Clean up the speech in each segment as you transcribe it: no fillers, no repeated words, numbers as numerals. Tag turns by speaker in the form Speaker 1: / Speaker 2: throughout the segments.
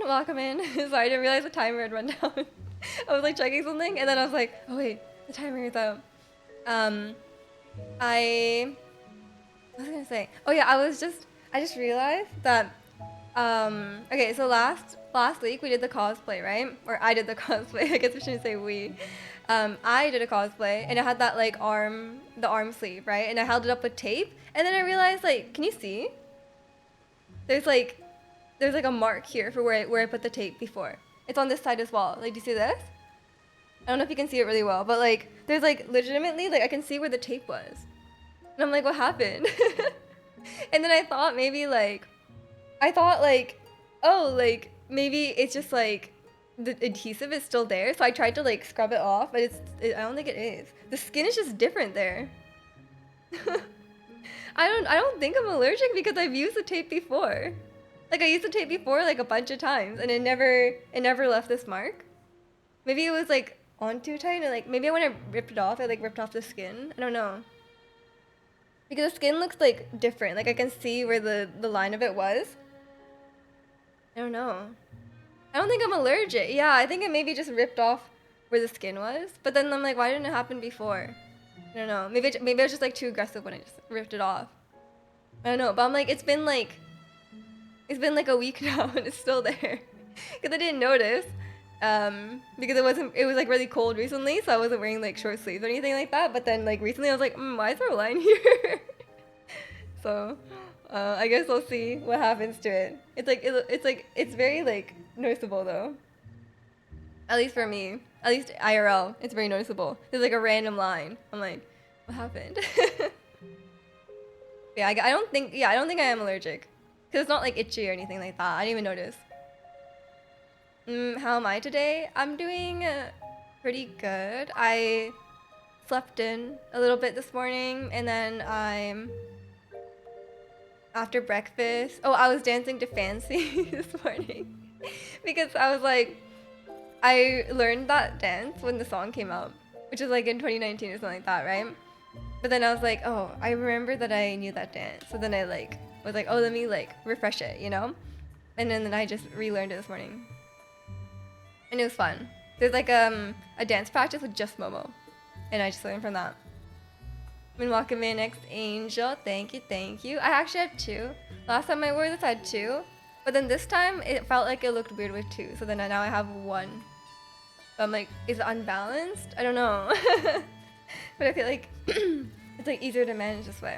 Speaker 1: welcome in. Sorry, I didn't realize the timer had run down. I was like checking something and then I was like, oh wait, the timer is out. I what was I gonna say? Oh yeah, I just realized that okay, so last week we did the cosplay, right? Or I did the cosplay. I guess I shouldn't say we. I did a cosplay and it had that like the arm sleeve, right? And I held it up with tape and then I realized like, can you see? There's like a mark here for where I put the tape before. It's on this side as well. Like, do you see this? I don't know if you can see it really well, but like there's like legitimately like I can see where the tape was. And I'm like, what happened? And then I thought oh, like maybe it's just like the adhesive is still there. So I tried to like scrub it off, but I don't think it is. The skin is just different there. I don't think I'm allergic because I've used the tape before. Like I used the tape before like a bunch of times and it never left this mark. Maybe it was like on too tight and like maybe when I ripped it off, I like ripped off the skin. I don't know. Because the skin looks like different. Like I can see where the line of it was. I don't know. I don't think I'm allergic. Yeah, I think it maybe just ripped off where the skin was. But then I'm like, why didn't it happen before? I don't know. Maybe I was just like too aggressive when I just ripped it off. I don't know. But I'm like, it's been like a week now and it's still there. Because I didn't notice. Because it was like really cold recently, so I wasn't wearing like short sleeves or anything like that. But then like recently I was like, why is there a line here? So I guess we'll see what happens to it. It's very like noticeable though. At least for me. At least IRL, it's very noticeable. There's like a random line. I'm like, what happened? Yeah, I don't think I am allergic. Cause it's not like itchy or anything like that. I didn't even notice. How am I today? I'm doing pretty good. I slept in a little bit this morning and then after breakfast. Oh, I was dancing to Fancy this morning because I was like, I learned that dance when the song came out, which is like in 2019 or something like that, right? But then I was like, oh, I remember that I knew that dance. So then I like was like, oh, let me like refresh it, you know? And then I just relearned it this morning. And it was fun. There's like a dance practice with just Momo. And I just learned from that. And welcome in next Angel. Thank you. I actually have 2. Last time I wore this I had 2. But then this time it felt like it looked weird with 2. So then now I have 1. But I'm like, is it unbalanced? I don't know. But I feel like it's like easier to manage this way.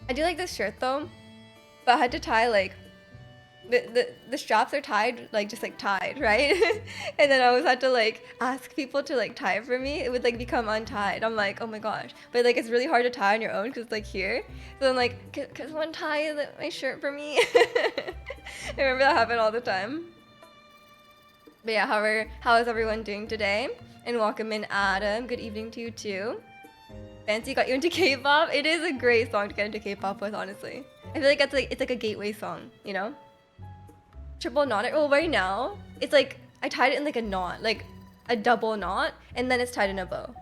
Speaker 1: I do like this shirt though. But I had to tie like the straps are tied, like just like tied, right? And then I always had to like ask people to like tie it for me. It would like become untied. I'm like, oh my gosh. But like it's really hard to tie on your own because it's like here. So I'm like, can someone tie my shirt for me? I remember that happened all the time. But yeah, how is everyone doing today? And welcome in Adam. Good evening to you too. Fancy got you into K-pop. It is a great song to get into K-pop with, honestly. I feel like it's like a gateway song, you know? Triple knot it. Well, right now it's like I tied it in like a knot, like a double knot, and then it's tied in a bow.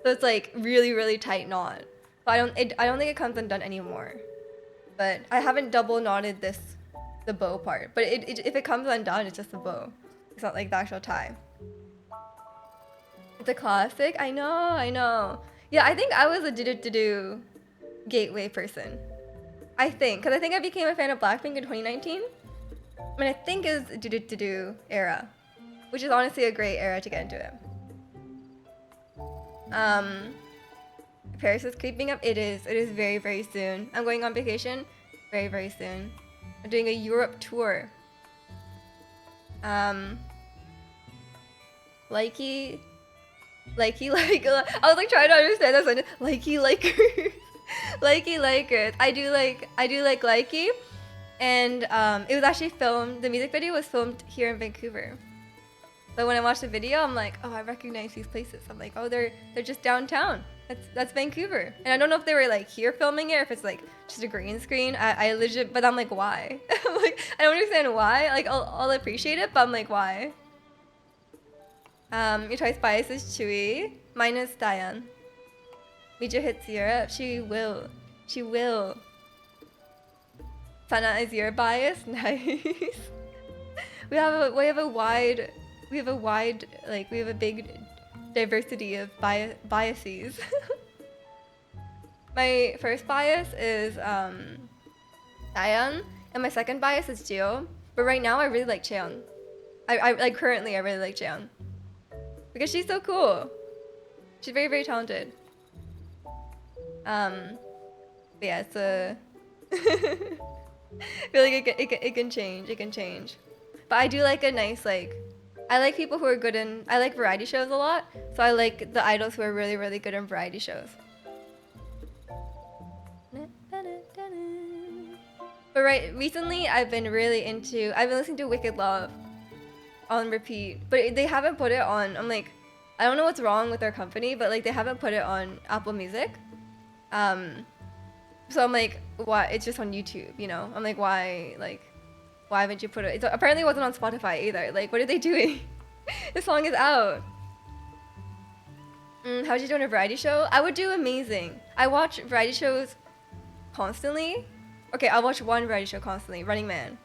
Speaker 1: So it's like really tight knot. But I don't think it comes undone anymore. But I haven't double knotted the bow part. But if it comes undone, it's just the bow. It's not like the actual tie. It's a classic. I know. Yeah, I think I was a do gateway person. I think, because I think I became a fan of Blackpink in 2019. I mean, I think it was do era, which is honestly a great era to get into it. Paris is creeping up. It is very soon. I'm going on vacation very soon. I'm doing a Europe tour. Likey, I was like trying to understand that sentence. Likers. Likers. I do like Likey. And it was actually filmed, the music video was filmed here in Vancouver. But when I watched the video, I'm like, oh, I recognize these places. I'm like, oh, they're just downtown. That's Vancouver. And I don't know if they were like here filming it or if it's like just a green screen. I legit, but I'm like, why? I'm like, I don't understand why. Like, I'll appreciate it, but I'm like, why? Your choice bias is Chewy. Mine is Diane. Mija hits Europe. She will. Sana is your bias. Nice. we have a wide like we have a big diversity of biases. My first bias is Dayan, and my second bias is Jio. But right now I really like Cheon. I like currently I really like Cheon because she's so cool. She's very, very talented. But yeah, it's a. I feel like it can change. It can change. But I do like a nice like. I like people who are good in. I like variety shows a lot, so I like the idols who are really, really good in variety shows. But recently I've been really into. I've been listening to Wicked Love on repeat, but they haven't put it on. I'm like, I don't know what's wrong with their company, but like they haven't put it on Apple Music. So I'm like, why? It's just on YouTube, you know? I'm like, why haven't you put it? Apparently it wasn't on Spotify either. Like, what are they doing? The song is out. How would you do on a variety show? I would do amazing. I watch variety shows constantly. Okay, I'll watch one variety show constantly, Running Man.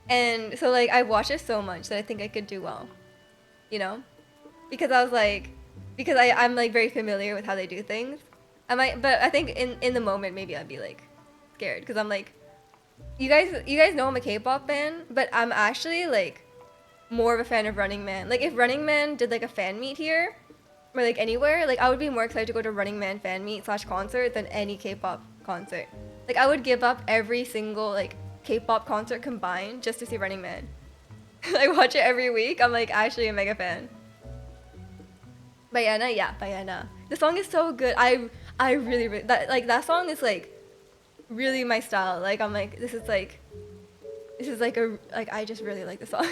Speaker 1: And so like I watch it so much that I think I could do well, you know? Because I'm like very familiar with how they do things. But I think in the moment maybe I'd be like scared because I'm like, you guys know I'm a K-pop fan, but I'm actually like more of a fan of Running Man. Like if Running Man did like a fan meet here or like anywhere, like I would be more excited to go to Running Man fan meet / concert than any K-pop concert. Like I would give up every single like K-pop concert combined just to see Running Man. I watch it every week. I'm like actually a mega fan. Bayana. The song is so good. I really that song is like really my style. Like I'm like this is like I just really like the song.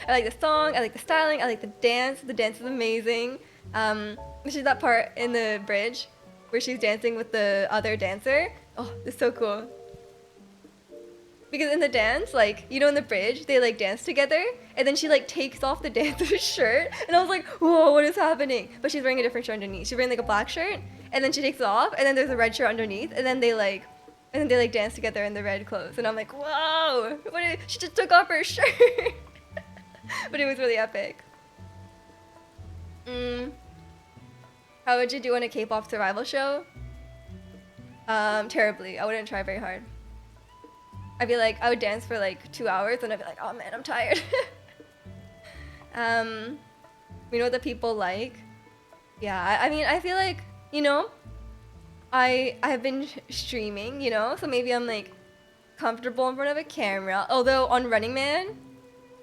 Speaker 1: I like the song, I like the styling, I like the dance. The dance is amazing. There's that part in the bridge where she's dancing with the other dancer. Oh, it's so cool. Because in the dance, like, you know, in the bridge, they like dance together, and then she like takes off the dancer's shirt, and I was like, whoa, what is happening? But she's wearing a different shirt underneath. She's wearing like a black shirt, and then she takes it off, and then there's a red shirt underneath, and then they like dance together in the red clothes, and I'm like, whoa, she just took off her shirt. But it was really epic. How would you do on a K-pop survival show? Terribly. I wouldn't try very hard. I would dance for like 2 hours and I'd be like, oh man, I'm tired. We know what the people like. Yeah, I mean, I feel like, you know, I have been streaming, you know, so maybe I'm like comfortable in front of a camera. Although on Running Man,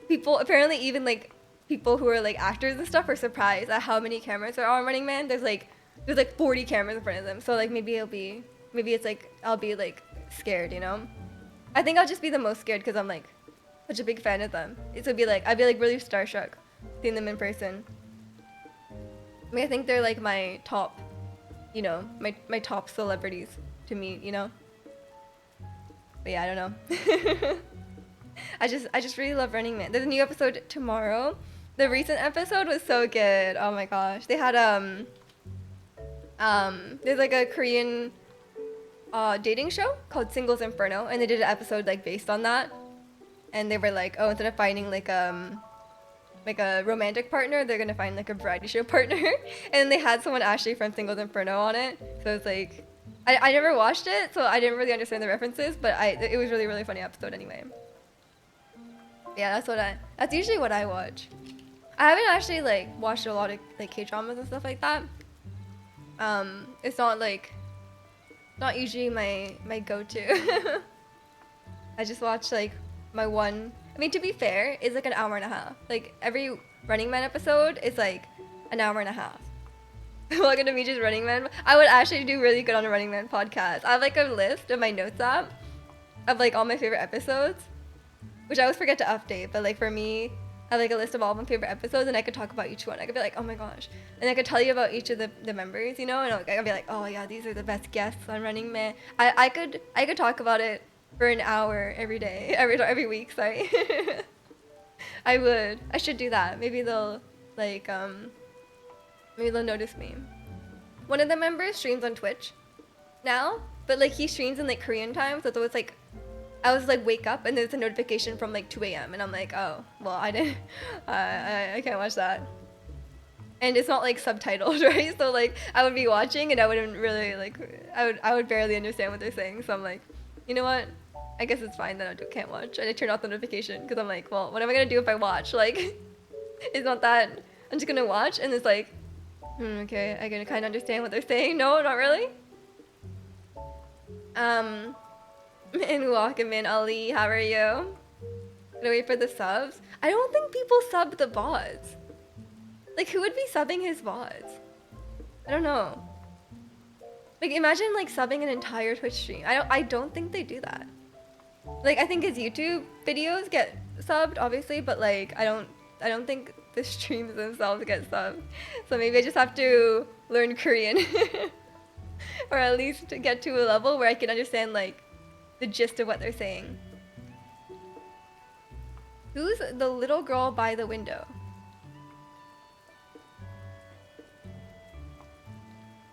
Speaker 1: people, apparently even like people who are like actors and stuff are surprised at how many cameras there are on Running Man. There's like 40 cameras in front of them. So like maybe it's like, I'll be like scared, you know? I think I'll just be the most scared because I'm like such a big fan of them. I'd be like really starstruck seeing them in person. I mean, I think they're like my top, you know, my top celebrities to meet, you know? But yeah, I don't know. I just really love Running Man. There's a new episode tomorrow. The recent episode was so good. Oh my gosh. They had there's like a Korean dating show called Singles Inferno, and they did an episode like based on that. And they were like, oh, instead of finding like a romantic partner, they're gonna find like a variety show partner. And then they had someone actually from Singles Inferno on it. So it's like, I never watched it, so I didn't really understand the references, but it was really, really funny episode anyway. Yeah, that's usually what I watch. I haven't actually like watched a lot of like K-dramas and stuff like that. It's not usually my go-to. I just watch like my one. I mean, to be fair, it's like an hour and a half. Like every Running Man episode is like an hour and a half. Welcome to Miju's Running Man. I would actually do really good on a Running Man podcast. I have like a list of my notes app of like all my favorite episodes, which I always forget to update. But like for me, I have like a list of all my favorite episodes, and I could talk about each one. I could be like, oh my gosh, and I could tell you about each of the members, you know, and I could be like, oh yeah, these are the best guests on Running Man. I could talk about it for an hour every day, every week. Sorry, I should do that. Maybe they'll like maybe they'll notice me. One of the members streams on Twitch now, but like he streams in like Korean time, so it's always like I was like wake up and there's a notification from like 2 a.m. and I'm like, oh, well I didn't, I can't watch that. And it's not like subtitled, right? So like I would be watching and I wouldn't really like, I would barely understand what they're saying. So I'm like, you know what? I guess it's fine that I can't watch. And I turn off the notification because I'm like, well, what am I gonna do if I watch? Like, it's not that. I'm just gonna watch and it's like, okay, I can kind of understand what they're saying. No, not really. And welcome in, Ali. How are you? Gonna wait for the subs. I don't think people sub the VODs. Like, who would be subbing his VODs? I don't know. Like, imagine like subbing an entire Twitch stream. I don't think they do that. Like, I think his YouTube videos get subbed, obviously, but like, I don't think the streams themselves get subbed. So maybe I just have to learn Korean, or at least get to a level where I can understand like the gist of what they're saying. Who's the little girl by the window?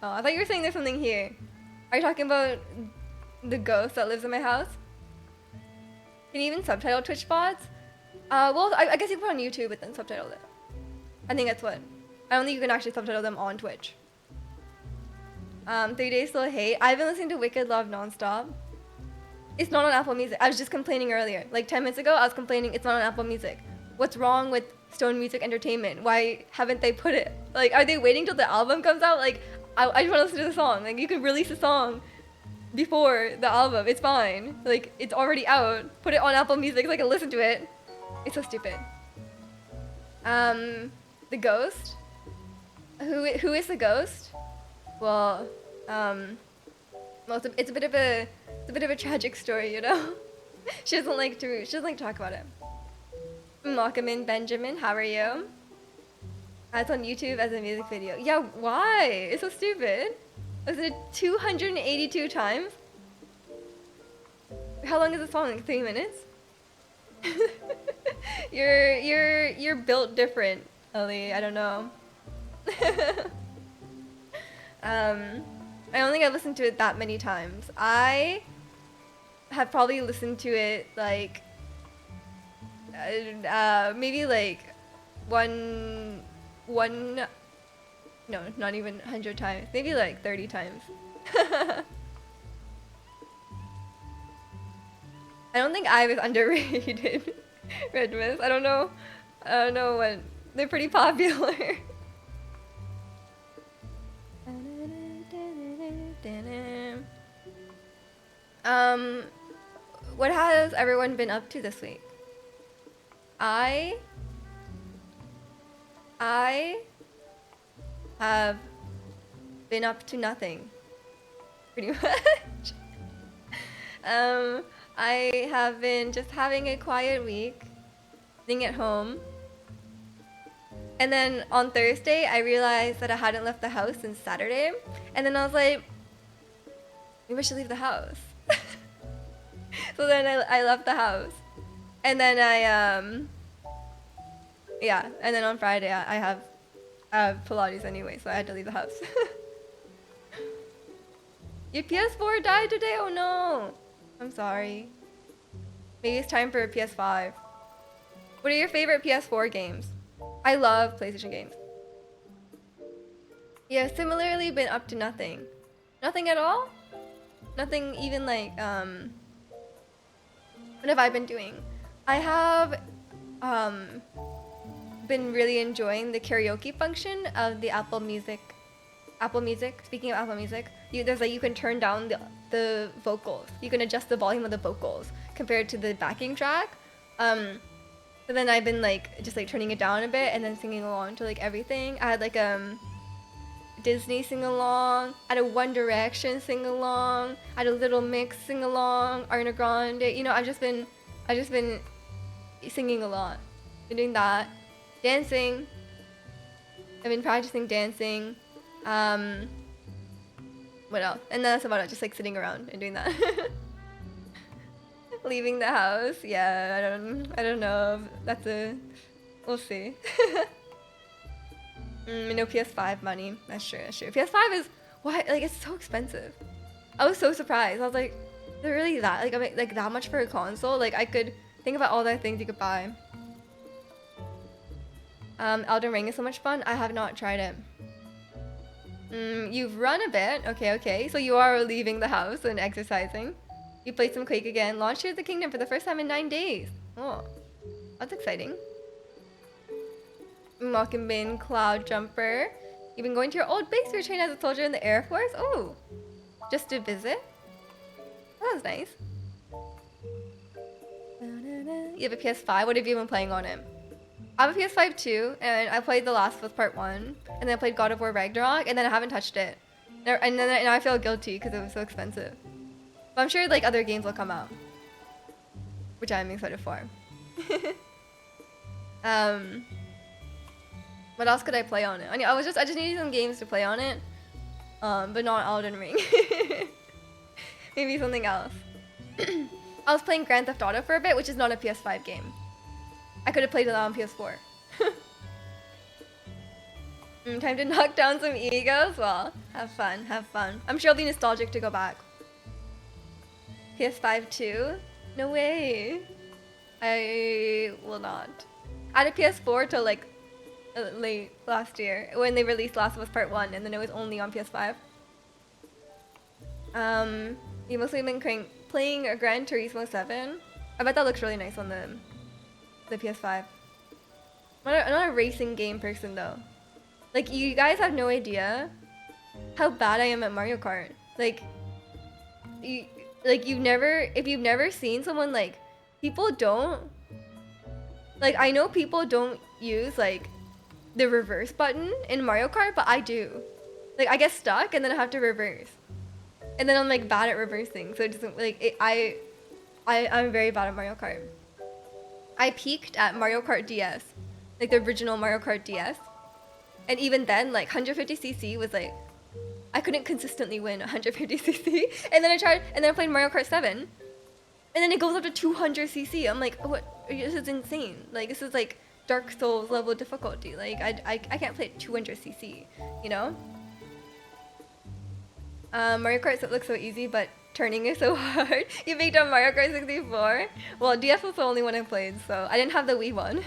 Speaker 1: Oh, I thought you were saying there's something here. Are you talking about the ghost that lives in my house? Can you even subtitle Twitch VODs? Well, I guess you can put on YouTube and then subtitle it. I think that's what. I don't think you can actually subtitle them on Twitch. 3 Days Still Hate. I've been listening to Wicked Love nonstop. It's not on Apple Music. I was just complaining earlier. Like 10 minutes ago, I was complaining it's not on Apple Music. What's wrong with Stone Music Entertainment? Why haven't they put it? Like, are they waiting till the album comes out? Like, I just want to listen to the song. Like, you can release a song before the album. It's fine. Like, it's already out. Put it on Apple Music so I can listen to it. It's so stupid. The ghost? Who is the ghost? Well, it's a bit of a tragic story, you know. she doesn't like to talk about it. Welcome in, Benjamin. How are you? It's on YouTube as a music video. Yeah, why? It's so stupid. I listened to 282 times. How long is the song? Like 3 minutes? You're built different, Ali. I don't know. I don't think I've listened to it that many times. I have probably listened to it like maybe like one no, not even 100 times. Maybe like 30 times. I don't think I was underrated. Red Mist. I don't know what. They're pretty popular. What has everyone been up to this week? I have been up to nothing, pretty much. I have been just having a quiet week, sitting at home. And then on Thursday, I realized that I hadn't left the house since Saturday. And then I was like, maybe I should leave the house. So then I left the house. And then yeah, and then on Friday I have Pilates anyway, so I had to leave the house. Your PS4 died today? Oh no! I'm sorry. Maybe it's time for a PS5. What are your favorite PS4 games? I love PlayStation games. Yeah, similarly been up to nothing. Nothing at all? Nothing even like, what have I been doing? I have been really enjoying the karaoke function of the Apple Music. Speaking of Apple Music, there's like you can turn down the vocals. You can adjust the volume of the vocals compared to the backing track. So then I've been like just like turning it down a bit and then singing along to like everything. I had like Disney sing along. I had a One Direction sing along. I had a Little Mix sing along. Ariana Grande. You know, I've just been singing a lot. Been doing that. Dancing. I've been practicing dancing. What else? And that's about it. Just like sitting around and doing that. Leaving the house. Yeah, I don't know. That's we'll see. No PS5 money. That's true. PS5 is why like it's so expensive. I was so surprised. I was like, They're really that like I mean, like that much for a console. Like I could think about all the things you could buy. Elden Ring is so much fun. I have not tried it. You've run a bit. Okay, okay. So you are leaving the house and exercising. You played some Quake again. Launched Tears of the Kingdom for the first time in 9 days. Oh, that's exciting. Mockingbin, Cloud Jumper. You've been going to your old base to train as a soldier in the Air Force? Oh, just to visit? That was nice. You have a PS5? What have you been playing on it? I have a PS5 too, and I played The Last of Us Part 1, and then I played God of War Ragnarok, and then I haven't touched it. And then now I feel guilty because it was so expensive. But I'm sure like other games will come out, which I'm excited for. What else could I play on it? I just needed some games to play on it, but not Elden Ring. Maybe something else. I was playing Grand Theft Auto for a bit, which is not a PS5 game. I could have played it on PS4. Time to knock down some egos. Well, have fun, have fun. I'm sure I'll be nostalgic to go back. PS5 too? No way. I will not. I had a PS4 till like late last year when they released Last of Us Part 1, and then it was only on PS5. You mostly been playing a Gran Turismo 7. I bet that looks really nice on the PS5. I'm not a racing game person though. Like you guys have no idea how bad I am at Mario Kart. Like if you've never seen someone like people don't like I know people don't use like the reverse button in Mario Kart, but I do. Like I get stuck and then I have to reverse. And then I'm like bad at reversing, so it doesn't like I'm very bad at Mario Kart. I peaked at Mario Kart DS, like the original Mario Kart DS, and even then, like 150cc was like, I couldn't consistently win 150cc. And then I played Mario Kart 7, and then it goes up to 200cc. I'm like, what? This is insane. Like this is like Dark Souls level difficulty. Like I can't play at 200cc, you know? Mario Kart looks so easy, but turning is so hard. You picked up Mario Kart 64? Well, DS was the only one I played, so I didn't have the Wii one.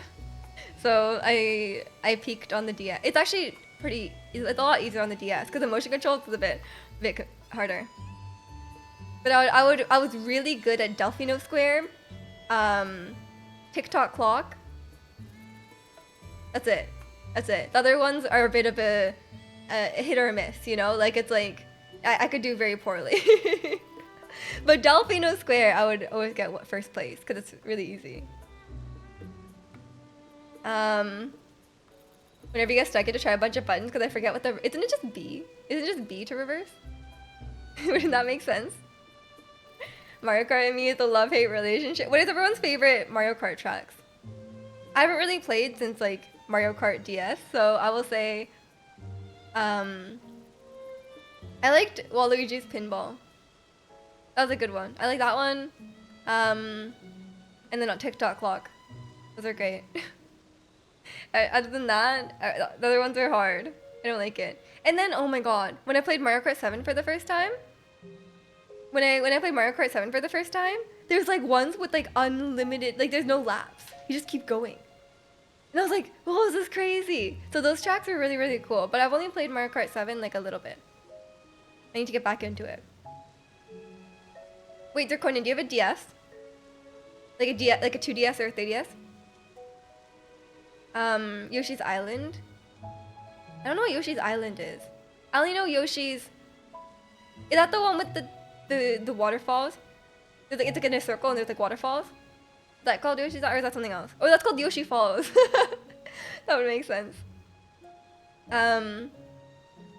Speaker 1: So I peaked on the DS. It's actually it's a lot easier on the DS because the motion controls is a bit harder. But I was really good at Delfino Square, TikTok Clock. That's it. The other ones are a bit of a hit or a miss, you know? Like it's like I could do very poorly. But Delfino Square, I would always get first place because it's really easy. Whenever you get stuck, I get to try a bunch of buttons because I forget what isn't it just B? Isn't it just B to reverse? Wouldn't that make sense? Mario Kart and me is a love-hate relationship. What is everyone's favorite Mario Kart tracks? I haven't really played since like Mario Kart DS, so I will say I liked Waluigi's Pinball. That was a good one. I like that one. And then on TikTok Clock. Those are great. Other than that, the other ones are hard. I don't like it. And then, oh my god, when I played Mario Kart 7 for the first time, when I played Mario Kart 7 for the first time, there's like ones with like unlimited, like there's no laps. You just keep going. And I was like, oh, this is crazy. So those tracks are really, really cool. But I've only played Mario Kart 7 like a little bit. I need to get back into it. Wait, Draconin, do you have a DS? Like a 2DS or a 3DS? Yoshi's Island? I don't know what Yoshi's Island is. I only know Yoshi's... Is that the one with the waterfalls? It's like in a circle and there's like waterfalls? Is that called Yoshi's Island or is that something else? Oh, that's called Yoshi Falls. That would make sense. I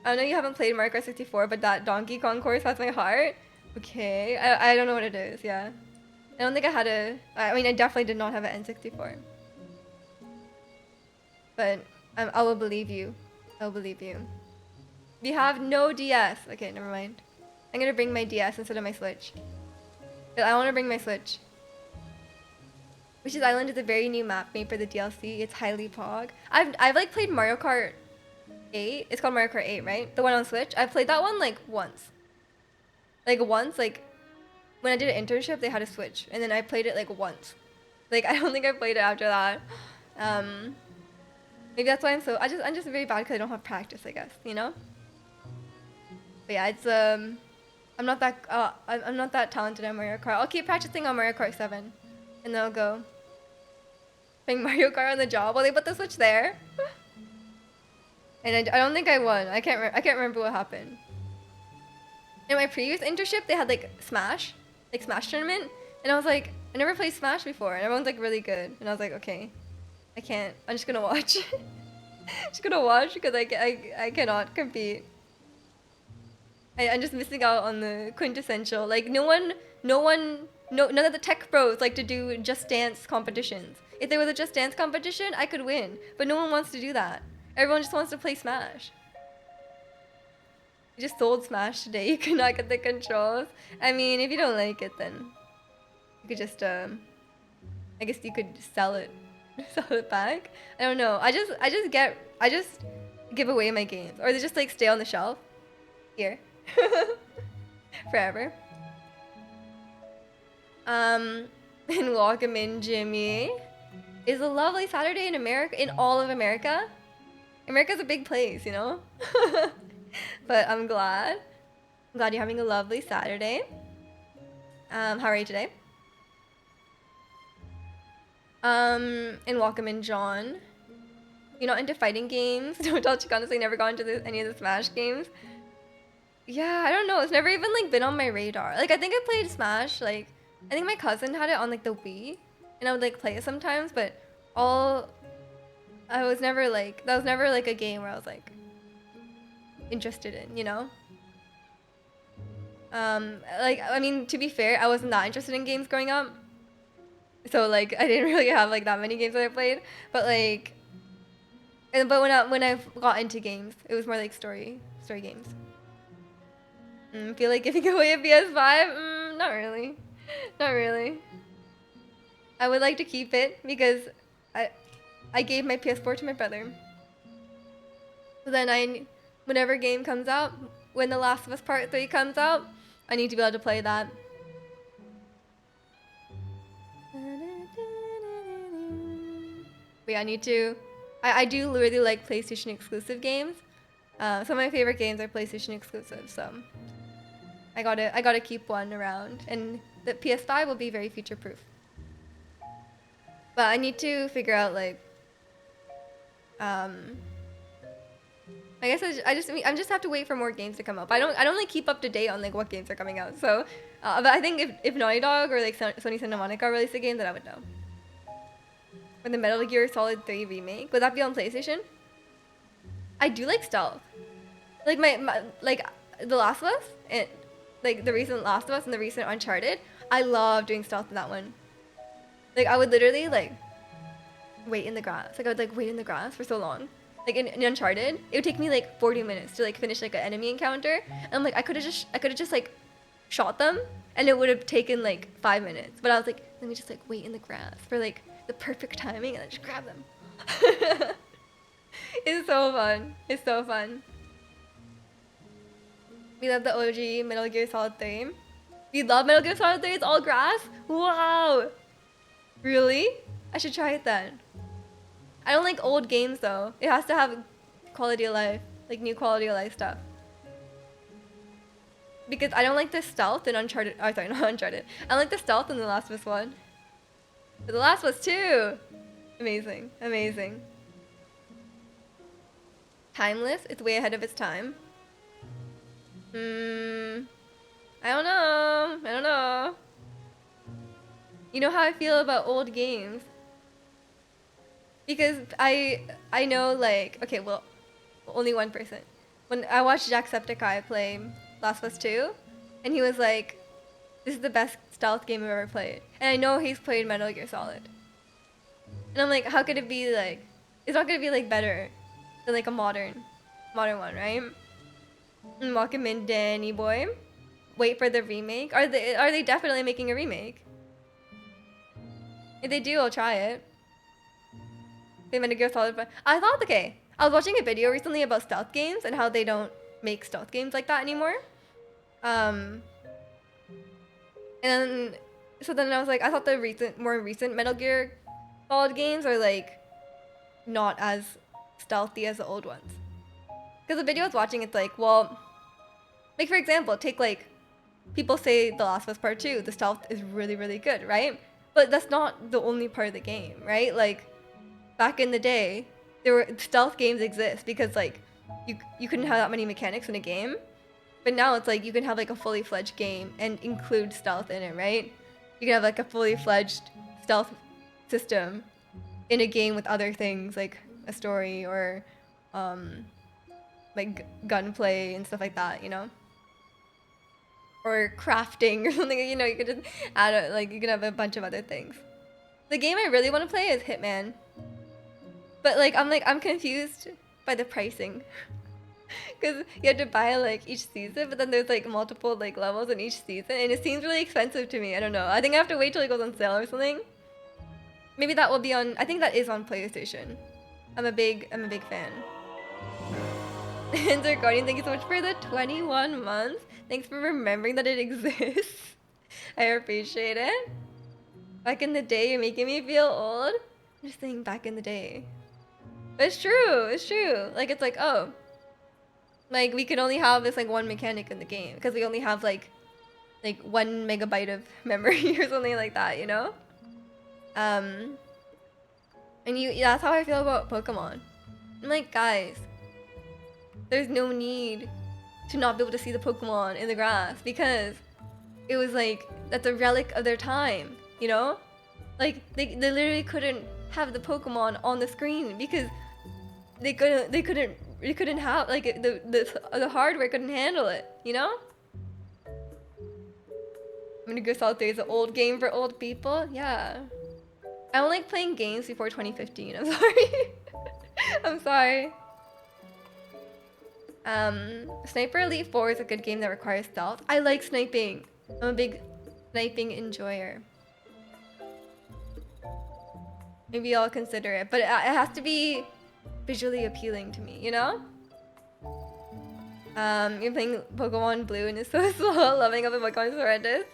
Speaker 1: know you haven't played Mario Kart 64, but that Donkey Kong course has my heart. Okay, I don't know what it is, yeah. I don't think I had I mean, I definitely did not have an N64. But I will believe you. I will believe you. We have no DS. Okay, never mind. I'm gonna bring my DS instead of my Switch. I want to bring my Switch. Yoshi's Island is a very new map made for the DLC. It's highly pog. I've like played Mario Kart 8. It's called Mario Kart 8, right? The one on Switch. I've played that one like once. Like when I did an internship, they had a Switch, and then I played it like once. Like I don't think I played it after that. Maybe that's why I'm just very bad because I don't have practice, I guess, you know. But yeah, it's I'm not that talented at Mario Kart. I'll keep practicing on Mario Kart 7, and then I'll go playing Mario Kart on the job. Well, they put the Switch there, and I don't think I won. I can't remember what happened. In my previous internship, they had like Smash tournament, and I was like, I never played Smash before, and everyone's like really good, and I was like, okay, I can't. I'm just gonna watch. Just gonna watch because I cannot compete. I'm just missing out on the quintessential. Like none of the tech bros like to do Just Dance competitions. If there was a Just Dance competition, I could win, but no one wants to do that. Everyone just wants to play Smash. You just sold Smash today. You could not get the controls. I mean, if you don't like it, then you could just I guess you could sell it, sell it back. I don't know. I just give away my games, or they just like stay on the shelf here forever. And welcome in, Jimmy. It's a lovely Saturday in America, in all of America. America's a big place, you know. But I'm glad you're having a lovely Saturday. How are you today? And welcome in, John. You're not into fighting games? Don't tell Chick, honestly, never gone into any of the Smash games. Yeah, I don't know. It's never even like been on my radar. Like I think I played Smash. Like I think my cousin had it on like the Wii, and I would like play it sometimes. But that was never like a game where I was like interested in, you know. Like I mean, to be fair, I wasn't that interested in games growing up. So like I didn't really have like that many games that I played. But like, but when I got into games, it was more like story games. Feel like giving away a PS5? Not really. Not really. I would like to keep it because I gave my PS4 to my brother. So then whenever game comes out, when The Last of Us Part 3 comes out, I need to be able to play that. But yeah, I do really like PlayStation exclusive games. Some of my favorite games are PlayStation exclusive, so I gotta keep one around, and the PS5 will be very future proof. But I need to figure out like, I guess I just have to wait for more games to come up. I don't like keep up to date on like what games are coming out. So, but I think if Naughty Dog or like Sony Santa Monica release a game, then I would know. Or the Metal Gear Solid 3 remake, would that be on PlayStation? I do like stealth, like my like The Last of Us and like the recent Last of Us and the recent Uncharted. I love doing stealth in that one. Like I would literally like wait in the grass. Like I would like wait in the grass for so long. Like in Uncharted, it would take me like 40 minutes to like finish like an enemy encounter. And I'm like I could have just like shot them and it would have taken like 5 minutes. But I was like, let me just like wait in the grass for like the perfect timing and then just grab them. It's so fun. It's so fun. We love the OG Metal Gear Solid 3. We love Metal Gear Solid 3. It's all grass. Wow. Really? I should try it then. I don't like old games though. It has to have quality of life, like new quality of life stuff. Because I don't like the stealth in Uncharted. Oh, sorry, not Uncharted. I like the stealth in The Last of Us 1. But The Last of Us 2. Amazing. Amazing. Timeless. It's way ahead of its time. I don't know. You know how I feel about old games? Because I know like, okay, well, only one person. When I watched Jacksepticeye play Last of Us 2, and he was like, this is the best stealth game I've ever played. And I know he's played Metal Gear Solid. And I'm like, how could it be like, it's not gonna be like better than like a modern one, right? And welcome in, Danny boy. Wait for the remake. Are they definitely making a remake? If they do, I'll try it. They Metal Gear Solid. I thought, okay, I was watching a video recently about stealth games and how they don't make stealth games like that anymore. And so then I was like, I thought the more recent Metal Gear Solid games are like not as stealthy as the old ones. Because the video I was watching, it's like, well, like for example, take like, people say The Last of Us Part 2, the stealth is really, really good, right? But that's not the only part of the game, right? Like, back in the day, stealth games exist because like, you couldn't have that many mechanics in a game. But now it's like, you can have like a fully fledged game and include stealth in it, right? You can have like a fully fledged stealth system in a game with other things like a story or like gunplay and stuff like that, you know? Or crafting or something, you know, you could just add like, you can have a bunch of other things. The game I really want to play is Hitman. But like, I'm confused by the pricing. Because you have to buy like each season, but then there's like multiple like levels in each season, and it seems really expensive to me. I don't know. I think I have to wait till it goes on sale or something. Maybe that will be on. I think that is on PlayStation. I'm a big fan. And Guardian, thank you so much for the 21 months. Thanks for remembering that it exists. I appreciate it. Back in the day, you're making me feel old. I'm just saying back in the day. But it's true. It's true. Like it's like, oh. Like, we can only have this, like, one mechanic in the game. Because we only have, like 1 megabyte of memory or something like that, you know? And that's how I feel about Pokemon. I'm like, guys, there's no need to not be able to see the Pokemon in the grass. Because it was, like, that's a relic of their time, you know? Like, they literally couldn't have the Pokemon on the screen. Because they couldn't have, like, the hardware couldn't handle it, you know? I'm gonna go Solid 3 is an old game for old people. Yeah. I don't like playing games before 2015. I'm sorry. I'm sorry. Sniper Elite 4 is a good game that requires stealth. I like sniping. I'm a big sniping enjoyer. Maybe I'll consider it, but it has to be visually appealing to me, you know? You're playing Pokemon Blue and it's so slow. Loving up in Pokemon is horrendous.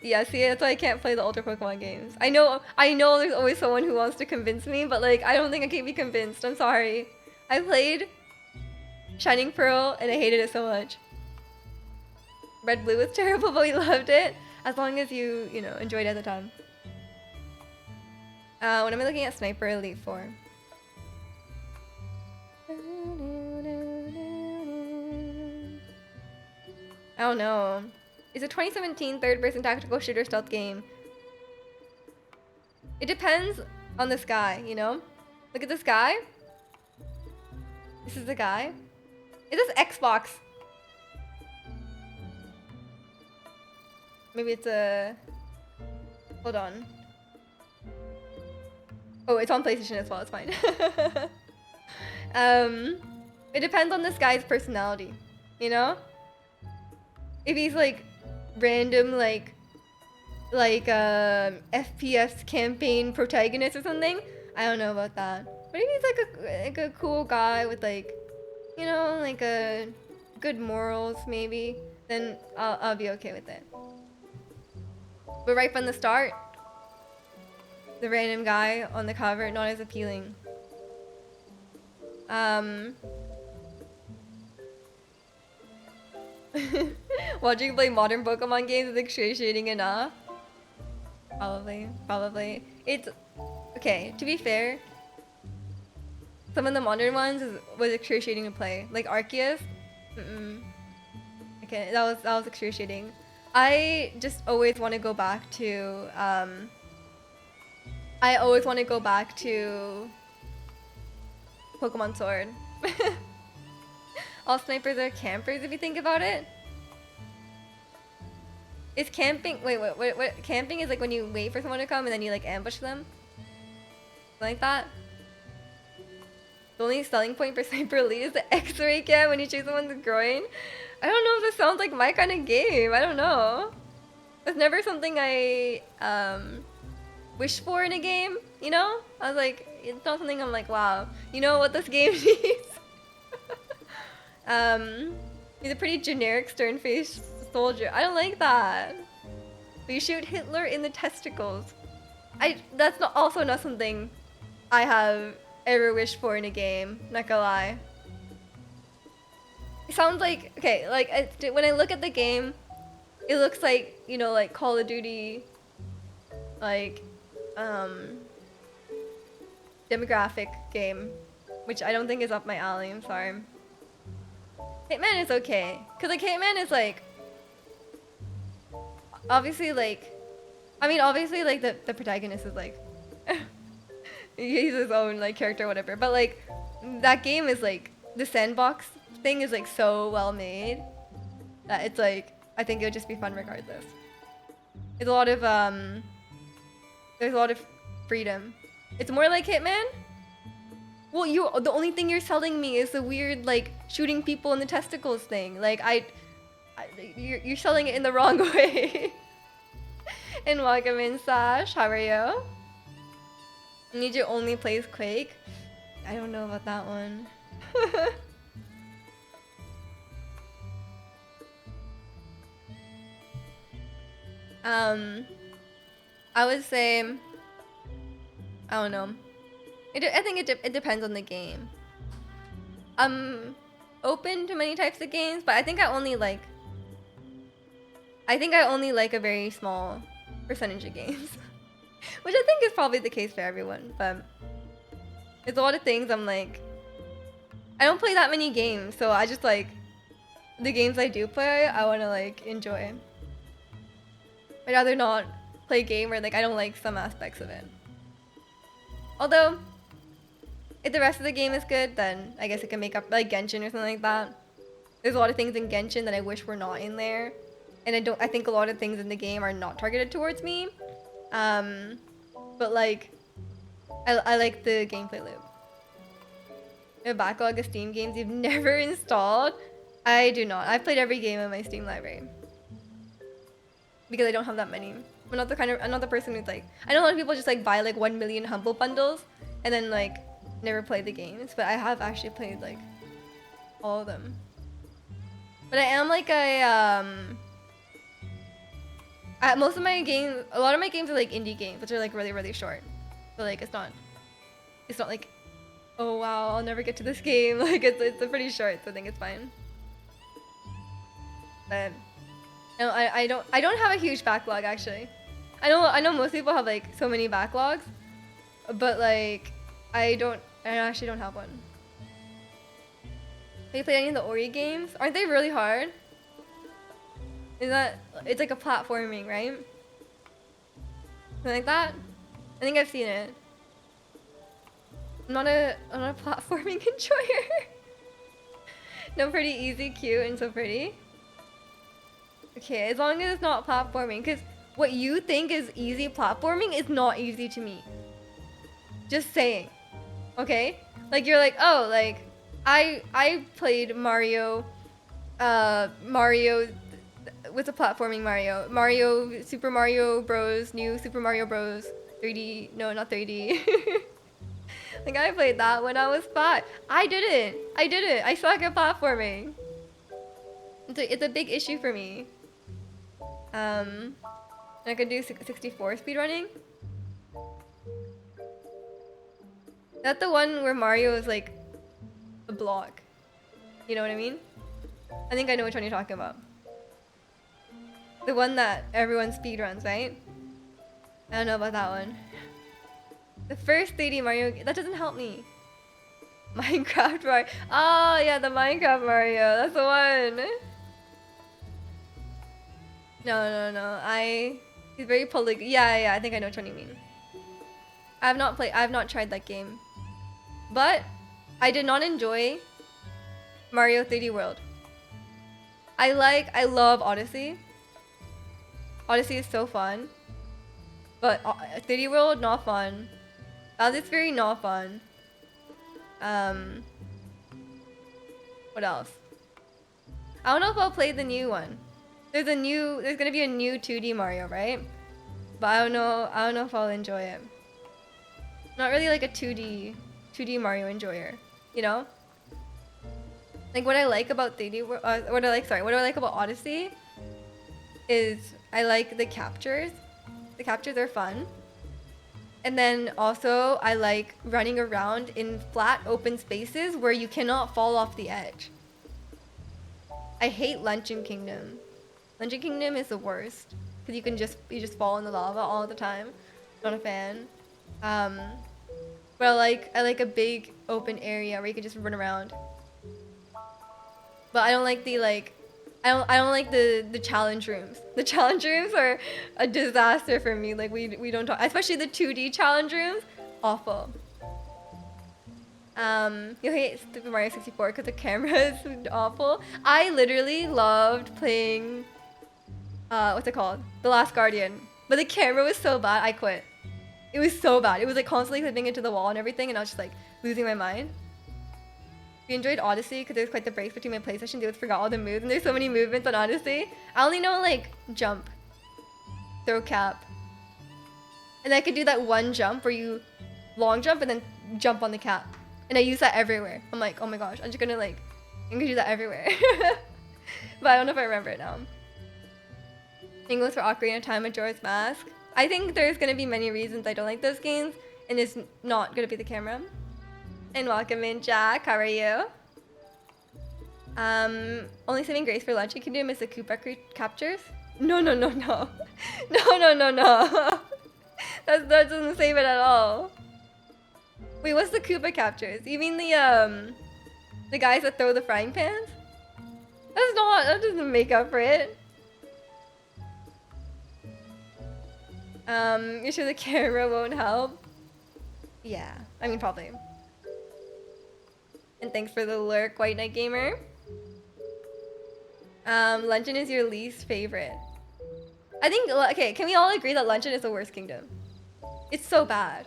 Speaker 1: Yeah, see, that's why I can't play the older Pokemon games. I know there's always someone who wants to convince me, but like, I don't think I can be convinced. I'm sorry. I played Shining Pearl and I hated it so much. Red Blue was terrible, but we loved it. As long as you know, enjoyed it at the time. What am I looking at? Sniper Elite 4. I don't know. It's a 2017 third-person tactical shooter stealth game. It depends on the sky, you know? Look at this guy. This is the guy. Is this Xbox? Maybe it's a... Hold on. Oh, it's on PlayStation as well, it's fine. It depends on this guy's personality, you know? If he's like random like FPS campaign protagonist or something, I don't know about that. But if he's like a cool guy with like, you know, like a good morals maybe, then I'll be okay with it. But right from the start, the random guy on the cover, not as appealing. Watching you play modern Pokemon games is excruciating enough. Probably. It's okay. To be fair, some of the modern ones was excruciating to play, like Arceus. Okay, that was excruciating. I just always want to go back to. I always want to go back to Pokemon Sword. All snipers are campers if you think about it. Is camping... Wait, what? Camping is like when you wait for someone to come and then you like ambush them? Like that? The only selling point for Sniper Elite is the X-ray cam when you shoot someone's groin. I don't know if this sounds like my kind of game. I don't know. It's never something I wish for in a game, you know? I was like, it's not something I'm like, wow, you know what this game needs? He's a pretty generic stern-faced soldier. I don't like that. We shoot Hitler in the testicles. That's also not something I have ever wished for in a game, not gonna lie. It sounds like, okay, like when I look at the game, it looks like, you know, like Call of Duty, like, demographic game, which I don't think is up my alley, I'm sorry. Hitman is okay, cause like Hitman is like, obviously like, I mean obviously like the protagonist is like, he's his own like character or whatever, but like that game is like, the sandbox thing is like so well made that it's like, I think it would just be fun regardless. It's a lot of there's a lot of freedom. It's more like Hitman. Well, the only thing you're selling me is the weird like shooting people in the testicles thing. Like you're selling it in the wrong way. And welcome in, Sash. How are you? Need you only plays Quake? I don't know about that one. I would say, I don't know. I think it depends on the game. I'm open to many types of games, but I think I only like a very small percentage of games. Which I think is probably the case for everyone, but there's a lot of things I'm like, I don't play that many games, so I just like, the games I do play, I want to like enjoy. I'd rather not play a game where like I don't like some aspects of it. Although, if the rest of the game is good, then I guess it can make up, like Genshin or something like that. There's a lot of things in Genshin that I wish were not in there. And I think a lot of things in the game are not targeted towards me. But like, I like the gameplay loop. A backlog of Steam games you've never installed? I do not. I've played every game in my Steam library. Because I don't have that many. I'm not the person who's like, I know a lot of people just like buy like 1 million Humble Bundles and then like never play the games, but I have actually played like all of them. But I am like most of my games, a lot of my games are like indie games, which are like really, really short. So like it's not like, oh wow, I'll never get to this game. Like it's pretty short, so I think it's fine. But no, I don't have a huge backlog actually. I know most people have like so many backlogs, but like I actually don't have one. Have you played any of the Ori games? Aren't they really hard? It's like a platforming, right? Something like that? I think I've seen it. I'm not a platforming enjoyer. No, pretty easy, cute, and so pretty. Okay, as long as it's not platforming, because what you think is easy platforming is not easy to me. Just saying. Okay? Like you're like, oh, like I played Mario what's a platforming Mario Super Mario Bros. New Super Mario Bros. 3D, no, not 3D. Like I played that when I was 5. I didn't. I suck at platforming. It's a big issue for me. I could do 64 speedrunning. That's the one where Mario is like a block. You know what I mean? I think I know which one you're talking about. The one that everyone speedruns, right? I don't know about that one. The first 3D Mario, that doesn't help me. Minecraft Mario. Oh yeah, the Minecraft Mario. That's the one. No. He's very Yeah, I think I know which one you mean. I have not tried that game. But I did not enjoy Mario 3D World. I love Odyssey. Odyssey is so fun. But 3D World, not fun. It's very not fun. What else? I don't know if I'll play the new one. There's gonna be a new 2D Mario, right? But I don't know if I'll enjoy it. Not really like a 2D Mario enjoyer, you know? Like what I like about 3D, what do I like about Odyssey is I like the captures. The captures are fun. And then also I like running around in flat open spaces where you cannot fall off the edge. I hate Luncheon Kingdom. Luncheon Kingdom is the worst because you just fall in the lava all the time. Not a fan. But I like a big open area where you can just run around. But I don't like I don't like the challenge rooms. The challenge rooms are a disaster for me. Like we don't talk, especially the 2D challenge rooms. Awful. You hate Super Mario 64 because the camera is awful. I literally loved playing what's it called? The Last Guardian. But the camera was so bad, I quit. It was so bad. It was like constantly clipping into the wall and everything, and I was just like losing my mind. We enjoyed Odyssey because there's quite the breaks between my play sessions. I forgot all the moves, and there's so many movements on Odyssey. I only know like jump, throw cap, and I could do that one jump where you long jump and then jump on the cap, and I use that everywhere. I'm like, oh my gosh, I'm just gonna I'm gonna do that everywhere. But I don't know if I remember it now. English for Ocarina of Time, Majora's Mask. I think there's gonna be many reasons I don't like those games, and it's not gonna be the camera. And welcome in, Jack. How are you? Only saving grace for lunch you can do is the Koopa captures. No. No. That doesn't save it at all. Wait, what's the Koopa captures? You mean the guys that throw the frying pans? That doesn't make up for it. You sure the camera won't help? Yeah, I mean probably. And thanks for the lurk, White Knight Gamer. Luncheon is your least favorite. I think, okay, can we all agree that Luncheon is the worst kingdom? It's so bad.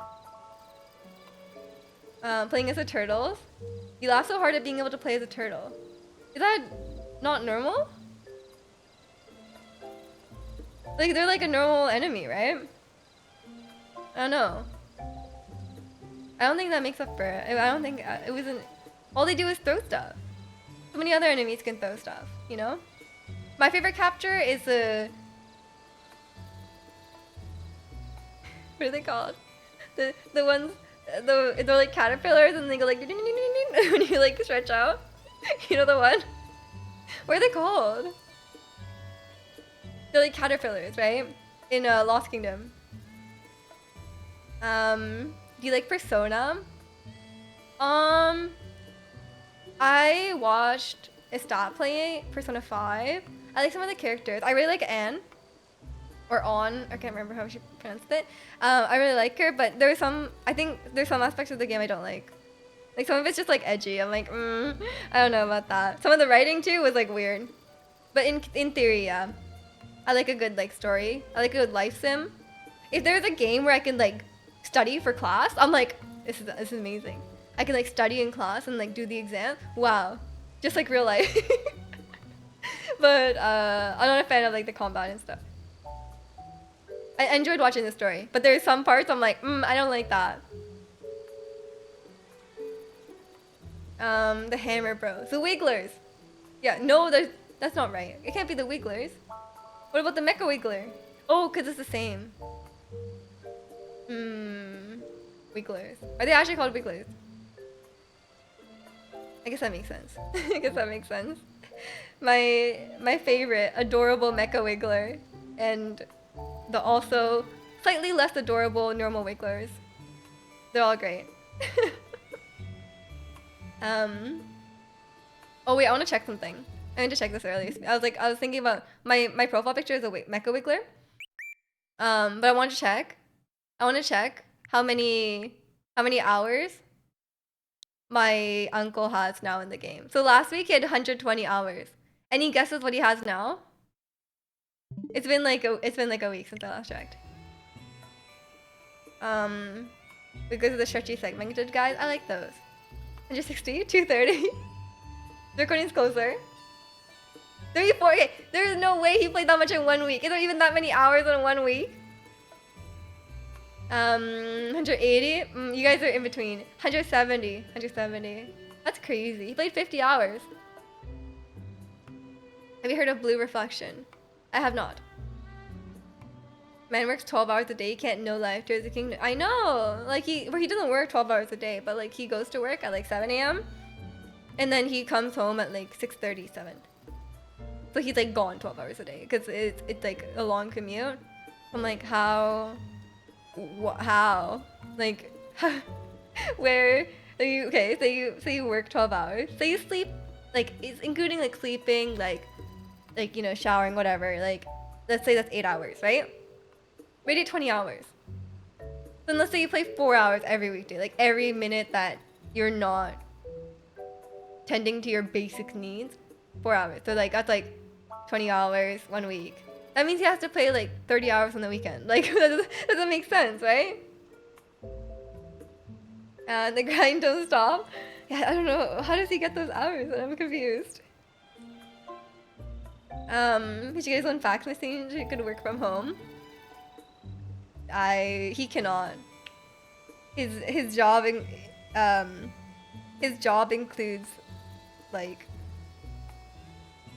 Speaker 1: Playing as the turtles. You laugh so hard at being able to play as a turtle. Is that not normal? Like, they're like a normal enemy, right? I don't know. I don't think that makes up for it. I don't think it wasn't. All they do is throw stuff. So many other enemies can throw stuff, you know? My favorite capture is the. What are they called? The ones. They're like caterpillars and they go like. When you like stretch out. You know the one? What are they called? They're like caterpillars, right? In Lost Kingdom. Do you like Persona? I watched Estat play Persona 5. I like some of the characters. I really like Anne. Or On. I can't remember how she pronounced it. I really like her, but I think there's some aspects of the game I don't like. Like some of it's just like edgy. I'm like, I don't know about that. Some of the writing too was like weird. But in theory, yeah. I like a good like story. I like a good life sim. If there's a game where I can like study for class, I'm like, this is amazing. I can like study in class and like do the exam. Wow, just like real life. But I'm not a fan of like the combat and stuff. I enjoyed watching the story, but there's some parts I'm like, I don't like that. The Hammer Bros, the Wigglers. Yeah, no, that's not right. It can't be the Wigglers. What about the Mecha Wiggler? Oh, because it's the same. Wigglers. Are they actually called Wigglers? I guess that makes sense. I guess that makes sense. My favorite, adorable Mecha Wiggler, and the also slightly less adorable normal Wigglers. They're all great. Oh wait, I want to check something. I meant to check this earlier. I was thinking about my profile picture is a Mecha Wiggler. But I want to check how many hours my uncle has now in the game. So last week he had 120 hours. Any guesses what he has now? It's been like a week since I last checked. Because of the stretchy segmented guys, I like those. 160, 230. The recording's closer. 34. Okay, there's no way he played that much in 1 week. Is there even that many hours in 1 week? 180. You guys are in between. 170. That's crazy. He played 50 hours. Have you heard of Blue Reflection? I have not. Man works 12 hours a day, can't no life, Tears of the Kingdom. I know! Like, he doesn't work 12 hours a day, but, like, he goes to work at, like, 7 a.m. And then he comes home at, like, 6:37. So he's, like, gone 12 hours a day, because it's, like, a long commute. I'm like, how? How? Like, where? Okay, so you work 12 hours. So you sleep, like, it's including, like, sleeping, like, you know, showering, whatever. Like, let's say that's 8 hours, right? Rate it 20 hours. Then let's say you play 4 hours every weekday. Like, every minute that you're not tending to your basic needs, 4 hours. So, like, that's, like, 20 hours 1 week. That means he has to play, like, 30 hours on the weekend. Like, that doesn't make sense, right? And the grind don't stop. Yeah, I don't know. How does he get those hours? I'm confused. He should get his own fax machine. He could work from home. He cannot. His job includes, like,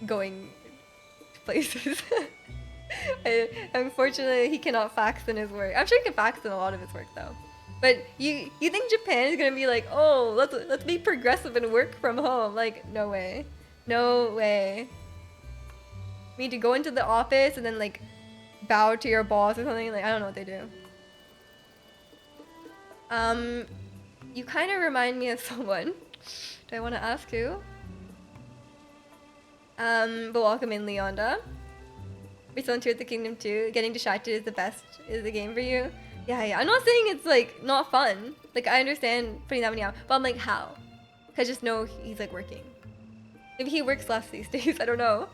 Speaker 1: going to places. Unfortunately, he cannot fax in his work. I'm sure he can fax in a lot of his work though. But you think Japan is gonna be like, oh, let's be progressive and work from home? Like, no way, no way. We need to go into the office and then, like, bow to your boss or something. Like, I don't know what they do. You kind of remind me of someone. Do I want to ask who? But welcome in, Leonda. We're still in Tears of the Kingdom 2. Getting distracted is the game for you. Yeah. I'm not saying it's, like, not fun. Like, I understand putting that many out, but I'm like, how? Cause just know he's, like, working. Maybe he works less these days. I don't know.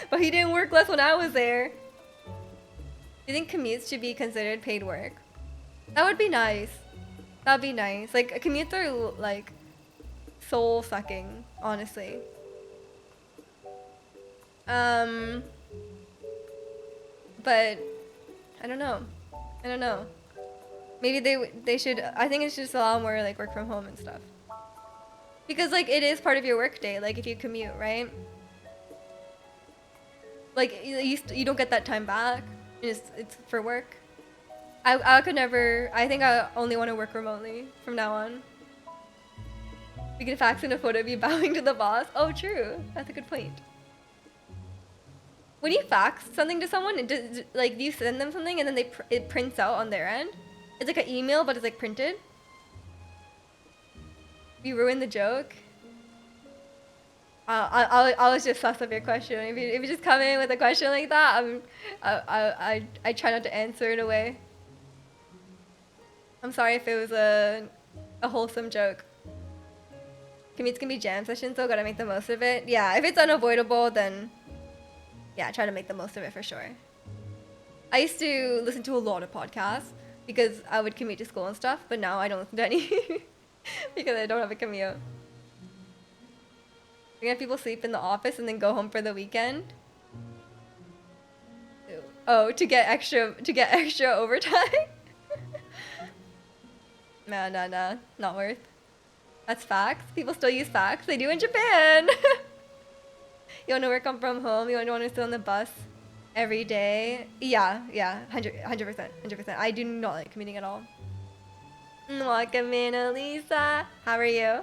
Speaker 1: But he didn't work less when I was there. Do you think commutes should be considered paid work? That would be nice. That'd be nice. Like, commutes are, like, soul sucking, honestly. But I don't know. Maybe they should. I think it should just allow more, like, work from home and stuff. Because, like, it is part of your work day. Like, if you commute, right? Like, you don't get that time back. It's for work. I could never. I think I only want to work remotely from now on. We can fax in a photo of you bowing to the boss. Oh, true. That's a good point. When you fax something to someone, do you send them something and then it prints out on their end? It's like an email, but it's, like, printed. You ruined the joke. I was just sus up your question. If you just come in with a question like that, I try not to answer in a way. I'm sorry if it was a wholesome joke. Commutes can be jam sessions though, gotta make the most of it. Yeah, if it's unavoidable, then yeah, try to make the most of it for sure. I used to listen to a lot of podcasts because I would commute to school and stuff, but now I don't listen to any because I don't have a commute. We're gonna have people sleep in the office and then go home for the weekend. Oh, to get extra overtime? Nah, not worth. That's fax. People still use fax. They do in Japan. You wanna work from home? You wanna sit on the bus every day? Yeah, 100%. I do not like commuting at all. Welcome in, Elisa. How are you?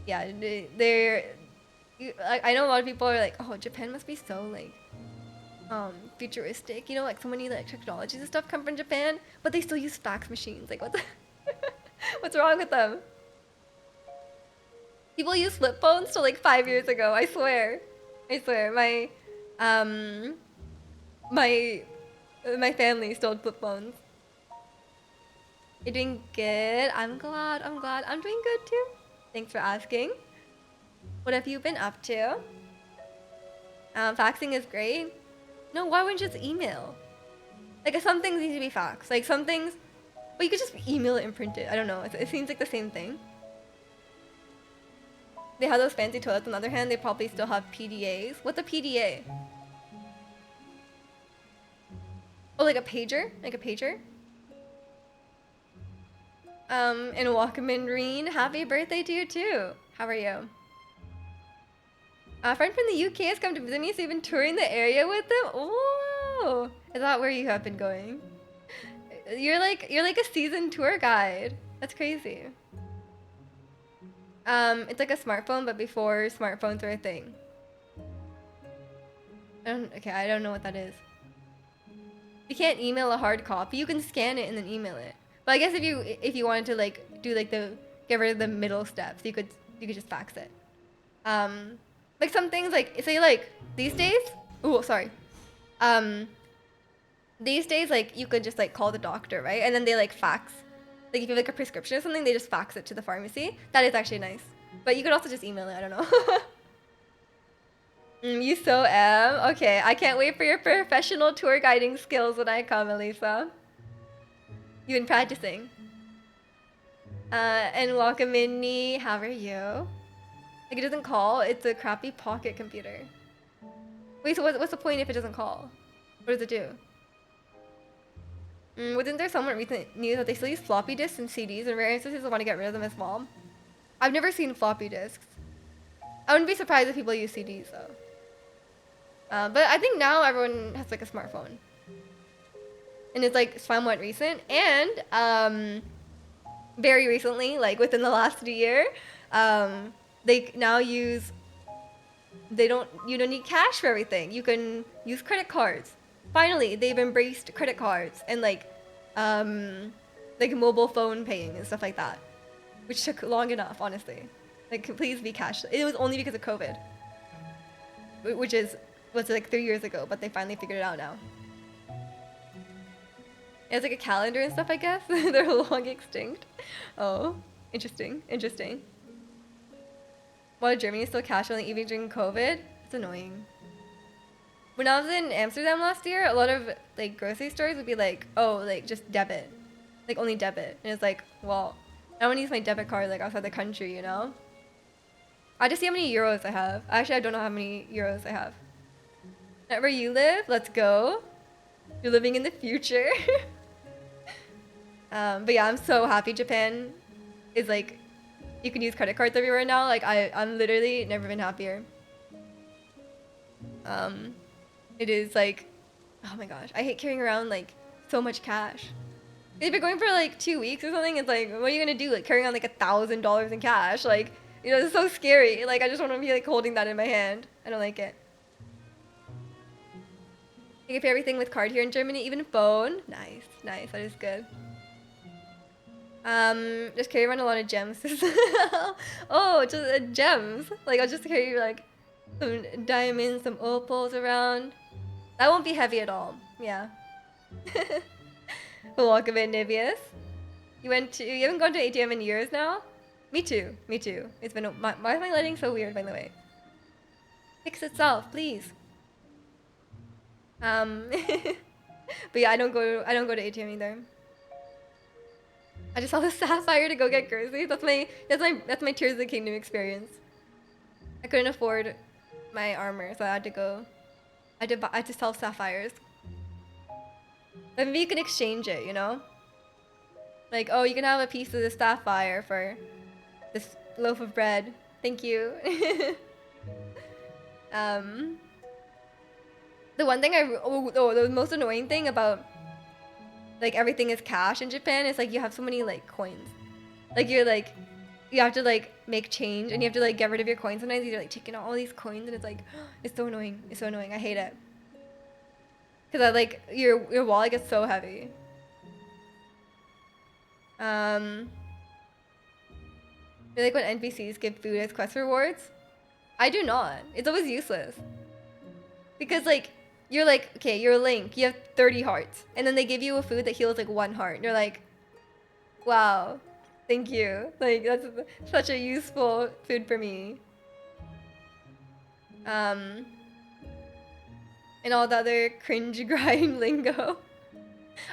Speaker 1: Yeah, I know a lot of people are like, oh, Japan must be so, like, futuristic. You know, like, so many, like, technologies and stuff come from Japan, but they still use fax machines. Like, what's wrong with them? People use flip phones till, like, 5 years ago. I swear. My family still had flip phones. You're doing good. I'm glad. I'm doing good too. Thanks for asking. What have you been up to? Faxing is great. No, why wouldn't you just email? Like, some things need to be faxed. Like, some things, but you could just email it and print it. I don't know. It seems like the same thing. They have those fancy toilets. On the other hand, they probably still have PDAs. What's a PDA? Oh, like a pager? Like a pager? And welcome in, Reen. Happy birthday to you too. How are you? A friend from the UK has come to visit me, so you've been touring the area with them? Oh, Is that where you have been going? You're like a seasoned tour guide. That's crazy. It's like a smartphone, but before smartphones were a thing. Okay, I don't know what that is. You can't email a hard copy. You can scan it and then email it. But I guess if you wanted to like do like the get rid of the middle steps, you could just fax it. Like some things like say like these days. Oh, sorry. These days like you could just like call the doctor, right? And then they like fax. Like if you have like a prescription or something, they just fax it to the pharmacy. That is actually nice. But you could also just email it. I don't know. You so am? Okay, I can't wait for your professional tour guiding skills when I come, Elisa. You've been practicing. And welcome, Minnie. How are you? Like, it doesn't call. It's a crappy pocket computer. Wait, so what's the point if it doesn't call? What does it do? Wasn't there somewhat recent news that they still use floppy disks and CDs, and rare instances want to get rid of them as well? I've never seen floppy disks. I wouldn't be surprised if people use CDs, though. But I think now everyone has like a smartphone. And it's like somewhat recent. And very recently, like within the last year, they now use, you don't need cash for everything. You can use credit cards. Finally, they've embraced credit cards and like mobile phone paying and stuff like that. Which took long enough, honestly. Like, please be cash. It was only because of COVID. Which was like 3 years ago, but they finally figured it out now. It's like a calendar and stuff, I guess. They're long extinct. Oh, interesting. While Germany is still cash only even during COVID, it's annoying. When I was in Amsterdam last year, a lot of like grocery stores would be like, oh, like just debit, like only debit, and it's like, well, I don't want to use my debit card like outside the country, you know. I just see how many euros I have. Actually, I don't know how many euros I have. Not where you live? Let's go. You're living in the future. But yeah, I'm so happy Japan is like, you can use credit cards everywhere now. Like I'm literally never been happier. It is like, oh my gosh, I hate carrying around like so much cash. If you're going for like 2 weeks or something, it's like, what are you gonna do? Like carrying on like $1,000 in cash? Like, you know, it's so scary. Like I just want to be like holding that in my hand. I don't like it. You can pay everything with card here in Germany, even phone. Nice, that is good. Just carry around a lot of gems. Oh, just gems. Like I'll just carry like some diamonds, some opals around. That won't be heavy at all. Yeah. Welcome in, Nibius. You haven't gone to ATM in years now? Me too. It's been why is my lighting so weird, by the way? Fix itself, please. But yeah, I don't go to ATM either. I just saw the sapphire to go get groceries. That's my Tears of the Kingdom experience. I couldn't afford my armor, so I had to sell sapphires. But maybe you can exchange it, you know? Like, oh, you can have a piece of the sapphire for this loaf of bread. Thank you. The one thing the most annoying thing about like everything is cash in Japan is like you have so many like coins. Like you have to like make change and you have to like get rid of your coins sometimes. You're like taking all these coins and it's like it's so annoying. I hate it. Cause I like your wallet gets so heavy. I feel like when NPCs give food as quest rewards. I do not. It's always useless. Because like you're like, okay, you're Link, you have 30 hearts. And then they give you a food that heals like 1 heart. And you're like, wow, thank you. Like that's such a useful food for me. And all the other cringe grind lingo.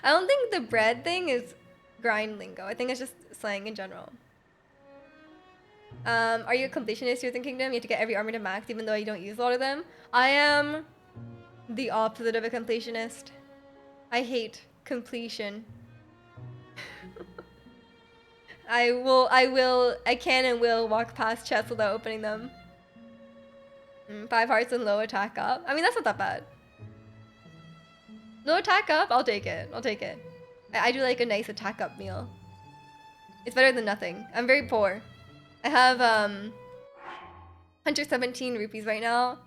Speaker 1: I don't think the bread thing is grind lingo. I think it's just slang in general. Are you a completionist here in Kingdom? You have to get every armor to max even though you don't use a lot of them. I am the opposite of a completionist. I hate completion. I can and will walk past chests without opening them. 5 hearts and low attack up. I mean, that's not that bad. No attack up? I'll take it. I'll take it. I do like a nice attack up meal. It's better than nothing. I'm very poor. I have 117 rupees right now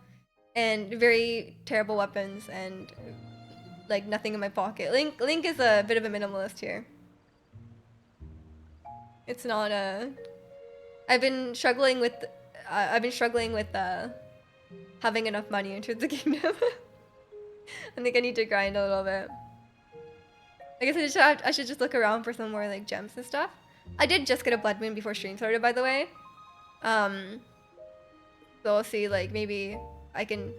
Speaker 1: and very terrible weapons and like nothing in my pocket. Link is a bit of a minimalist here. It's not a. I've been struggling with having enough money in Tears of the Kingdom. I think I need to grind a little bit. I guess I should just look around for some more like gems and stuff. I did just get a blood moon before stream started, by the way. So we'll see, like maybe I can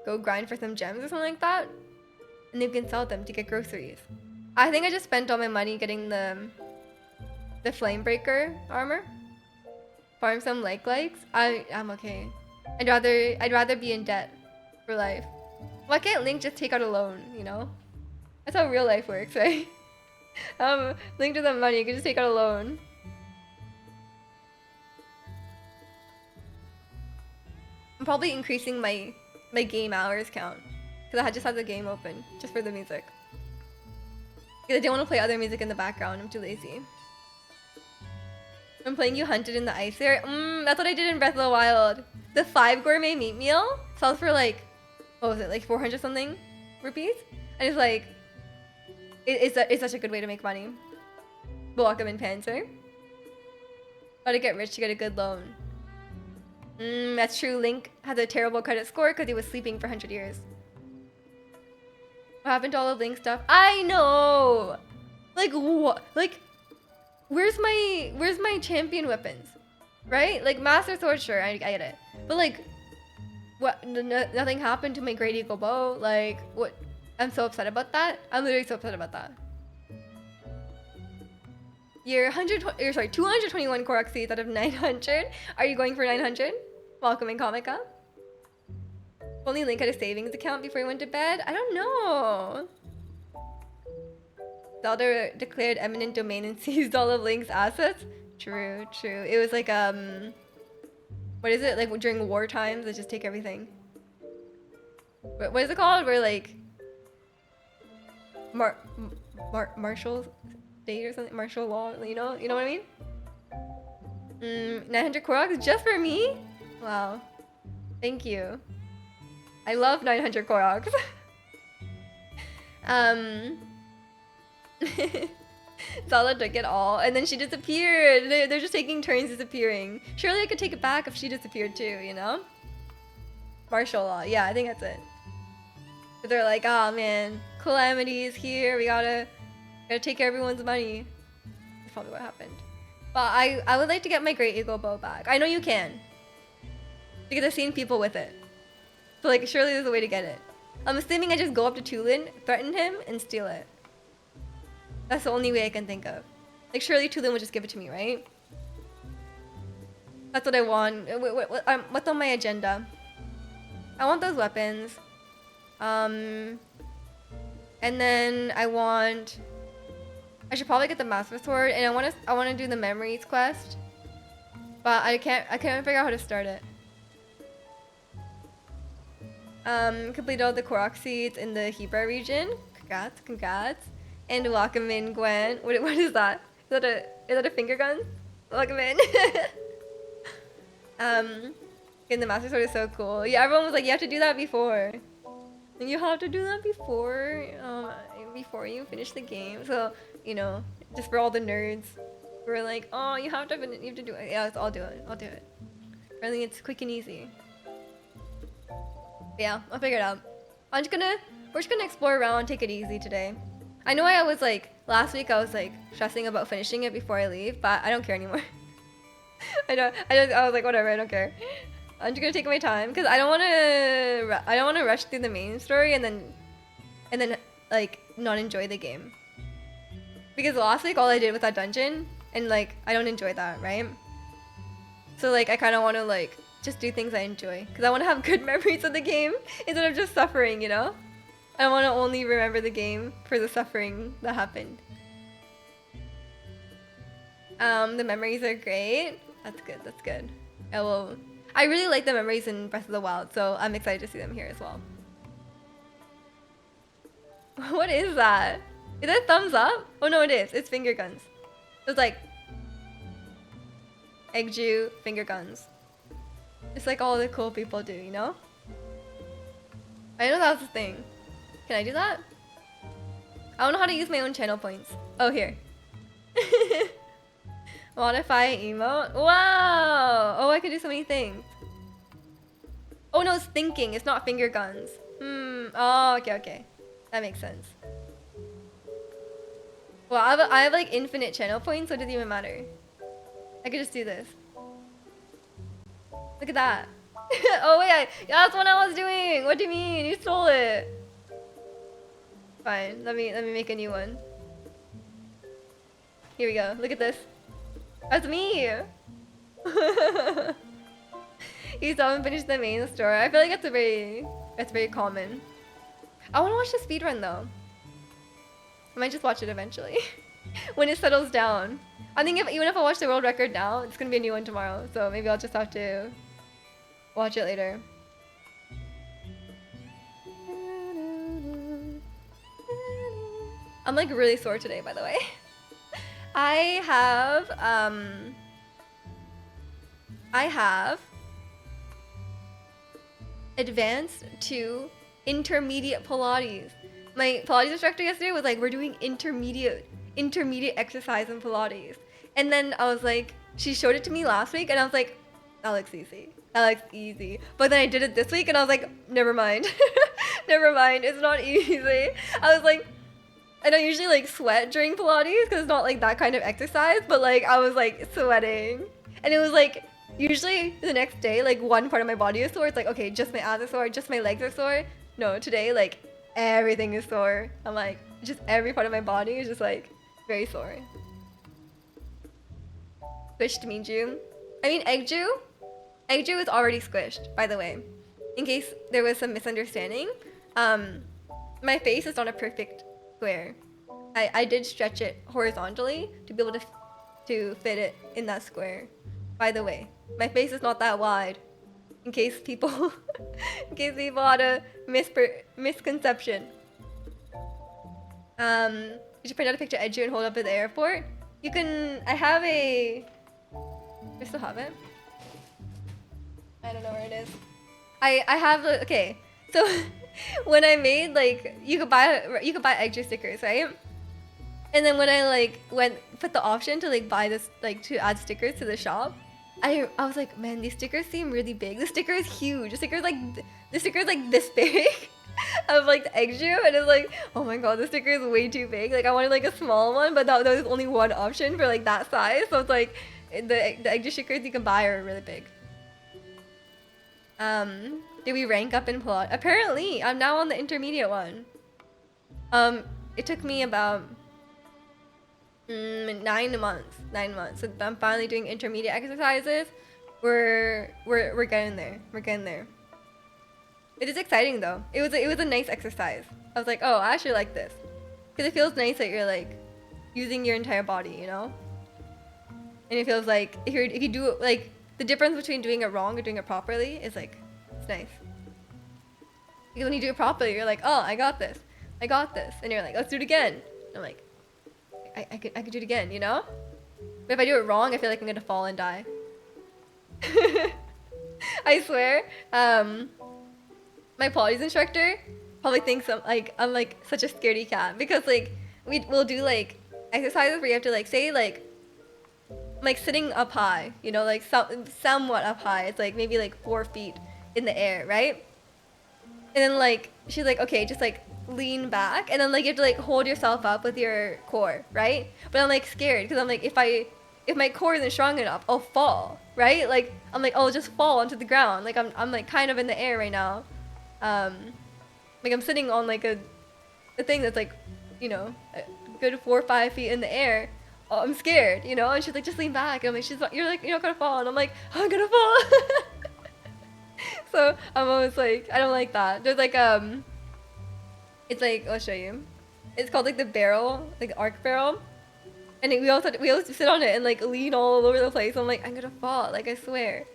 Speaker 1: go grind for some gems or something like that, and you can sell them to get groceries. I think I just spent all my money getting the flame breaker armor. Farm some likes. I'm okay. I'd rather be in debt for life. Why can't Link just take out a loan, you know? That's how real life works, right? Link doesn't money, you can just take out a loan. I'm probably increasing my game hours count. Because I just had the game open, just for the music. Because I didn't want to play other music in the background, I'm too lazy. I'm playing You Hunted in the Ice there. That's what I did in Breath of the Wild. The 5 gourmet meat meal sells for like, what was it, like 400 something rupees? And it's like, it's such a good way to make money. Block them in Panzer. Gotta get rich to get a good loan. That's true. Link has a terrible credit score because he was sleeping for 100 years. What happened to all the Link stuff? I know! Like, what? Like, where's my champion weapons? Right? Like, Master Sword, sure, I get it. But like, what? Nothing happened to my Great Eagle Bow? Like, what? I'm so upset about that. I'm literally so upset about that. You're 221 Korok seeds out of 900. Are you going for 900? Welcome in Comica. Only Link had a savings account before he went to bed? I don't know. Zelda declared eminent domain and seized all of Link's assets? True. It was like, what is it? Like during war times, they just take everything. What is it called? Where like, martial state or something? Martial law, you know what I mean? 900 Koroks just for me? Wow. Thank you. I love 900 Koroks. Zala took it all, and then she disappeared. They're just taking turns disappearing. Surely I could take it back if she disappeared too, you know? Martial law. Yeah, I think that's it. But they're like, oh man, calamity is here. We gotta take everyone's money. That's probably what happened. But I would like to get my Great Eagle Bow back. I know you can. Because I've seen people with it. So like, surely there's a way to get it. I'm assuming I just go up to Tulin, threaten him, and steal it. That's the only way I can think of. Like, surely Tulin would just give it to me, right? That's what I want. What's on my agenda? I want those weapons. And then I should probably get the Master Sword, and I want to do the Memories quest. But I can't figure out how to start it. Complete all the Korok seeds in the Hebra region. Congrats. And welcome in, Gwen. What is that? Is that a finger gun? Welcome in. And the Master Sword is so cool. Yeah, everyone was like, you have to do that before. And you have to do that before you finish the game. So, you know, just for all the nerds who are like, oh, you have to do it. Yeah, I'll do it. Apparently it's quick and easy. Yeah, I'll figure it out. We're just gonna explore around, take it easy today. I know I was like, last week I was like stressing about finishing it before I leave, but I don't care anymore. I was like, whatever, I don't care. I'm just gonna take my time because I don't want to rush through the main story and then like not enjoy the game. Because last week all I did was that dungeon, and like I don't enjoy that, right? So like I kind of want to like just do things I enjoy because I want to have good memories of the game instead of just suffering, you know? I want to only remember the game for the suffering that happened. The memories are great. That's good. I really like the memories in Breath of the Wild, so I'm excited to see them here as well. What is that? Is that thumbs up? Oh no, it is. It's finger guns. It's like egg Jew, finger guns. It's like all the cool people do, you know? I know that was a thing. Can I do that? I don't know how to use my own channel points. Oh, here. Modify emote. Wow! Oh, I can do so many things. Oh no, it's thinking. It's not finger guns. Oh, okay. That makes sense. Well, I have like infinite channel points, so it doesn't even matter. I could just do this. Look at that. Oh wait, that's what I was doing. What do you mean? You stole it. Fine. Let me make a new one. Here we go. Look at this. That's me. You still haven't finished the main story. I feel like that's very common. I want to watch the speedrun though. I might just watch it eventually. When it settles down. I think even if I watch the world record now, it's gonna be a new one tomorrow. So maybe I'll just have to watch it later. I'm like really sore today, by the way. I have advanced to intermediate Pilates. My Pilates instructor yesterday was like, we're doing intermediate exercise in Pilates. And then I was like, she showed it to me last week and I was like, that looks easy. That looks easy. But then I did it this week and I was like, never mind. Never mind. It's not easy. I was like, I don't usually like sweat during Pilates because it's not like that kind of exercise, but like I was like sweating. And it was like, usually the next day, like one part of my body is sore. It's like, okay, just my abs are sore, just my legs are sore. No, today, like everything is sore. I'm like, just every part of my body is just like very sore. Squished Miju. I mean, egg Jew. Egg Jew is already squished, by the way. In case there was some misunderstanding. My face is not a perfect square. I did stretch it horizontally to be able to fit it in that square. By the way, my face is not that wide. In case people had a misconception. You should print out a picture of Edju and hold up at the airport. You can. I still have it. I don't know where it is. I have okay. So when I made like you could buy Edju stickers, right? And then when I like put the option to like buy this like to add stickers to the shop, I was like, man, these stickers seem really big. The sticker is huge. The sticker is like this big of like the Edju, and it's like, oh my god, the sticker is way too big. Like I wanted like a small one, but there was only one option for like that size. So it's like the Edju stickers you can buy are really big. Did we rank up in Pilates? Apparently, I'm now on the intermediate one. It took me about 9 months. 9 months. So I'm finally doing intermediate exercises. We're getting there. We're getting there. It is exciting though. It was a nice exercise. I was like, oh, I actually like this, because it feels nice that you're like using your entire body, you know. And it feels like if you do it, like the difference between doing it wrong or doing it properly is like, it's nice. Because when you do it properly, you're like, oh, I got this, and you're like, let's do it again. And I'm like, I could do it again, you know? But if I do it wrong, I feel like I'm gonna fall and die. I swear, my Pilates instructor probably thinks I'm like such a scaredy cat, because like we'll do like exercises where you have to like say like sitting up high, you know, like somewhat up high. It's like maybe like 4 feet in the air, right? And then like she's like, okay, just like lean back, and then like you have to like hold yourself up with your core, right? But I'm like scared because I'm like, if my core isn't strong enough, I'll fall, right? Like I'm like, I'll just fall onto the ground. Like I'm like kind of in the air right now. Like I'm sitting on like a thing that's like, you know, a good 4 or 5 feet in the air. Oh, I'm scared, you know. And she's like, just lean back. And I'm like, you're not gonna fall. And I'm like, oh, I'm gonna fall. So I'm always like, I don't like that. There's like it's like, I'll show you. It's called like the barrel, like the arc barrel. And we also sit on it and like lean all over the place. I'm like, I'm gonna fall, like I swear.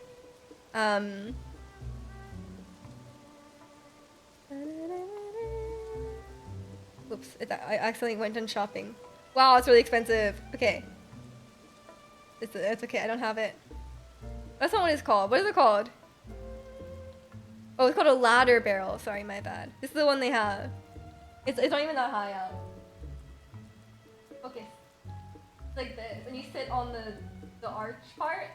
Speaker 1: Oops. Oops, I accidentally went on shopping. Wow, it's really expensive. Okay. It's okay, I don't have it. That's not what it's called. What is it called? Oh, it's called a ladder barrel. Sorry, my bad. This is the one they have. It's not even that high up. Okay. It's like this. And you sit on the arch part.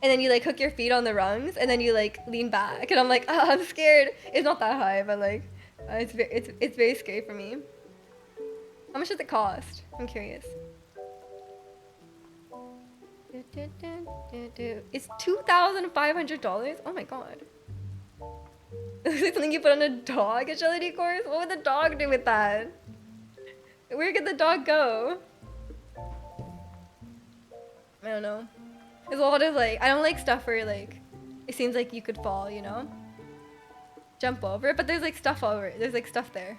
Speaker 1: And then you like hook your feet on the rungs and then you like lean back. And I'm like, oh, I'm scared. It's not that high, but like it's very scary for me. How much does it cost? I'm curious. It's $2,500. Oh my god. Is it something you put on a dog agility course? What would the dog do with that? Where could the dog go? I don't know. There's a lot of like, I don't like stuff where like, it seems like you could fall, you know? Jump over it, but there's like stuff over it. There's like stuff there.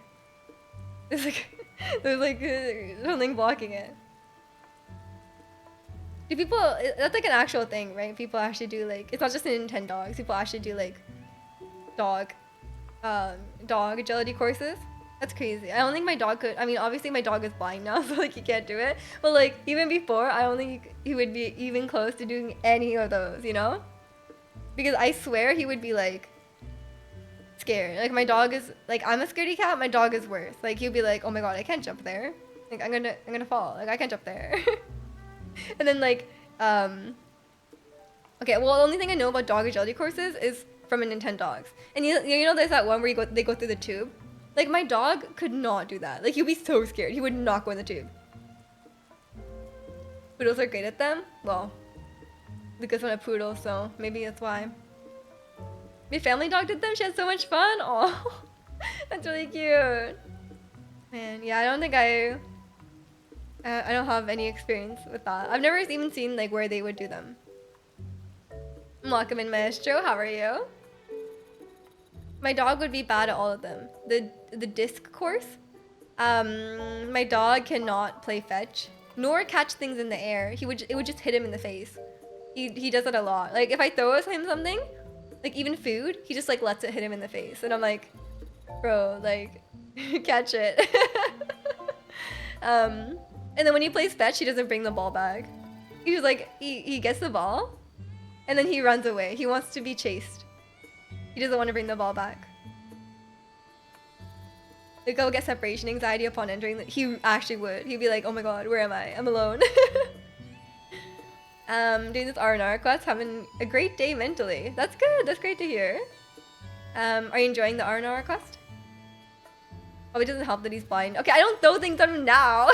Speaker 1: There's like something blocking it. Do people, that's like an actual thing, right? People actually do like, it's not just in Nintendo dogs, people actually do like dog agility courses. That's crazy. I don't think my dog could, I mean obviously my dog is blind now, so like he can't do it, but like even before I don't think he would be even close to doing any of those, you know? Because I swear he would be like scared. Like my dog is, like I'm a scaredy cat, my dog is worse. Like he'll be like, oh my god, I can't jump there. Like I'm gonna fall. Like I can't jump there. And then like, okay, well the only thing I know about dog agility courses is from a Nintendo dogs. And you know there's that one where they go through the tube? Like my dog could not do that. Like he'd be so scared. He would not go in the tube. Poodles are great at them? Well, Lucas won a poodle, so maybe that's why. My family dog did them. She had so much fun. Oh, that's really cute. Man, yeah, I don't think I don't have any experience with that. I've never even seen like where they would do them. Welcome in, Maestro. How are you? My dog would be bad at all of them. The disc course. My dog cannot play fetch, nor catch things in the air. It would just hit him in the face. He does it a lot. Like if I throw him something, like even food, he just like lets it hit him in the face, and I'm like, bro, like catch it. And then when he plays fetch, he doesn't bring the ball back. He was like, he gets the ball, and then he runs away. He wants to be chased. He doesn't want to bring the ball back. Like, I'll get separation anxiety upon entering. He actually would. He'd be like, oh my god, where am I? I'm alone. Doing this R&R quest, having a great day mentally. That's good. That's great to hear. Are you enjoying the R&R quest? Probably doesn't help that he's blind. Okay, I don't throw things at him now.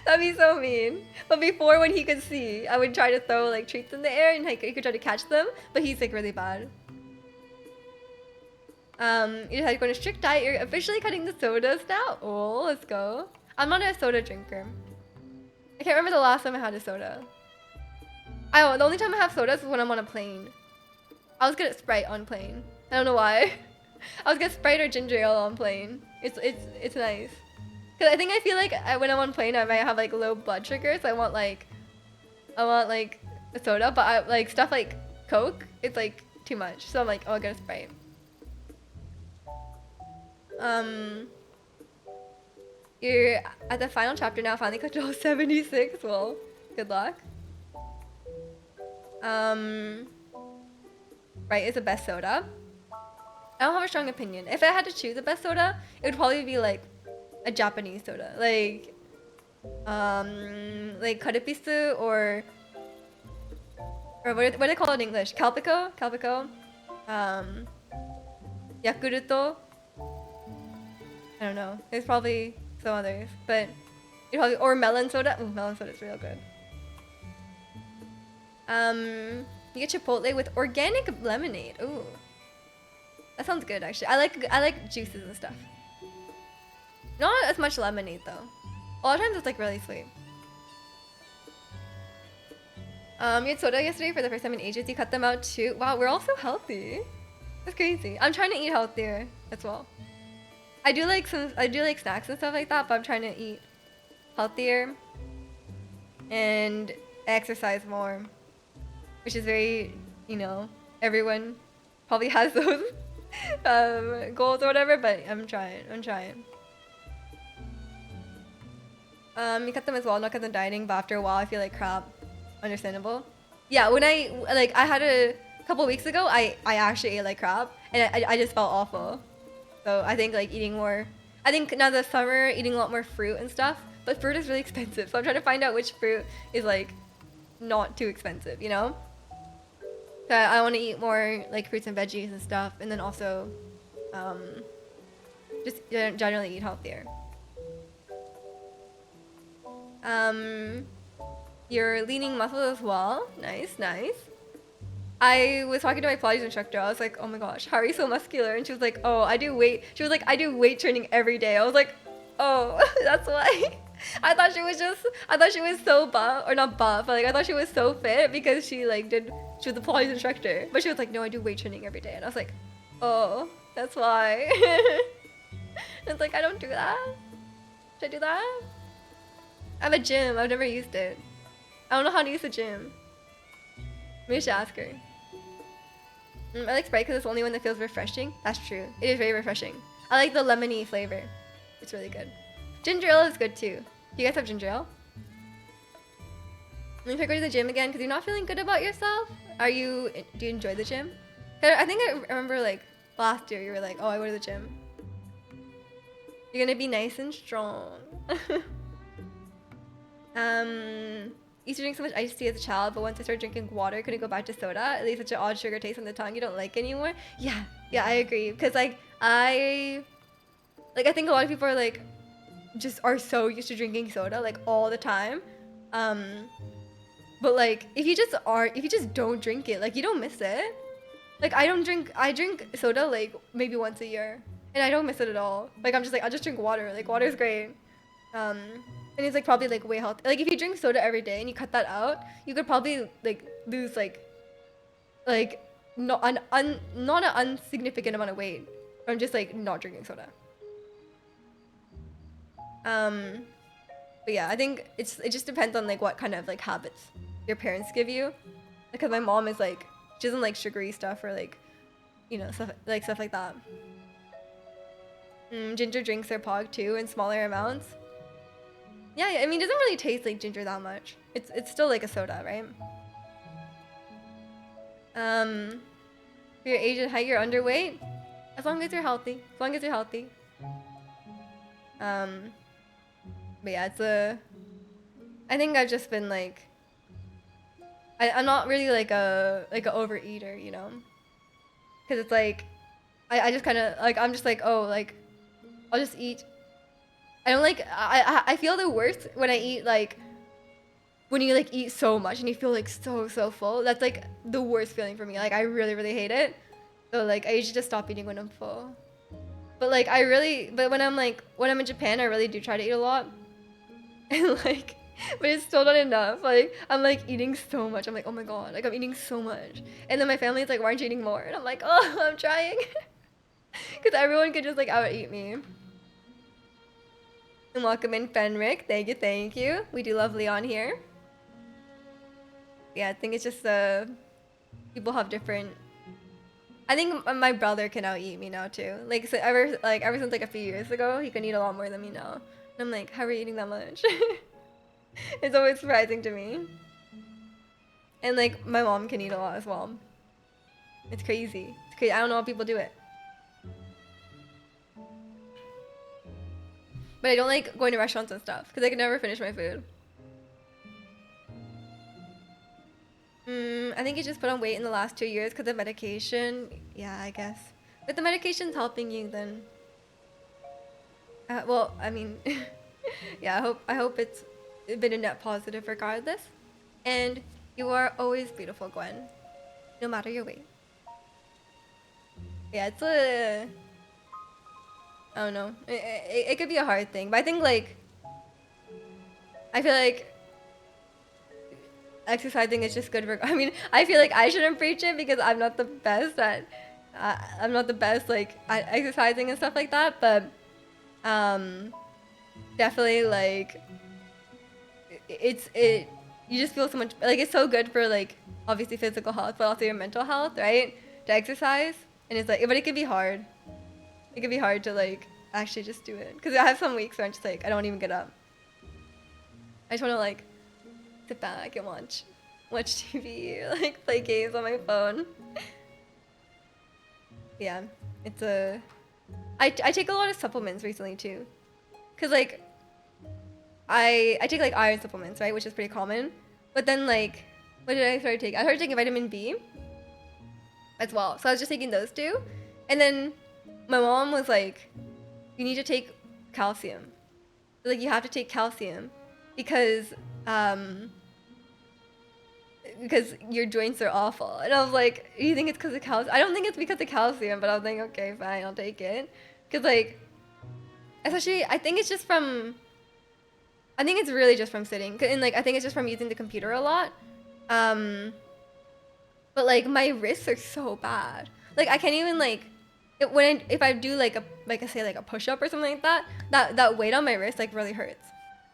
Speaker 1: That'd be so mean. But before, when he could see, I would try to throw like treats in the air and like, he could try to catch them, but he's like really bad. You decided to go on a strict diet. You're officially cutting the sodas now. Oh, let's go. I'm not a soda drinker. I can't remember the last time I had a soda. The only time I have sodas is when I'm on a plane. I was good at Sprite on plane. I don't know why. I was good at Sprite or ginger ale on plane. It's nice. Cause I feel like when I'm on plane, I might have like low blood sugar, so I want like a soda, but I like stuff like Coke. It's like too much, so I'm like, oh, I'll get a Sprite. You're at the final chapter now. Finally got to all 76. Well, good luck. Right is the best soda. I don't have a strong opinion. If I had to choose the best soda, it would probably be like a Japanese soda, like karepisu or what do they call it in English? Calpico, Yakulto. I don't know. There's probably some others, but or melon soda. Ooh, melon soda is real good. You get Chipotle with organic lemonade. Ooh, that sounds good actually. I like juices and stuff. Not as much lemonade though. A lot of times it's like really sweet. You had soda yesterday for the first time in ages. You cut them out too. Wow, we're all so healthy. That's crazy. I'm trying to eat healthier as well. I do like snacks and stuff like that, but I'm trying to eat healthier and exercise more, which is very, you know, everyone probably has those goals or whatever, but I'm trying. You cut them as well, not because I'm dieting, but after a while I feel like crap. Understandable. Yeah, when I had a couple weeks ago, I actually ate like crap, and I just felt awful. So I think like eating more. I think now the summer, eating a lot more fruit and stuff. But fruit is really expensive, so I'm trying to find out which fruit is like not too expensive, you know? So I want to eat more like fruits and veggies and stuff, and then also um, just generally eat healthier. Um, you're leaning muscles as well. Nice, nice. I was talking to my Pilates instructor. I was like, oh my gosh, how are you so muscular? And she was like, oh, I do weight. She was like, I do weight training every day. I was like, oh, that's why. I thought she was so buff, or not buff, but like I thought she was so fit because she was a Pilates instructor. But she was like, no, I do weight training every day. And I was like, oh, that's why. And it's like, I don't do that. Should I do that? I have a gym. I've never used it. I don't know how to use the gym. Maybe I should ask her. I like Sprite because it's the only one that feels refreshing. That's true. It is very refreshing. I like the lemony flavor. It's really good. Ginger ale is good too. Do you guys have ginger ale? If I go to the gym again because you're not feeling good about yourself, do you enjoy the gym? I think I remember like last year you were like, oh, I go to the gym. You're gonna be nice and strong. Used to drink so much iced tea as a child, but once I started drinking water, couldn't go back to soda. It leaves such an odd sugar taste on the tongue you don't like anymore. Yeah, I agree. Because I think a lot of people are like, just are so used to drinking soda like all the time. But like if you just don't drink it, like you don't miss it. Like I drink soda like maybe once a year, and I don't miss it at all. Like I'm just like, I'll just drink water. Like water's great. And it's like probably like way healthy. Like if you drink soda every day and you cut that out, you could probably like lose like not an insignificant amount of weight from just like not drinking soda. But yeah, I think it just depends on like what kind of like habits your parents give you. Because my mom is like, she doesn't like sugary stuff or like, you know, stuff like that. Ginger drinks are pog too in smaller amounts. Yeah, I mean, it doesn't really taste like ginger that much. It's still like a soda, right? For your age and height, you're underweight. As long as you're healthy. As long as you're healthy. But yeah, I think I've just been like, I'm not really like a overeater, you know? Because it's like, I just kind of like, I'm just like, oh, like, I'll just eat. I don't like, I feel the worst when I eat like, when you like eat so much and you feel like so full. That's like the worst feeling for me. Like I really hate it. So like I usually just stop eating when I'm full. But like but when I'm in Japan, I really do try to eat a lot. And like, but it's still not enough. Like I'm like eating so much. I'm like, oh my god, like I'm eating so much. And then my family's like, why aren't you eating more? And I'm like, oh, I'm trying. Because everyone could just like out eat me. And welcome in Fenric. Thank you. We do love Leon here. Yeah, I think it's just people have different. I think my brother can out eat me now too. Like so ever since like a few years ago, he can eat a lot more than me now. And I'm like, how are you eating that much? It's always surprising to me. And like my mom can eat a lot as well. It's crazy. It's crazy. I don't know how people do it. But I don't like going to restaurants and stuff because I can never finish my food. I think you just put on weight in the last 2 years because of medication. Yeah, I guess. If the medication's helping you, then. Well, I mean, yeah. I hope it's been a net positive regardless. And you are always beautiful, Gwen, no matter your weight. Yeah, it's I don't know. It could be a hard thing, but I think like I feel like exercising is just good for. I mean, I feel like I shouldn't preach it because I'm not the best at. I'm not the best like at exercising and stuff like that, but definitely like it. You just feel so much like it's so good for like obviously physical health, but also your mental health, right? To exercise, and it's like, but it can be hard. It can be hard to like actually just do it because I have some weeks where I'm just like I don't even get up. I just want to like sit back and watch TV, like play games on my phone. Yeah, it's a. I take a lot of supplements recently too, cause like I take like iron supplements, right, which is pretty common. But then like, what did I start taking? I started taking vitamin B as well. So I was just taking those two, and then my mom was like, "You need to take calcium. Like you have to take calcium because um because your joints are awful." And I was like, "You think it's because of calcium?" I don't think it's because of calcium, but I was like, "Okay, fine, I'll take it." Cause like, especially I think it's just from. I think it's really just from sitting, and like I think it's just from using the computer a lot. Um, but like my wrists are so bad. Like I can't even like if I do like I say like a push up or something like that, that weight on my wrist like really hurts.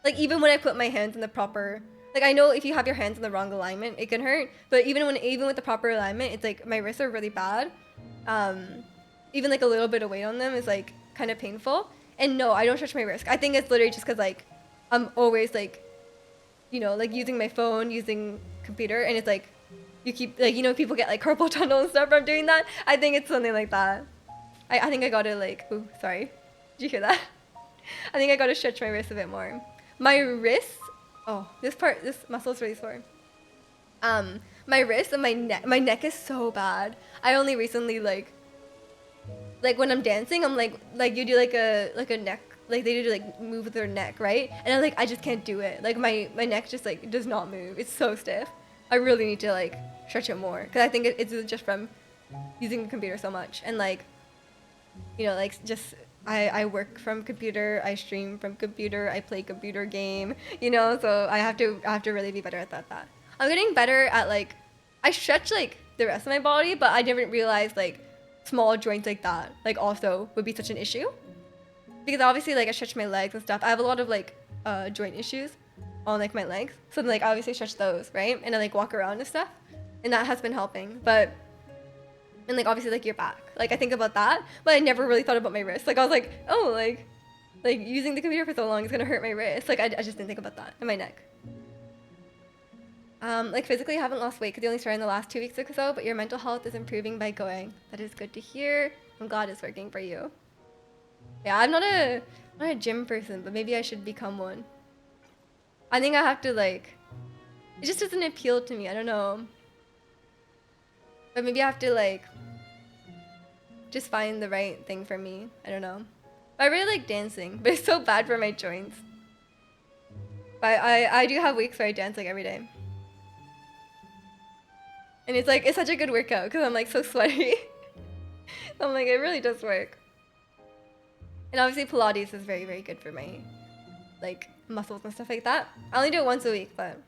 Speaker 1: Like even when I put my hands in the proper, like I know if you have your hands in the wrong alignment, it can hurt. But even with the proper alignment, it's like my wrists are really bad. Even like a little bit of weight on them is like kind of painful. And no, I don't stretch my wrist. I think it's literally just because like I'm always like, like using my phone, using computer, and it's like you keep like people get like carpal tunnel and stuff from doing that. I think it's something like that. I think I gotta like, ooh, sorry, did you hear that? I think I gotta stretch my wrist a bit more. My wrist, oh, this muscle is really sore. My wrist and my neck is so bad. I only recently like when I'm dancing, I'm like you do like a neck, like they do like move with their neck, right? And I just can't do it. Like my neck just like does not move. It's so stiff. I really need to like stretch it more because I think it's just from using the computer so much and like like just I work from computer, I stream from computer, I play computer game, so I have to really be better at that. I'm getting better at like I stretch like the rest of my body, but I didn't realize like small joints like that like also would be such an issue because obviously like I stretch my legs and stuff. I have a lot of like joint issues on like my legs, so then, like I obviously stretch those, right? And I like walk around and stuff, and that has been helping. But and like obviously like your back, like I think about that, but I never really thought about my wrist. Like I was like, oh, like using the computer for so long is gonna hurt my wrist. Like I just didn't think about that, and my neck. Like physically I haven't lost weight because you only started in the last 2 weeks or so, but your mental health is improving by going. That is good to hear. I'm glad it's working for you. Yeah, I'm not a gym person, but maybe I should become one. I think I have to like, it just doesn't appeal to me. I don't know. But maybe I have to like, just find the right thing for me. I don't know. But I really like dancing, but it's so bad for my joints. But I do have weeks where I dance like every day. And it's like, it's such a good workout because I'm like so sweaty. I'm like, it really does work. And obviously Pilates is very, very good for my like muscles and stuff like that. I only do it once a week, but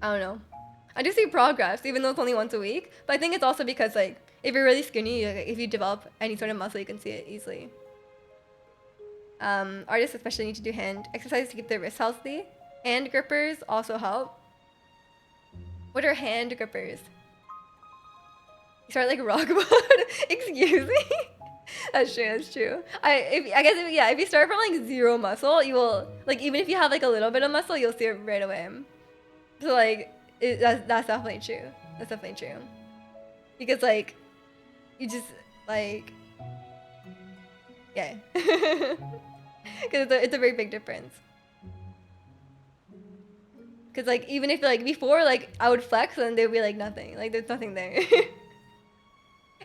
Speaker 1: I don't know. I do see progress even though it's only once a week. But I think it's also because like if you're really skinny, if you develop any sort of muscle, you can see it easily. Artists especially need to do hand exercises to keep their wrists healthy. Hand grippers also help. What are hand grippers? You start like rock mode. Excuse me. That's true. I guess if you start from like zero muscle, you will like even if you have like a little bit of muscle, you'll see it right away. So like that's definitely true. That's definitely true. Because like you just like yeah. Because it's a very big difference. Because like even if like before like I would flex and there'd be like nothing, like there's nothing there.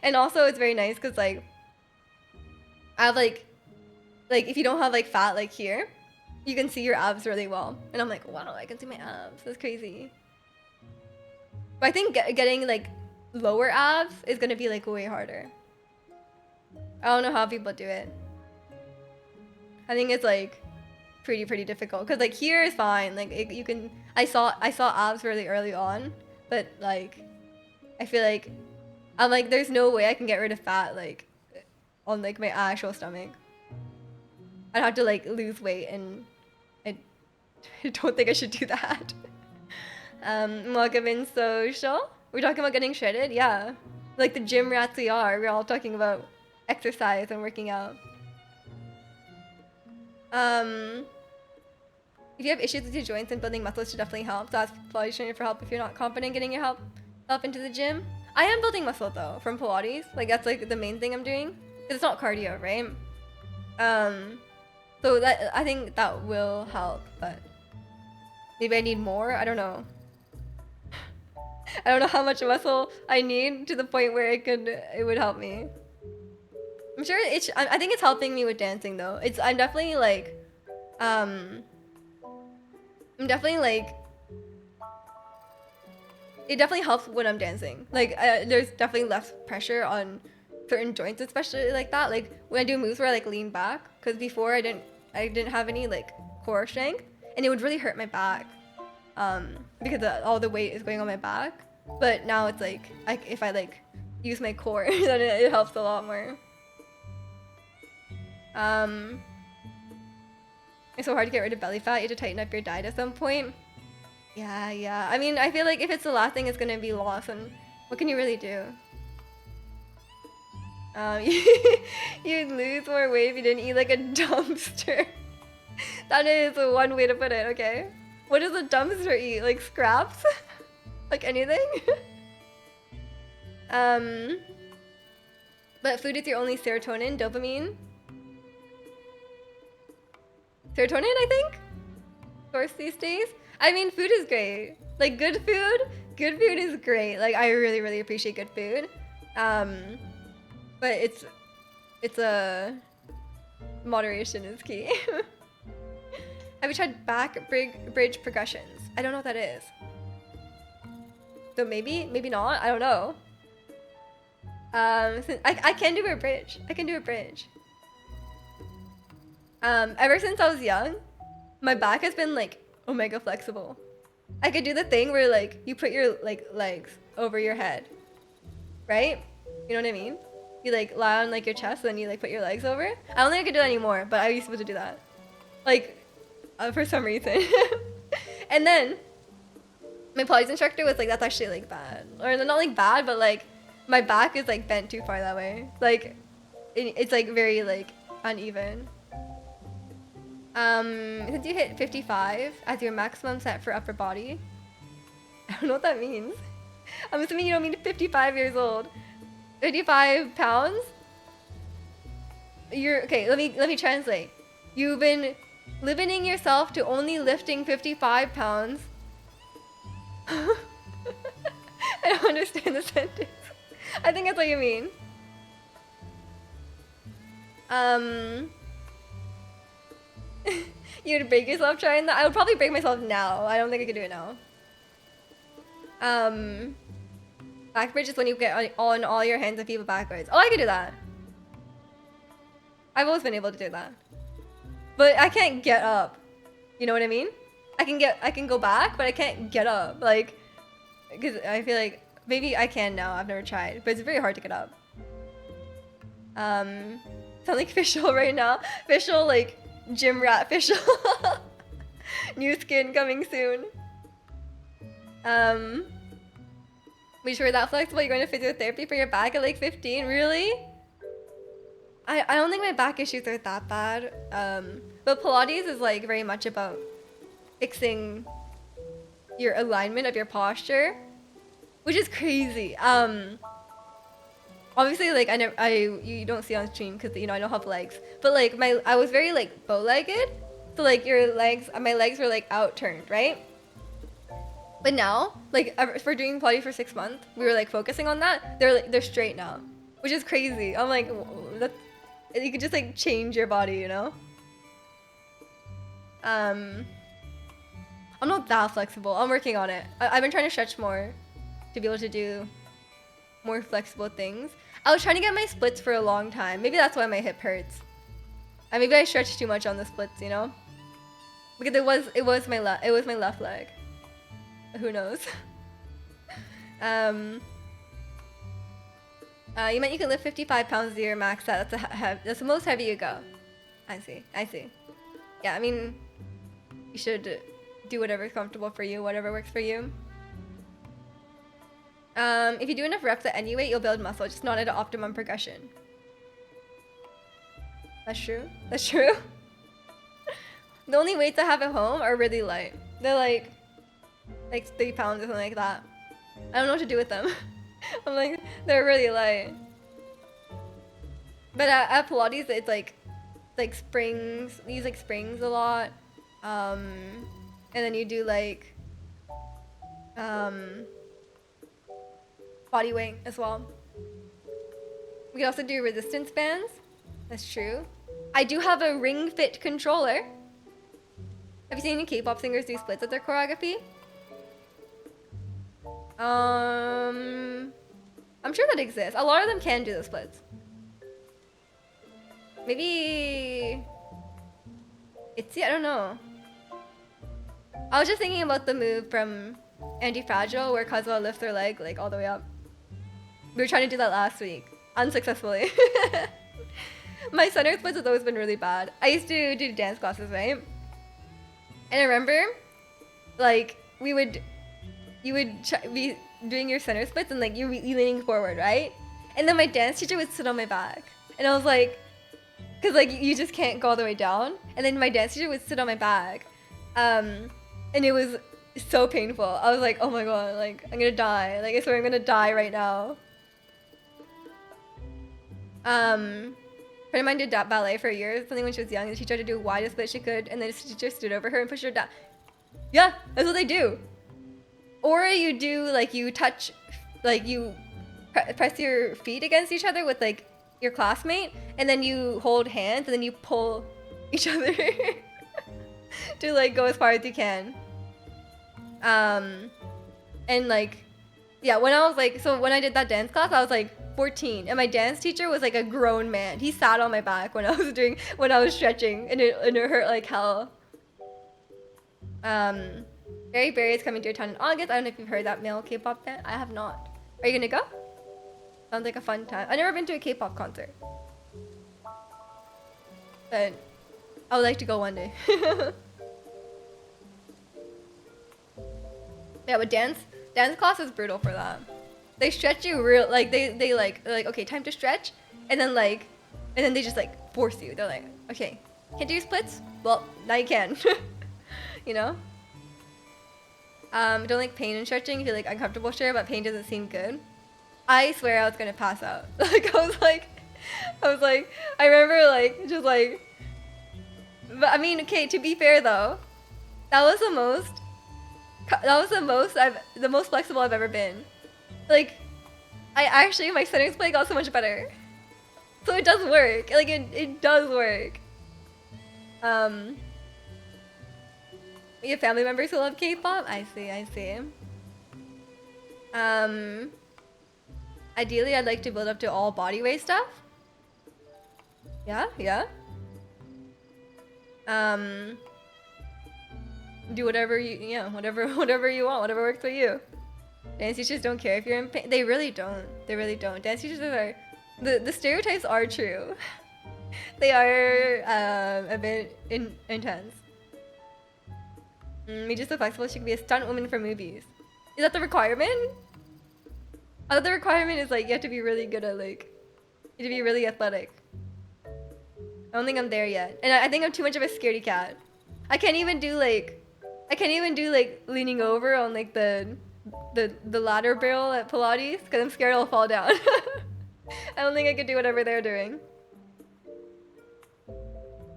Speaker 1: And also it's very nice because like I have like if you don't have like fat like here, you can see your abs really well. And I'm like, wow, I can see my abs. That's crazy. But I think getting like lower abs is gonna be like way harder. I don't know how people do it. I think it's like pretty difficult because like here is fine. Like you can. I saw abs really early on, but like I feel like I'm like there's no way I can get rid of fat like on like my actual stomach. I'd have to like lose weight, and I don't think I should do that. Welcome in social. We're talking about getting shredded, yeah. Like the gym rats we are. We're all talking about exercise and working out. If you have issues with your joints and building muscles, should definitely help. So ask Pilates trainer for help if you're not confident getting your help into the gym. I am building muscle though from Pilates. Like that's like the main thing I'm doing. It's not cardio, right? So that I think that will help, but maybe I need more. I don't know. I don't know how much muscle I need to the point where it would help me. I'm sure I think it's helping me with dancing though. I'm definitely like it definitely helps when I'm dancing. Like there's definitely less pressure on certain joints, especially like that. Like when I do moves where I like lean back, because before I didn't have any like core strength, and it would really hurt my back because all the weight is going on my back. But now it's like if I like use my core, then it helps a lot more. It's so hard to get rid of belly fat. You have to tighten up your diet at some point. Yeah. I mean, I feel like if it's the last thing, it's gonna be lost, and what can you really do? You'd lose more weight if you didn't eat like a dumpster. That is one way to put it, okay? What does a dumpster eat? Like scraps? Like anything? But food is your only serotonin, dopamine. Serotonin, I think? Source these days? I mean, food is great. Like good food is great. Like I really, really appreciate good food. But it's a moderation is key. Have you tried back bridge progressions? I don't know what that is. So maybe not. I don't know. I can do a bridge. Ever since I was young, my back has been like omega flexible. I could do the thing where like you put your like legs over your head, right? You know what I mean? You like lie on like your chest and then you like put your legs over. I don't think I could do that anymore, but I used to be able to do that. Like for some reason. And then my Pilates instructor was like, that's actually like bad. Or not like bad, but like my back is like bent too far that way. Like it's like very like uneven. Since you hit 55 as your maximum set for upper body. I don't know what that means. I'm assuming you don't mean 55 years old. 55 pounds? Okay, let me translate. You've been limiting yourself to only lifting 55 pounds. I don't understand the sentence. I think that's what you mean. You'd break yourself trying that? I would probably break myself now. I don't think I could do it now. Back bridge is when you get on all your hands and feet backwards. Oh, I could do that. I've always been able to do that. But I can't get up. You know what I mean? I can go back, but I can't get up. Like, because I feel like maybe I can now. I've never tried, but it's very hard to get up. Sound like Fischl right now. Fischl, like gym rat Fischl. New skin coming soon. We sure that flexible? You're going to physiotherapy for your back at like 15? Really? I don't think my back issues are that bad. But Pilates is like very much about fixing your alignment of your posture, which is crazy. Obviously, like you don't see on stream because you know I don't have legs, but like I was very like bow-legged, so like my legs were like out turned, right? But now, like for doing Pilates for 6 months, we were like focusing on that. They're straight now, which is crazy. I'm like, you could just like change your body, you know? I'm not that flexible. I'm working on it. I've been trying to stretch more to be able to do more flexible things. I was trying to get my splits for a long time. Maybe that's why my hip hurts. Maybe I stretched too much on the splits, you know? Because it was my left leg. Who knows? You meant you can lift 55 pounds to your max set. That's the most heavy you go. I see. Yeah, I mean, you should do whatever's comfortable for you, whatever works for you. If you do enough reps at any weight, you'll build muscle, just not at an optimum progression. That's true. The only weights I have at home are really light. They're like 3 pounds or something like that. I don't know what to do with them. I'm like, they're really light. But at Pilates, it's like springs. We use like springs a lot. And then you do like body weight as well. We can also do resistance bands. That's true. I do have a Ring Fit controller. Have you seen any K-pop singers do splits at their choreography? I'm sure that exists. A lot of them can do the splits. Maybe Itzy, I don't know. I was just thinking about the move from Anti-Fragile where Kazuha lifts her leg like all the way up. We were trying to do that last week, unsuccessfully. My center splits has always been really bad. I used to do dance classes, right? And I remember, like, you would be doing your center splits and like you're leaning forward, right? And then my dance teacher would sit on my back, and I was like, cause like you just can't go all the way down. And then my dance teacher would sit on my back, and it was so painful. I was like, oh my god, like I'm gonna die. Like I swear I'm gonna die right now. Friend of mine did ballet for a year or something when she was young, and she tried to do the widest split she could, and then the teacher stood over her and pushed her down. Yeah, that's what they do. Or you do like you touch, like you press your feet against each other with like your classmate, and then you hold hands, and then you pull each other to like go as far as you can. And like, yeah, when I was like, so when I did that dance class, I was like 14, and my dance teacher was like a grown man. He sat on my back when I was stretching, and it hurt like hell. Berry Berry is coming to your town in August. I don't know if you've heard that male K-pop band. I have not. Are you gonna go? Sounds like a fun time. I've never been to a K-pop concert, but I would like to go one day. Yeah, but dance class is brutal for that. They stretch you real, like they like okay, time to stretch, and then they just like force you. They're like, okay, can't do your splits? Well, now you can. You know? Don't like pain and stretching if you're like uncomfortable, sure, but pain doesn't seem good. I swear I was gonna pass out. Like I was like, I remember like just like, but I mean, okay, to be fair though, that was the most flexible I've ever been. Like, my center split got so much better. So it does work. Like it does work. We have family members who love K-pop. I see. Ideally, I'd like to build up to all body weight stuff. Yeah. Do whatever you want, whatever works for you. Dance teachers don't care if you're in pain. They really don't. Dance teachers are, the stereotypes are true. They are a bit intense. Me just so flexible, she could be a stunt woman for movies. Is that the requirement? I thought the requirement is like you have to be really good at like, you have to be really athletic. I don't think I'm there yet, and I think I'm too much of a scaredy cat. I can't even do like leaning over on like the ladder barrel at Pilates because I'm scared I'll fall down. I don't think I could do whatever they're doing.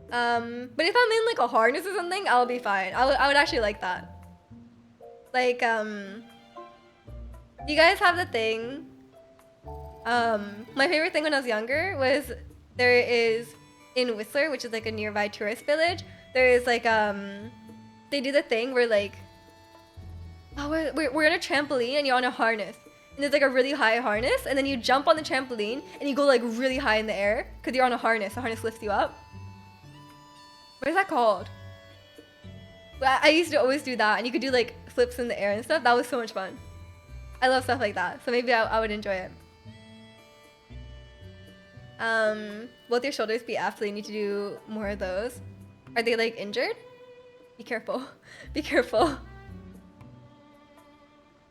Speaker 1: But if I'm in like a harness or something, I'll be fine. I would actually like that. Like, you guys have the thing. My favorite thing when I was younger was there is in Whistler, which is like a nearby tourist village. There is like they do the thing where like, we're in a trampoline and you're on a harness. And there's like a really high harness, and then you jump on the trampoline and you go like really high in the air because you're on a harness. The harness lifts you up. What is that called? I used to always do that, and you could do like flips in the air and stuff. That was so much fun. I love stuff like that, so maybe I would enjoy it. Both your shoulders be after you need to do more of those. Are they like injured? Be careful. Be careful.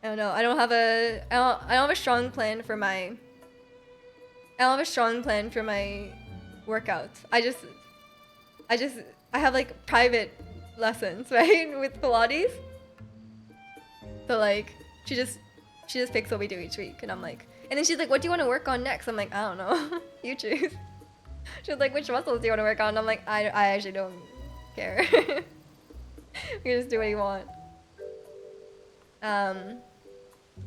Speaker 1: I don't know. I don't have a strong plan for my workouts. I have like private lessons, right? With Pilates. So like she just picks what we do each week, and I'm like, and then she's like, what do you want to work on next? I'm like, I don't know. You choose. She's like, which muscles do you want to work on? And I'm like, I actually don't care. You just do what you want.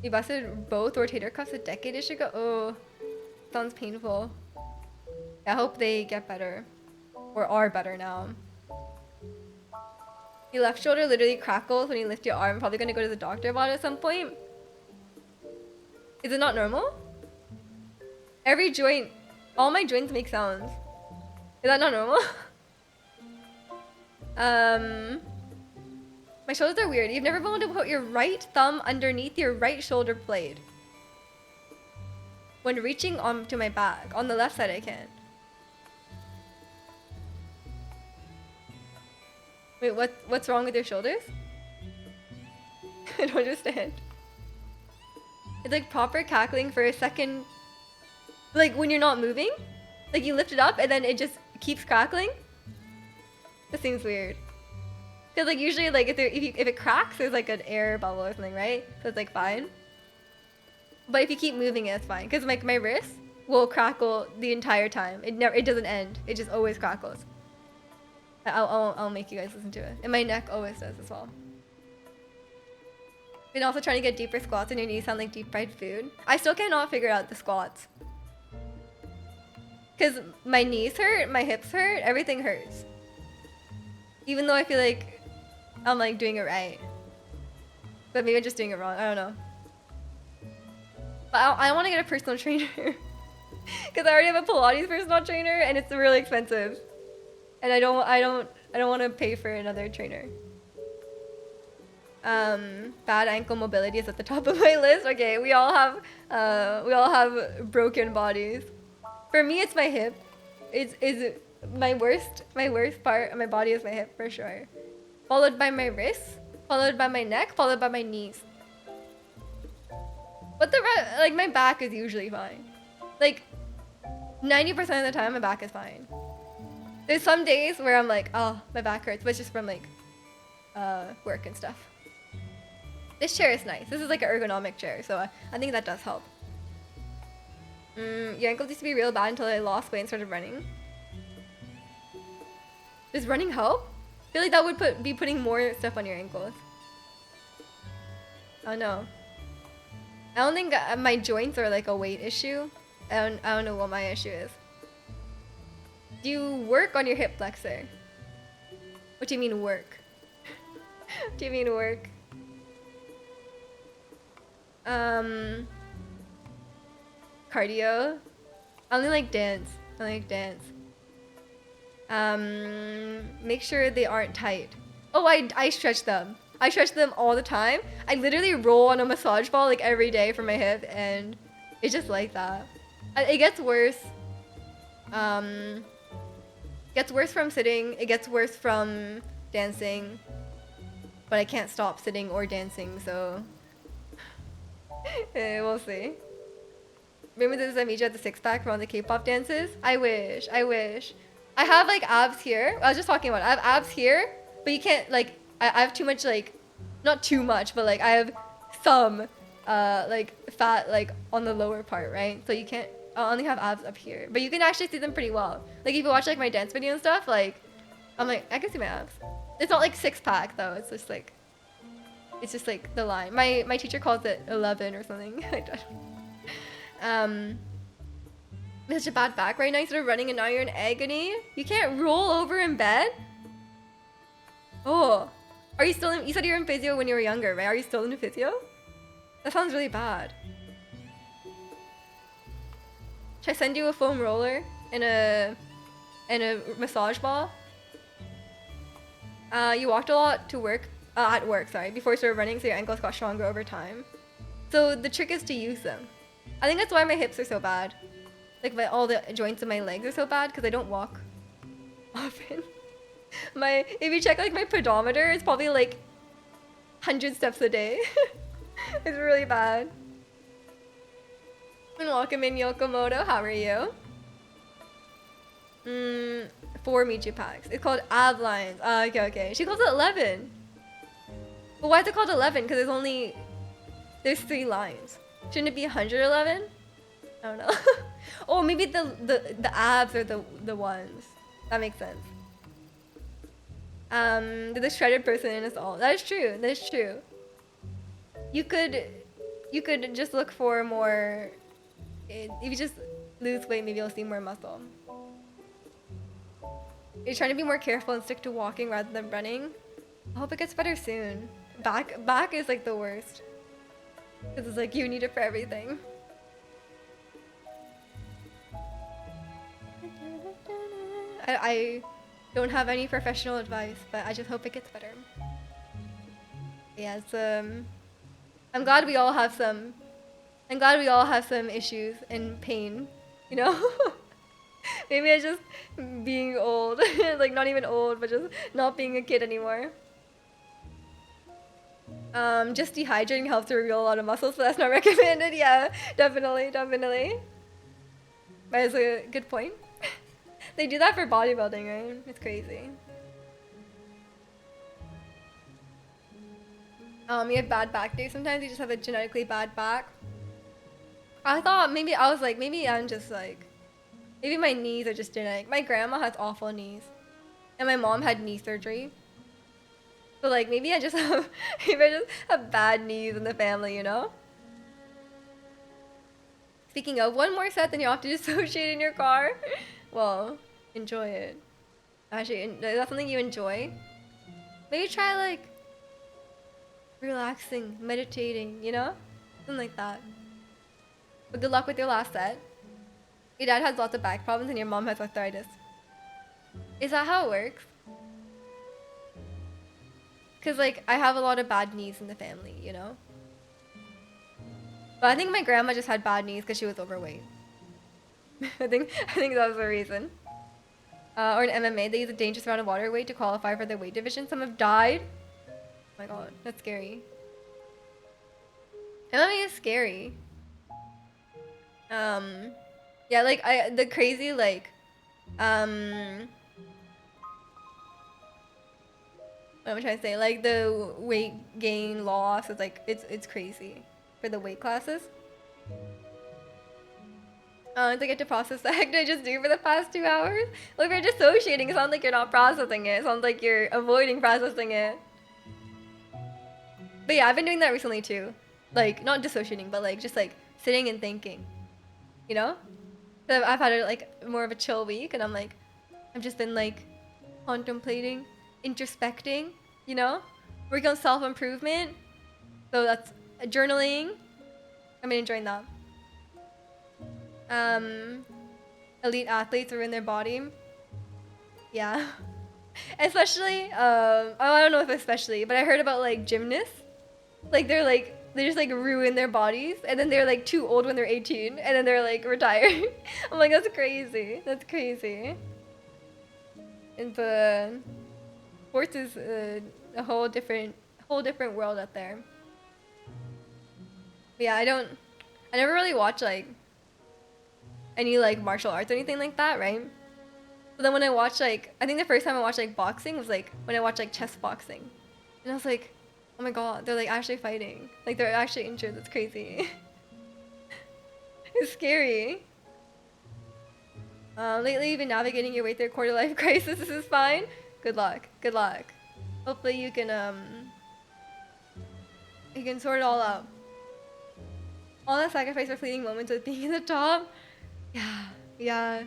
Speaker 1: You busted both rotator cuffs a decade-ish ago. Oh, sounds painful. I hope they get better, or are better now. Your left shoulder literally crackles when you lift your arm. Probably gonna go to the doctor about it at some point. Is it not normal? Every joint, all my joints make sounds. Is that not normal? My shoulders are weird. You've never been able to put your right thumb underneath your right shoulder blade. When reaching onto my back. On the left side I can. Wait, what's wrong with your shoulders? I don't understand. It's like proper cackling for a second. Like when you're not moving. Like you lift it up and then it just keeps crackling. That seems weird. Because like usually like if it cracks, there's like an air bubble or something, right? So it's like fine. But if you keep moving it, it's fine. Because like my wrist will crackle the entire time. It doesn't end. It just always crackles. I'll make you guys listen to it. And my neck always does as well. And also trying to get deeper squats and your knees sound like deep fried food. I still cannot figure out the squats. Because my knees hurt, my hips hurt, everything hurts. Even though I feel like I'm like doing it right. But maybe I'm just doing it wrong, I don't know. But I want to get a personal trainer. Because I already have a Pilates personal trainer and it's really expensive. And I don't want to pay for another trainer. Bad ankle mobility is at the top of my list. Okay, we all have broken bodies. For me, it's my hip. It's my worst part of my body is my hip for sure. Followed by my wrists, followed by my neck, followed by my knees. But the rest, like my back is usually fine. Like 90% of the time, my back is fine. There's some days where I'm like, oh, my back hurts, but it's just from like work and stuff. This chair is nice. This is like an ergonomic chair, so I think that does help. Your ankles used to be real bad until I lost weight and started running. Does running help? I feel like that would be putting more stuff on your ankles. Oh no. I don't think my joints are like a weight issue. I don't know what my issue is. Do you work on your hip flexor? What do you mean work? What do you mean work? Cardio. I only like dance. Make sure they aren't tight. Oh, I stretch them. I stretch them all the time. I literally roll on a massage ball like every day for my hip, and it's just like that. It gets worse. Gets worse from sitting. It gets worse from dancing. But I can't stop sitting or dancing, so we'll see. Remember this I meet you at the six-pack from all the K-pop dances? I wish. I have like abs here. I was just talking about it. I have abs here, but you can't like, I have too much like, not too much, but like I have some like fat like on the lower part, right? So you can't, I only have abs up here, but you can actually see them pretty well. Like if you watch like my dance video and stuff, like I'm like, I can see my abs. It's not like six-pack though. It's just like the line. My teacher calls it 11 or something. I don't. Such a bad back right now. You started running and now you're in agony. You can't roll over in bed. Oh, are you still in? You said you were in physio when you were younger, right? Are you still in physio? That sounds really bad. Should I send you a foam roller and a massage ball? You walked a lot to work, at work, sorry, before you started running, so your ankles got stronger over time. So the trick is to use them. I think that's why my hips are so bad. Like all the joints in my legs are so bad because I don't walk often. If you check like my pedometer, it's probably like 100 steps a day. It's really bad. And welcome in Yokomoto, how are you? Mm, 4 Michu packs. It's called ab lines. Okay, okay. She calls it 11. But why is it called 11? Because there's 3 lines. Shouldn't it be 111? I don't know. Oh, maybe the abs are the ones. That makes sense. They're the shredded person in us all. That is true. That is true. You could just look for more. If you just lose weight, maybe you'll see more muscle. You're trying to be more careful and stick to walking rather than running. I hope it gets better soon. Back is like the worst. Because it's like you need it for everything. I don't have any professional advice, but I just hope it gets better. Yeah, it's I'm glad we all have some issues and pain, you know? Maybe it's just being old. Like not even old, but just not being a kid anymore. Just dehydrating helps to reveal a lot of muscles, but that's not recommended. Yeah, definitely. But it's a good point. They do that for bodybuilding, right? It's crazy. You have bad back days sometimes. You just have a genetically bad back. I was like, maybe I'm just like, maybe my knees are just genetic. My grandma has awful knees, and my mom had knee surgery. So like, maybe I just have bad knees in the family, you know? Speaking of, one more set, then you have to dissociate in your car. Well, enjoy it. Actually, is that something you enjoy? Maybe try like relaxing, meditating, you know? Something like that. But good luck with your last set. Your dad has lots of back problems and your mom has arthritis. Is that how it works? Because like, I have a lot of bad knees in the family, you know? But I think my grandma just had bad knees because she was overweight. I think that was the reason. Or in MMA, they use a dangerous amount of water weight to qualify for the weight division. Some have died. Oh my god, that's scary. MMA is scary. Yeah, like the crazy like, what am I trying to say? Like the weight gain loss is like it's crazy for the weight classes. To get to process the heck did I just do for the past 2 hours? Look, you're dissociating. It sounds like you're not processing it. It sounds like you're avoiding processing it. But yeah, I've been doing that recently too. Like, not dissociating, but like just like sitting and thinking. You know? So I've had like more of a chill week, and I've just been like contemplating, introspecting, you know? Working on self-improvement. So that's journaling. I've been enjoying that. Elite athletes ruin their body. Yeah. Especially, I don't know if especially, but I heard about like gymnasts. Like they just like ruin their bodies, and then they're like too old when they're 18, and then they're like retired. I'm like, that's crazy. That's crazy. And the sports is a whole different world out there. But yeah, I never really watch like any like martial arts or anything like that, right? But then when I watched like, I think the first time I watched like boxing was like when I watched like chess boxing, and I was like, oh my god, they're like actually fighting, like they're actually injured. That's crazy. It's scary. Lately you've been navigating your way through a quarter life crisis. This is fine. Good luck. Good luck. Hopefully you can sort it all out. All that sacrifice for fleeting moments of being in the top. Yeah.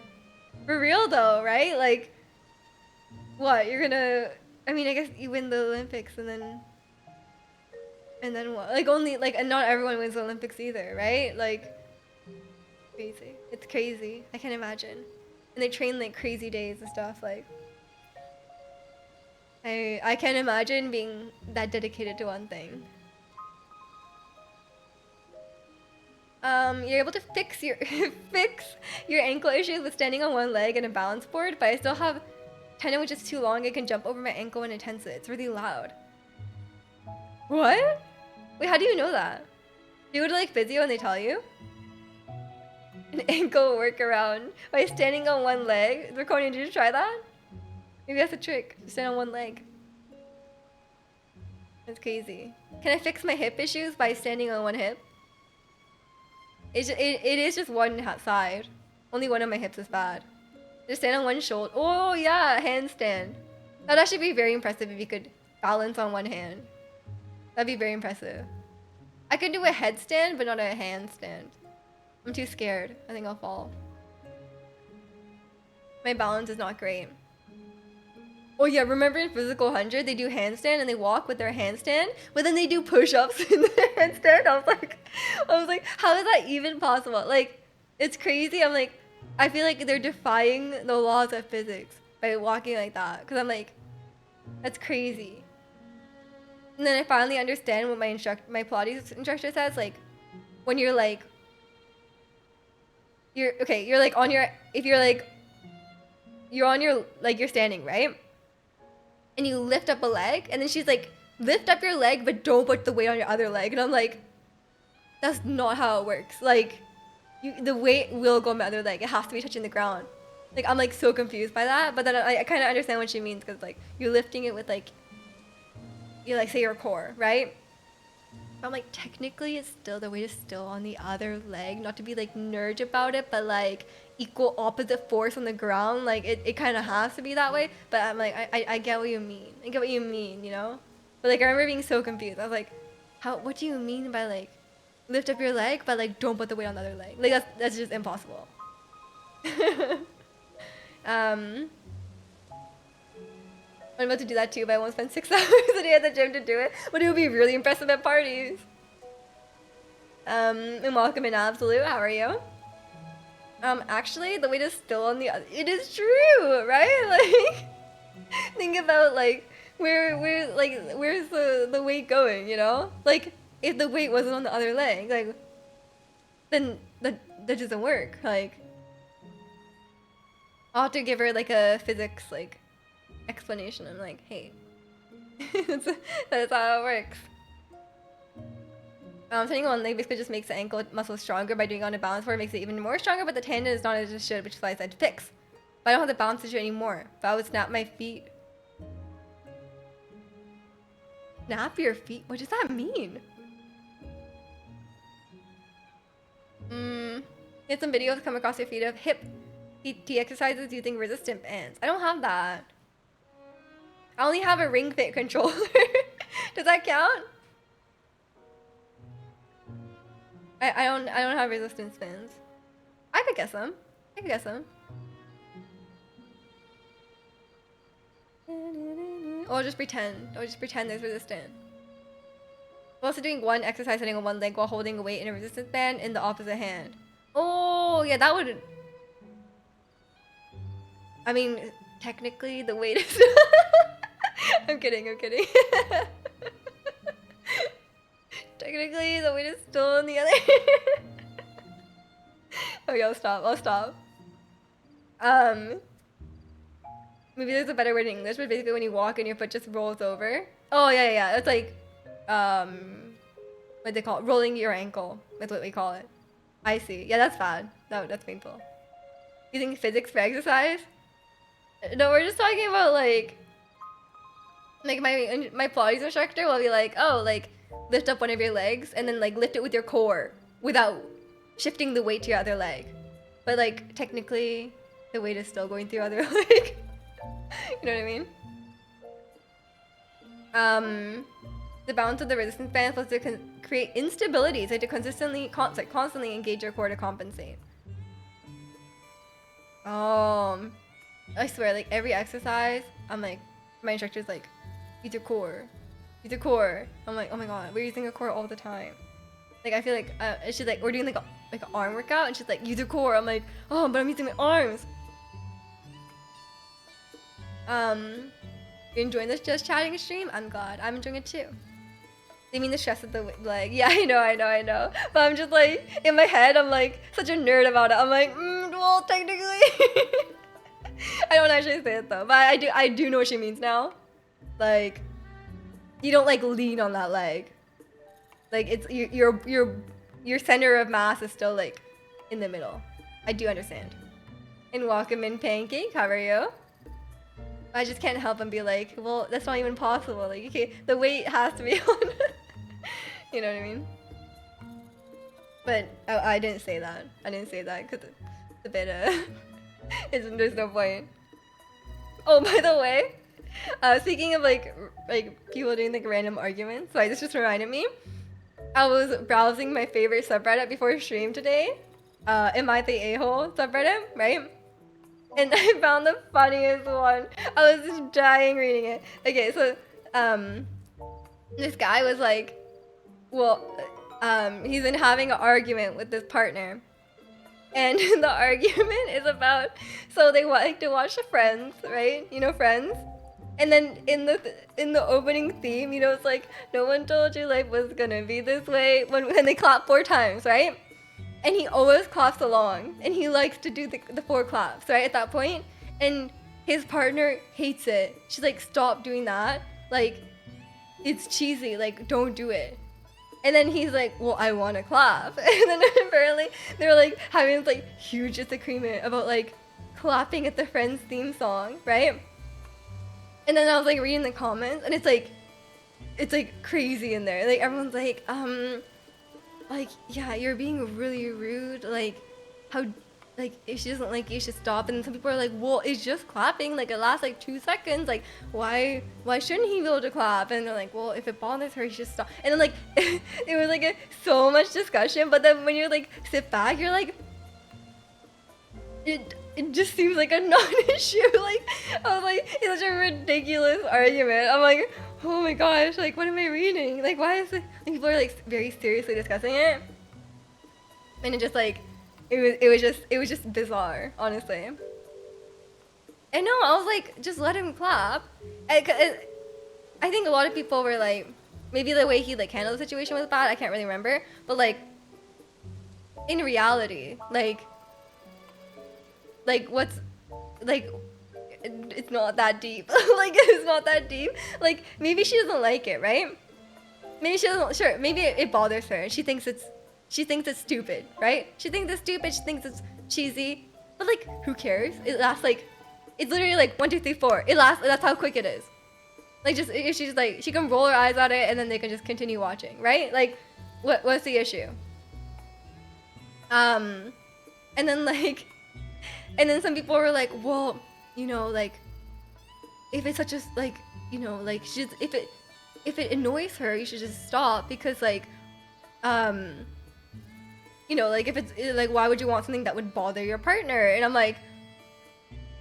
Speaker 1: For real though, right? Like, what? You're gonna... I mean, I guess you win the Olympics and then what? Like, only... Like, and not everyone wins the Olympics either, right? Like, crazy. It's crazy. I can't imagine. And they train, like, crazy days and stuff, like... I can't imagine being that dedicated to one thing. You're able to fix your ankle issues with standing on one leg and a balance board, but I still have tendon which is too long. It can jump over my ankle when it tenses. It's really loud. What? Wait, how do you know that? Do you go to like physio and they tell you? An ankle workaround by standing on one leg. Draconian, did you try that? Maybe that's a trick. Just stand on one leg. That's crazy. Can I fix my hip issues by standing on one hip? It is just one side. Only one of my hips is bad. Just stand on one shoulder. Oh yeah, handstand. That'd actually be very impressive if you could balance on one hand. That'd be very impressive. I could do a headstand, but not a handstand. I'm too scared. I think I'll fall. My balance is not great. Oh yeah, remember in Physical 100, they do handstand and they walk with their handstand, but then they do push-ups in their handstand. I was like, how is that even possible? Like, it's crazy. I'm like, I feel like they're defying the laws of physics by walking like that. Cause I'm like, that's crazy. And then I finally understand what my Pilates instructor says. Like, when you're like, you're like on your, if you're like, you're on your, like you're standing, right? And you lift up a leg, and then she's like, lift up your leg, but don't put the weight on your other leg. And I'm like, that's not how it works. Like, the weight will go on my other leg. It has to be touching the ground. Like, I'm like so confused by that, but then I kind of understand what she means, because like, you're lifting it with like, you like say your core, right? But I'm like, technically it's still, the weight is still on the other leg. Not to be like nerd about it, but like, equal opposite force on the ground. Like, it kind of has to be that way. But I'm like, I get what you mean. I get what you mean, you know? But like, I remember being so confused. I was like, what do you mean by like, lift up your leg, but like, don't put the weight on the other leg? Like, that's just impossible. I'm about to do that too, but I won't spend 6 hours a day at the gym to do it. But it would be really impressive at parties. And welcome in Absolute, how are you? Actually, the weight is still on the other. It is true, right? Like, think about like where's the weight going? You know, like if the weight wasn't on the other leg, like then that doesn't work. Like, I'll have to give her like a physics like explanation. I'm like, hey, that's how it works. Turning on leg basically just makes the ankle muscle stronger by doing it on a balance board. It makes it even more stronger, but the tendon is not as it should, which is why I said to fix. But I don't have the balance issue anymore. But I would snap my feet. Snap your feet? What does that mean? Get some videos come across your feet of hip PT exercises using resistant bands. I don't have that. I only have a ring fit controller. Does that count? I don't have resistance bands. I could guess them. Or just pretend. There's resistance. I'm also doing one exercise sitting on one leg while holding a weight in a resistance band in the opposite hand. Oh yeah, that would. I mean, technically the weight is. I'm kidding. Technically, the weight is still on the other. Okay, I'll stop. Maybe there's a better word in English, but basically when you walk and your foot just rolls over. Oh yeah. It's like, what they call it? Rolling your ankle. That's what we call it. I see. Yeah, that's bad. No, that's painful. Using physics for exercise? No, we're just talking about like my Pilates instructor will be like, oh, like, lift up one of your legs and then like lift it with your core without shifting the weight to your other leg. But like technically the weight is still going through your other leg. You know what I mean? The balance of the resistance band is supposed to create instability, so to constantly engage your core to compensate. I swear, like every exercise, I'm like, my instructor's like, use your core. I'm like, oh my god, we're using a core all the time. Like I feel like she's like, we're doing like an arm workout, and she's like, use your core. I'm like, oh, but I'm using my arms. You're enjoying this just chatting stream? I'm glad. I'm enjoying it too. They mean the stress of the leg. Yeah, I know. But I'm just like, in my head, I'm like such a nerd about it. I'm like, well, technically. I don't actually say it though, but I do know what she means now. Like, you don't like lean on that leg. Like it's your center of mass is still like in the middle. I do understand. And welcome in Pancake, how are you? I just can't help and be like, well, that's not even possible. Like, okay, the weight has to be on. You know what I mean? But I didn't say that. I didn't say that because it's a bit, there's no point. Oh, by the way, speaking of like people doing like random arguments, so this just reminded me. I was browsing my favorite subreddit before stream today. Am I the a-hole subreddit, right? And I found the funniest one. I was just dying reading it. Okay, so this guy was like, well, he's been having an argument with his partner. And the argument is about, so they like to watch the Friends, right? You know Friends? And then in the opening theme, you know, it's like, no one told you life was gonna be this way, when they clap 4 times, right? And he always claps along, and he likes to do the 4 claps, right, at that point. And his partner hates it. She's like, stop doing that. Like, it's cheesy, like, don't do it. And then he's like, well, I want to clap. And then apparently they were like having this like huge disagreement about like clapping at the Friends theme song, right? And then I was like reading the comments, and it's like crazy in there. Like everyone's like, yeah, you're being really rude. Like, how, like if she doesn't like you, should stop. And some people are like, well, it's just clapping. Like it lasts like 2 seconds. Like why shouldn't he be able to clap? And they're like, well, if it bothers her, he should stop. And then like it was like so much discussion. But then when you like sit back, you're like, it just seems like a non-issue. Like I was like, it's such a ridiculous argument. I'm like, oh my gosh, like what am I reading? Like why is it? And people are like very seriously discussing it, and it just like it was just bizarre, honestly. And no, I was like, just let him clap. I think a lot of people were like, maybe the way he like handled the situation was bad. I can't really remember, but like in reality, like what's like it's not that deep. Like it's not that deep. Like maybe she doesn't like it, right? Maybe she doesn't. Sure, maybe it bothers her. She thinks it's stupid, right? She thinks it's stupid. She thinks it's cheesy. But like, who cares? It lasts like, it's literally like 1, 2, 3, 4. It lasts. That's how quick it is. Like just if she's like, she can roll her eyes at it and then they can just continue watching, right? Like, what's the issue? And then like, and then some people were like, well, you know, like, if it's such a like, you know, like she's if it annoys her, you should just stop because like, you know, like if it's like, why would you want something that would bother your partner? And I'm like,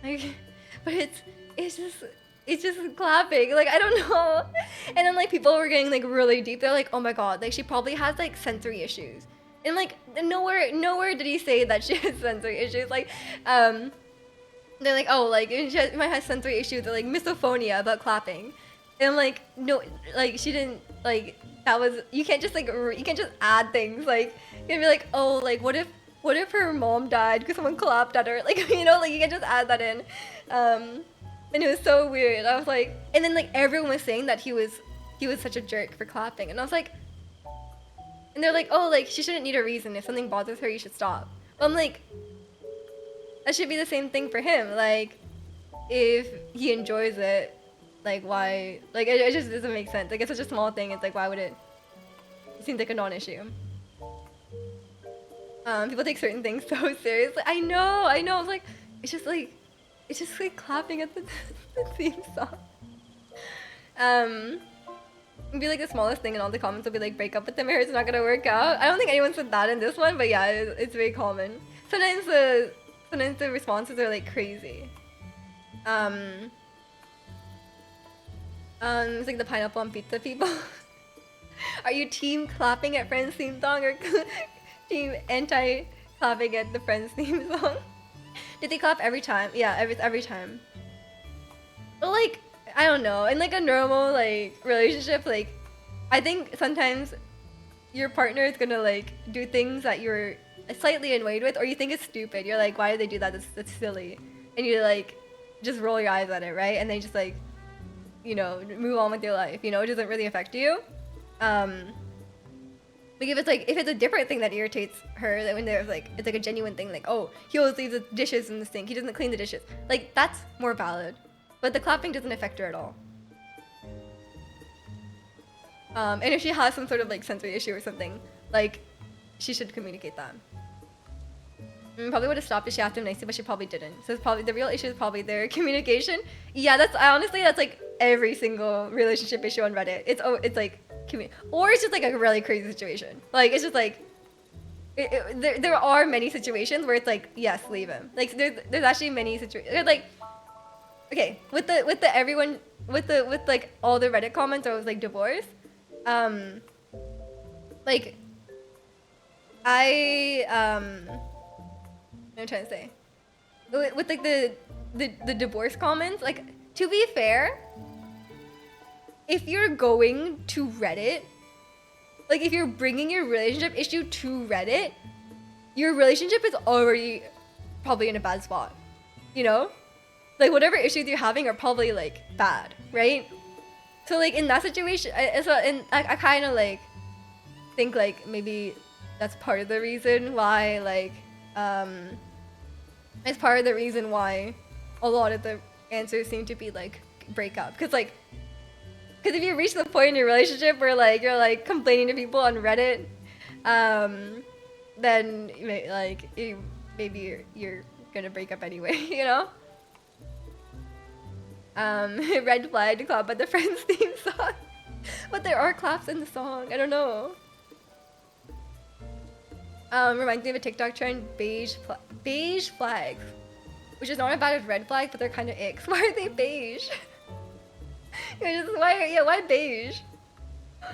Speaker 1: but it's just clapping. Like I don't know. And then like people were getting like really deep. They're like, oh my god, like she probably has like sensory issues. And like nowhere did he say that she has sensory issues. Like they're like, oh, like she might have sensory issues. They're like misophonia about clapping. And I'm like, no, like she didn't like that was, you can't just like you can't just add things. Like you can be like, oh, like what if her mom died because someone clapped at her? Like, you know, like you can just add that in. And it was so weird. I was like, and then like everyone was saying that he was such a jerk for clapping, and I was like, and they're like, oh, like she shouldn't need a reason. If something bothers her, you should stop. But I'm like, that should be the same thing for him. Like, if he enjoys it, like why? Like it just doesn't make sense. Like it's such a small thing. It's like, why would it? It seems like a non-issue. People take certain things so seriously. I know. I was like, it's just like clapping at the theme song. It'd be like the smallest thing, and all the comments will be like, break up with him or it's not gonna work out. I don't think anyone said that in this one, but yeah, it's very common. Sometimes the responses are like crazy. It's like the pineapple on pizza people. Are you team clapping at Friends theme song or team anti clapping at the Friends theme song? Did they clap every time? Yeah, every time. But like, I don't know. In like a normal like relationship, like I think sometimes your partner is gonna like do things that you're slightly annoyed with, or you think it's stupid. You're like, why did they do that? That's silly. And you like just roll your eyes at it, right? And then just like, you know, move on with your life. You know, it doesn't really affect you. Like if it's a different thing that irritates her, that when there's like it's like a genuine thing, like oh he always leaves the dishes in the sink, he doesn't clean the dishes, like that's more valid. But the clapping doesn't affect her at all. And if she has some sort of like sensory issue or something, like she should communicate that. Probably would have stopped if she asked him nicely, but she probably didn't. So it's probably the real issue is probably their communication. Yeah, honestly that's like every single relationship issue on Reddit. It's like or it's just like a really crazy situation. Like it's just like there are many situations where it's like yes, leave him. Like there's actually many situations like okay with the everyone with like all the Reddit comments or with like divorce, like I'm trying to say with like the divorce comments, like to be fair, if you're going to Reddit, like if you're bringing your relationship issue to Reddit, your relationship is already probably in a bad spot, you know? Like whatever issues you're having are probably like bad, right? So like in that situation, I kind of like think like maybe that's part of the reason why like it's part of the reason why a lot of the answers seem to be like break up, because if you reach the point in your relationship where like you're like complaining to people on Reddit, then like maybe you're gonna break up anyway, you know. Red flag to clap at the Friends theme song, but there are claps in the song. I don't know. Reminds me of a TikTok trend, beige flags, which is not as bad as red flags, but they're kind of icks. Why are they beige? Why beige?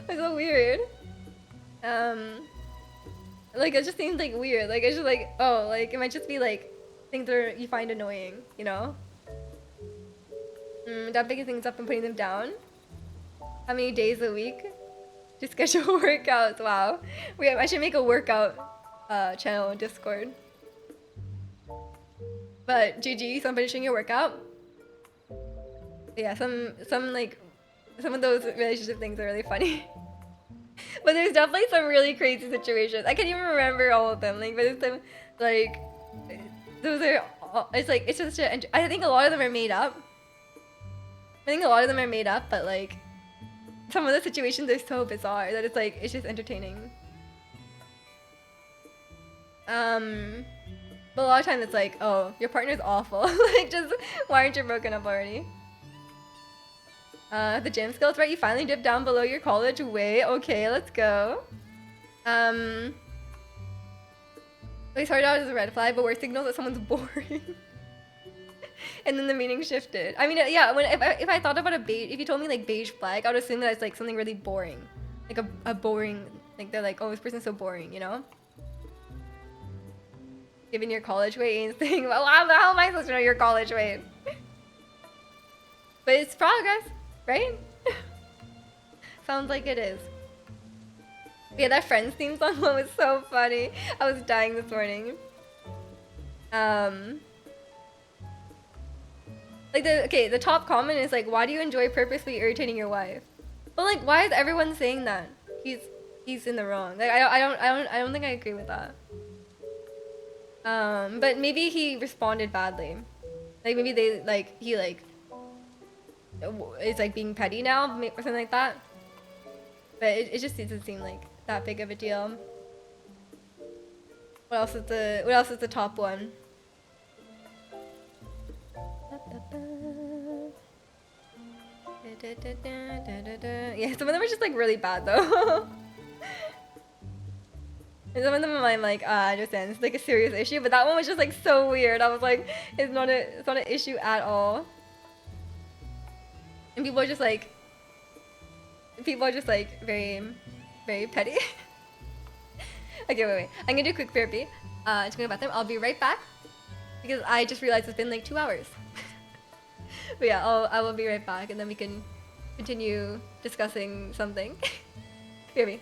Speaker 1: It's so weird. Like it just seems like weird. Like it's just like, oh, like it might just be like things that you find annoying, you know? Dumping things up and putting them down. How many days a week? To schedule workouts. Wow. I should make a workout channel on Discord. But GG, so I'm finishing your workout. Yeah, some of those relationship things are really funny. But there's definitely some really crazy situations. I can't even remember all of them. Like, but it's some like those are. It's just. I think a lot of them are made up. But like some of the situations are so bizarre that it's just entertaining. But a lot of times it's like, oh, your partner's awful. Like, just why aren't you broken up already? The gym skills, right? You finally dipped down below your college weight. Okay, let's go. We started out as a red flag, but we're signals that someone's boring. And then the meaning shifted. I mean, yeah. If I thought about if you told me like beige flag, I would assume that it's like something really boring, like a boring. Like they're like, oh, this person's so boring, you know. Given your college weight and saying, well, how am I supposed to know your college weight? But it's progress, right? Sounds like it is. Yeah, that Friends theme song was so funny. I was dying this morning. Like the top comment is like, why do you enjoy purposely irritating your wife? But like, why is everyone saying that? He's in the wrong. Like I don't think I agree with that. But maybe he responded badly. Like maybe he is like being petty now or something like that. But it just doesn't seem like that big of a deal. What else is the top one? Yeah, some of them are just like really bad though. And some of them I'm like, I understand, it's like a serious issue, but that one was just like so weird. I was like, it's not an issue at all. And people are just like very, very petty. Okay, wait. I'm gonna do quick therapy. Just go to the bathroom. I'll be right back because I just realized it's been like 2 hours. But yeah, I will be right back, and then we can continue discussing something. Hear me.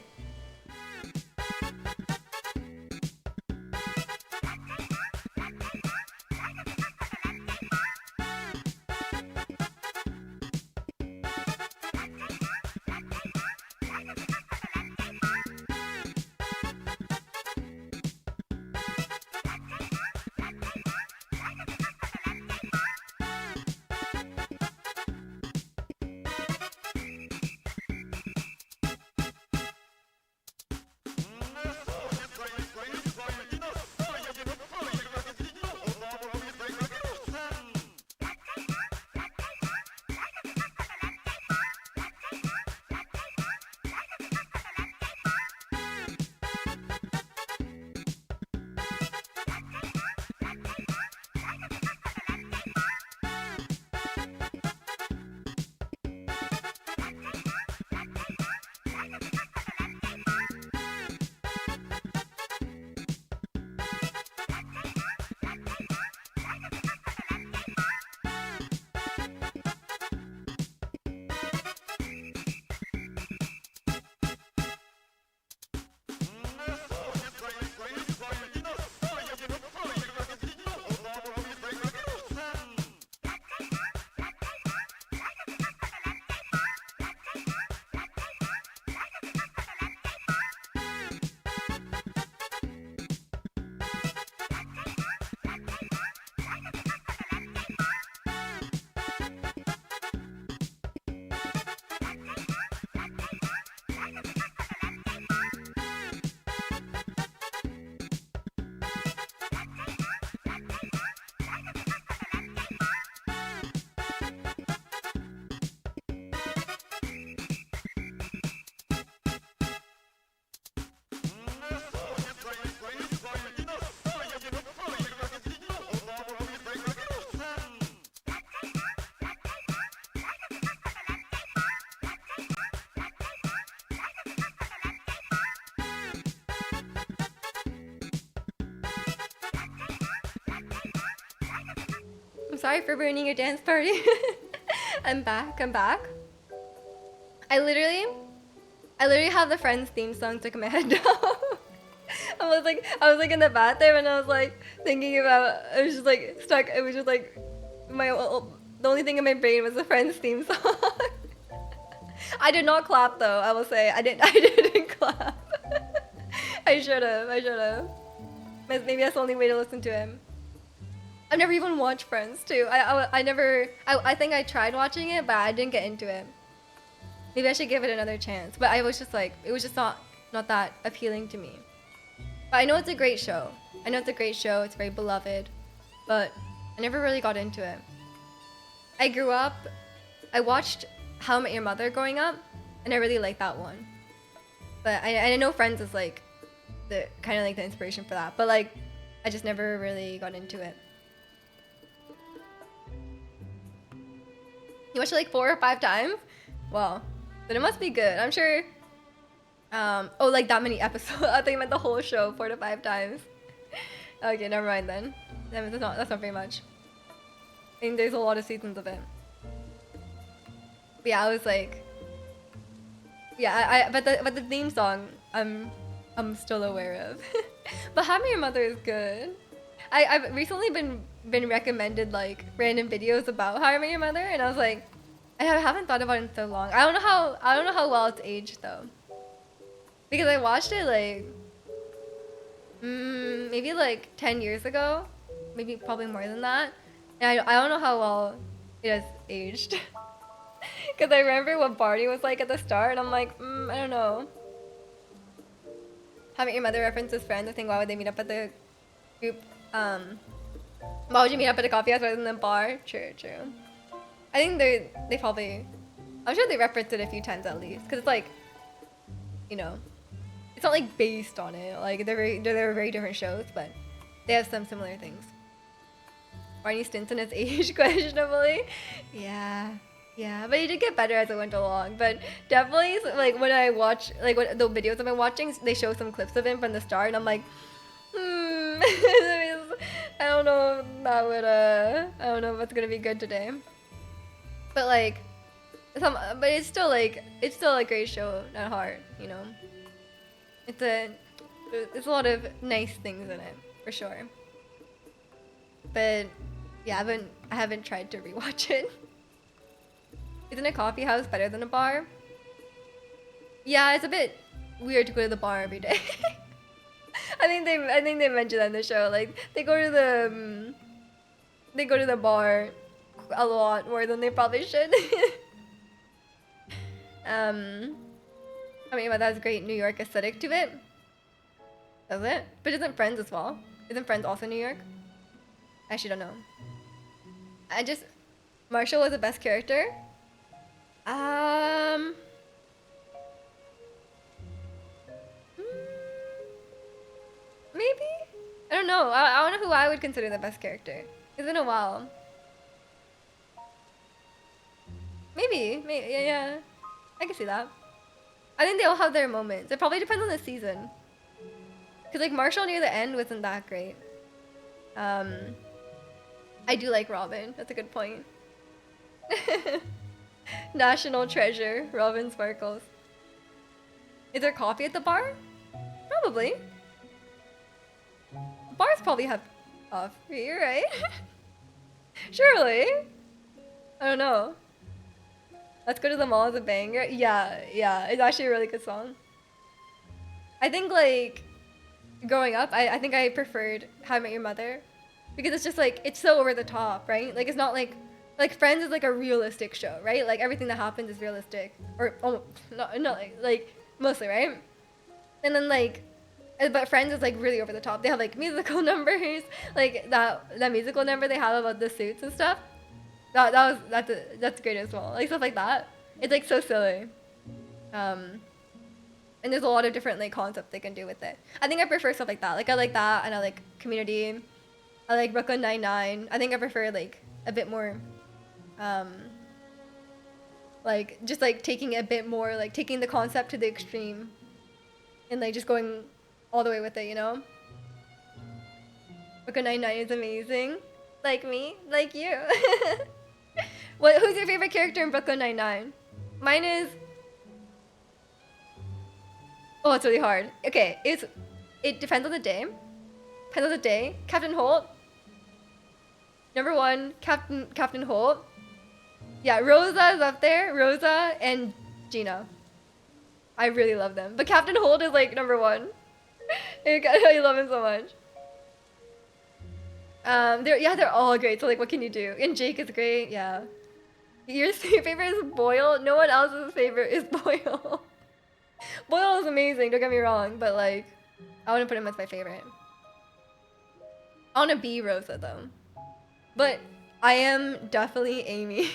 Speaker 1: sorry for ruining your dance party. I'm back. I'm back. I literally have the Friends theme song stuck in my head now. I was like in the bathroom and I was like thinking about. It was just like stuck. It was just like the only thing in my brain was the Friends theme song. I did not clap though. I will say I didn't. I didn't clap. I should have. I should have. Maybe that's the only way to listen to him. I've never even watched Friends too. I never. I think I tried watching it, but I didn't get into it. Maybe I should give it another chance. But I was just like, it was just not that appealing to me. But I know it's a great show. I know it's a great show. It's very beloved, but I never really got into it. I grew up. I watched How I Met Your Mother growing up, and I really liked that one. But I know Friends is like the kind of like the inspiration for that. But like, I just never really got into it. You watched it like 4 or 5 times? Well, then it must be good. I'm sure. Oh, like that many episodes. I think I meant the whole show 4 to 5 times. Okay, never mind then. That's not very much. I think there's a lot of seasons of it. But yeah, I was like, yeah, but the theme song I'm still aware of. But How I Met Your Mother is good. I've recently been recommended like random videos about How I Met Your Mother, and I was like, I haven't thought about it in so long. I don't know how well it's aged though, because I watched it like maybe like 10 years ago, maybe probably more than that, and I don't know how well it has aged. Because I remember what Barney was like at the start, and I'm like, I don't know. How I Met Your Mother references Friends. I think why would they meet up at the group? Why would you meet up at a coffee house rather than a bar? True. I think they probably, I'm sure they referenced it a few times at least, because it's like, you know, it's not like based on it. Like they're very different shows, but they have some similar things. Barney Stinson is aged questionably. Yeah, but he did get better as it went along. But definitely, like when I watch like what the videos I've been watching, they show some clips of him from the start, and I'm like, I don't know if that would I don't know if it's gonna be good today. But like, but it's still a great show at heart, you know. There's a lot of nice things in it for sure. But yeah, I haven't tried to rewatch it. Isn't a coffee house better than a bar? Yeah, it's a bit weird to go to the bar every day. I think they mentioned that in the show. Like they go to the bar a lot more than they probably should. I mean, but that's great New York aesthetic to it. Does it? But isn't Friends as well? Isn't Friends also New York? I actually don't know. Marshall was the best character. Maybe? I don't know. I don't know who I would consider the best character. It's been a while. Maybe, yeah. I can see that. I think they all have their moments. It probably depends on the season. Cause like Marshall near the end wasn't that great. I do like Robin. That's a good point. National treasure, Robin Sparkles. Is there coffee at the bar? Probably. Bars probably have coffee, right? Surely. I don't know. Let's Go to the Mall is a banger. Yeah, it's actually a really good song. I think like growing up, I think I preferred How I Met Your Mother, because it's just like, it's so over the top, right? Like it's not like Friends is like a realistic show, right? Like everything that happens is realistic, or not like mostly, right? And then like, but Friends is like really over the top. They have like musical numbers, like that musical number they have about the suits and stuff. That's great as well. Like stuff like that. It's like so silly. And there's a lot of different like concepts they can do with it. I think I prefer stuff like that. Like I like that, and I like Community. I like Brooklyn Nine-Nine. I think I prefer like a bit more, like just like taking a bit more, like taking the concept to the extreme, and like just going all the way with it, you know. Brooklyn Nine-Nine is amazing. Like me? Like you? Who's your favorite character in Brooklyn Nine-Nine? Mine is... Oh, it's really hard. Okay, it depends on the day. Depends on the day. Captain Holt. Number one, Captain Holt. Yeah, Rosa is up there. Rosa and Gina. I really love them. But Captain Holt is like number one. I love him so much. They're all great. So like, what can you do? And Jake is great. Yeah. Your favorite is Boyle. No one else's favorite is Boyle. Boyle is amazing. Don't get me wrong, but like, I want to put him as my favorite. I want to be Rosa though, but I am definitely Amy.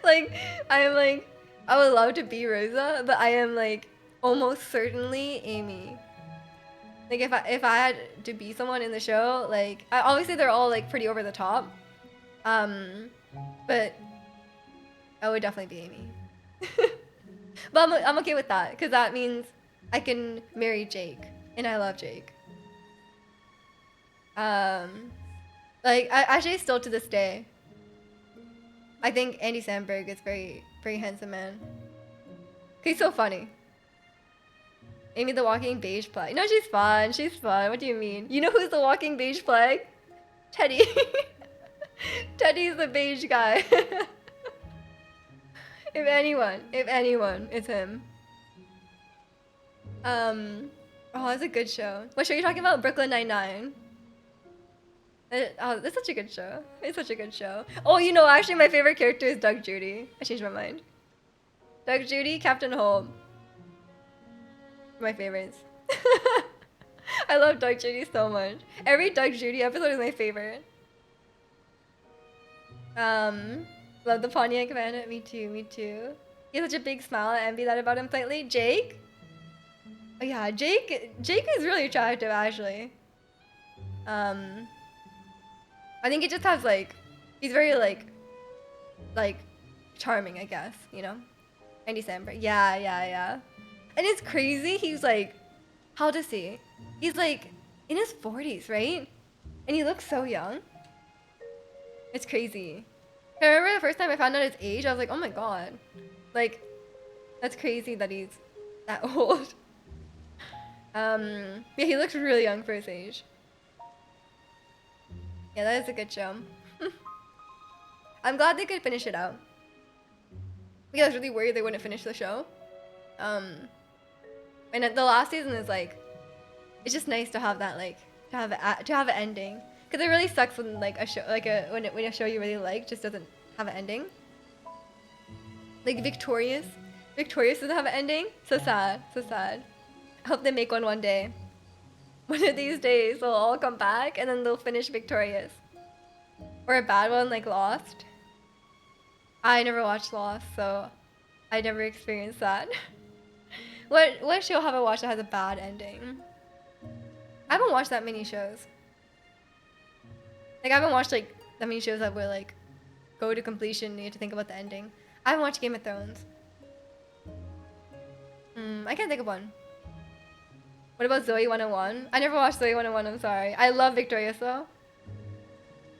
Speaker 1: Like, I would love to be Rosa, but I am like almost certainly Amy. Like if I had to be someone in the show, like obviously they're all like pretty over the top, but I would definitely be Amy. But I'm okay with that because that means I can marry Jake, and I love Jake. Like I actually still to this day, I think Andy Samberg is very handsome man. He's so funny. Amy the walking beige plague. No, she's fun. She's fun. What do you mean? You know who's the walking beige plague? Teddy. Teddy's the beige guy. If anyone, it's him. Oh, it's a good show. What show are you talking about? Brooklyn Nine-Nine. Oh, that's such a good show. It's such a good show. Oh, you know, actually my favorite character is Doug Judy. I changed my mind. Doug Judy, Captain Holt. My favorites. I love Doug Judy so much. Every Doug Judy episode is my favorite. Love the Pontiac Van. Me too, me too. He has such a big smile. I envy that about him slightly. Jake? Oh yeah, Jake is really attractive actually. I think he just has like, he's very like charming, I guess, you know? Andy Samberg. Yeah. And it's crazy, he's like, how old is he? He's like in his 40s, right? And he looks so young. It's crazy. I remember the first time I found out his age, I was like, oh my god. Like, that's crazy that he's that old. Yeah, he looks really young for his age. Yeah, that is a good show. I'm glad they could finish it out. Yeah, I was really worried they wouldn't finish the show. And the last season is like, it's just nice to have that like, to have an ending. Because it really sucks when like a show, like when a show you really like just doesn't have an ending. Like Victorious doesn't have an ending. So sad. I hope they make one day. One of these days they'll all come back and then they'll finish Victorious. Or a bad one like Lost. I never watched Lost, so I never experienced that. What show have I watched that has a bad ending? I haven't watched that many shows. Like I haven't watched like that many shows that were like go to completion and you have to think about the ending. I haven't watched Game of Thrones. I can't think of one. What about Zoe 101? I never watched Zoe 101, I'm sorry. I love Victorious though.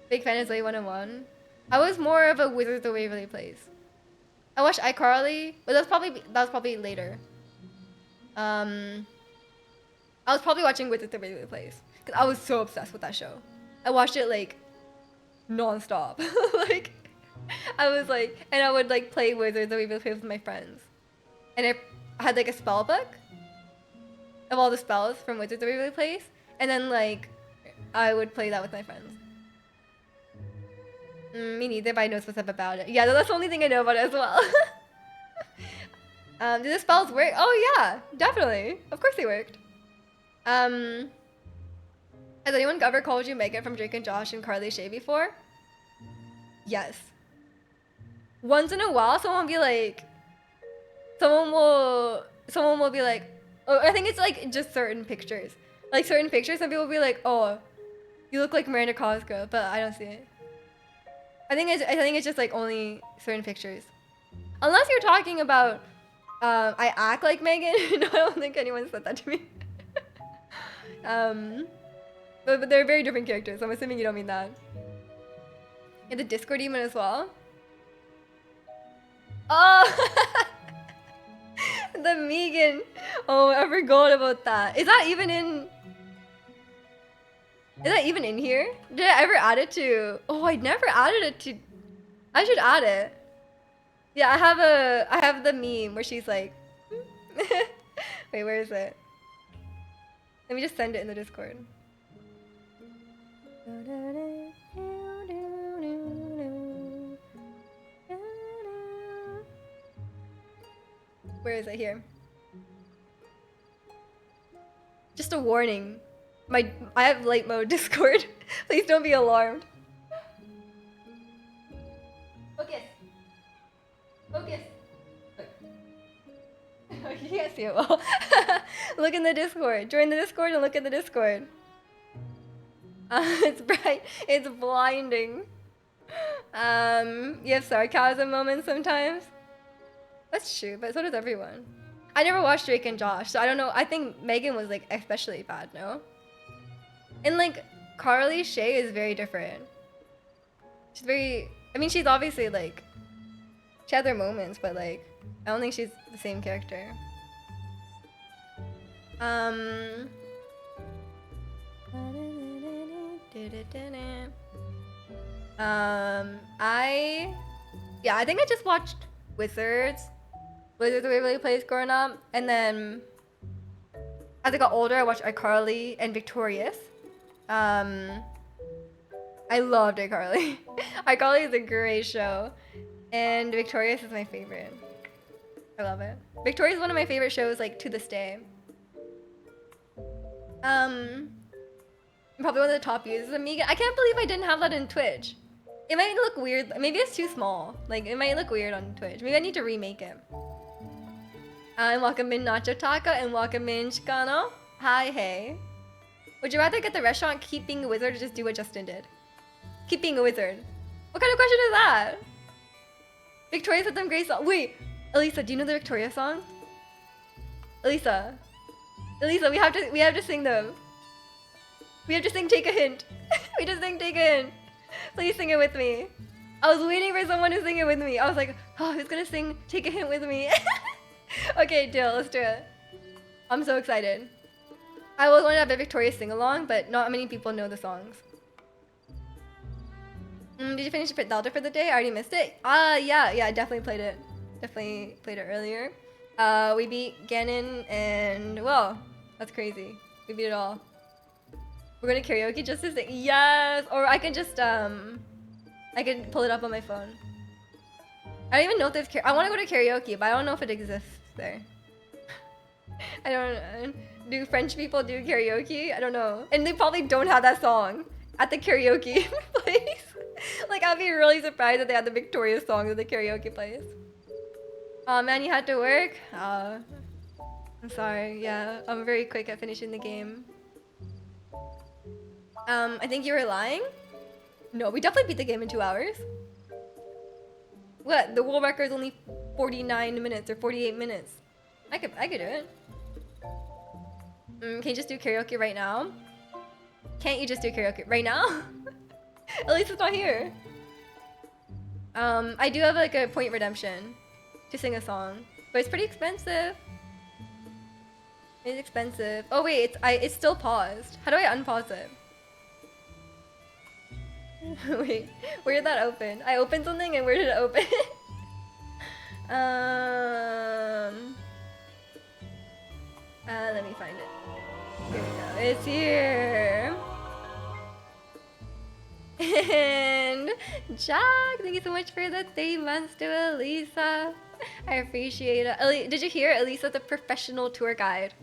Speaker 1: Big fan of Zoe 101. I was more of a Wizards of Waverly Place. I watched iCarly, but that was probably later. I was probably watching Wizards of Waverly Place because I was so obsessed with that show. I watched it like non-stop. Like I was like, and I would like play Wizards of Waverly Place with my friends, and I had like a spell book of all the spells from Wizards of Waverly Place, and then like I would play that with my friends. Me neither, but I know stuff about it. Yeah, that's the only thing I know about it as well. Do the spells work? Oh yeah, definitely. Of course they worked. Has anyone ever called you Megan from Drake and Josh and Carly Shay before? Yes. Once in a while, someone will be like, oh, I think it's like just certain pictures. Like certain pictures, some people will be like, oh, you look like Miranda Cosgrove, but I don't see it. I think it's just like only certain pictures. Unless you're talking about, I act like Megan. No, I don't think anyone said that to me. But they're very different characters. I'm assuming you don't mean that. Yeah, the Discord demon as well. Oh, the Megan. Oh, I forgot about that. Is that even in? Is that even in here? Did I ever add it to? Oh, I never added it to. I should add it. Yeah, I have the meme where she's like, wait, where is it? Let me just send it in the Discord. Where is it? Here. Just a warning. I have light mode Discord. Please don't be alarmed. Focus. Focus. You can't see it well. Look in the Discord. Join the Discord and look at the Discord. It's bright. It's blinding. You have sarcasm moments sometimes. That's true, but so does everyone. I never watched Drake and Josh, so I don't know. I think Megan was like especially bad, no? And like Carly Shay is very different. She's very. I mean, she's obviously like. She had their moments, but like, I don't think she's the same character. I think I just watched Wizards the Waverly Place growing up, and then as I got older, I watched iCarly and Victorious. I loved iCarly. iCarly is a great show, and Victorious is my favorite. I love it. Victorious is one of my favorite shows, like to this day. Probably one of the top users of Megan. I can't believe I didn't have that in Twitch. It might look weird. Maybe it's too small. Like, it might look weird on Twitch. Maybe I need to remake it. And welcome in Nacho Taka and welcome in Chicano. Hi, hey. Would you rather get the restaurant keep being a wizard or just do what Justin did? Keep being a wizard. What kind of question is that? Victoria said them great songs. Wait, Elisa, do you know the Victoria song? Elisa, we have to sing them. We have to sing Take a Hint. We just sing Take a Hint. Please sing it with me. I was waiting for someone to sing it with me. I was like, oh, who's gonna sing Take a Hint with me? Okay, deal, let's do it. I'm so excited. I always wanted to have a Victoria sing-along, but not many people know the songs. Did you finish Zelda for the day? I already missed it. Yeah, I definitely played it. Definitely played it earlier. We beat Ganon and, well, that's crazy. We beat it all. We're gonna karaoke just to sing. Yes! Or I can just, I can pull it up on my phone. I don't even know if there's I want to go to karaoke, but I don't know if it exists there. I don't know. Do French people do karaoke? I don't know. And they probably don't have that song at the karaoke place. Like, I'd be really surprised if they had the Victoria song at the karaoke place. Oh man, you had to work? I'm sorry. Yeah, I'm very quick at finishing the game. I think you were lying? No, we definitely beat the game in 2 hours. What? The world record is only 49 minutes or 48 minutes. I could do it. Can you just do karaoke right now? Can't you just do karaoke right now? At least it's not here. I do have like a point redemption to sing a song, but it's pretty expensive. It's expensive. Oh wait, it's still paused. How do I unpause it? Wait, where did that open? I opened something and where did it open? Let me find it. Here we go. It's here. And Jack, thank you so much for the 3 months to Elisa. I appreciate it. Did you hear? Elisa's a professional tour guide.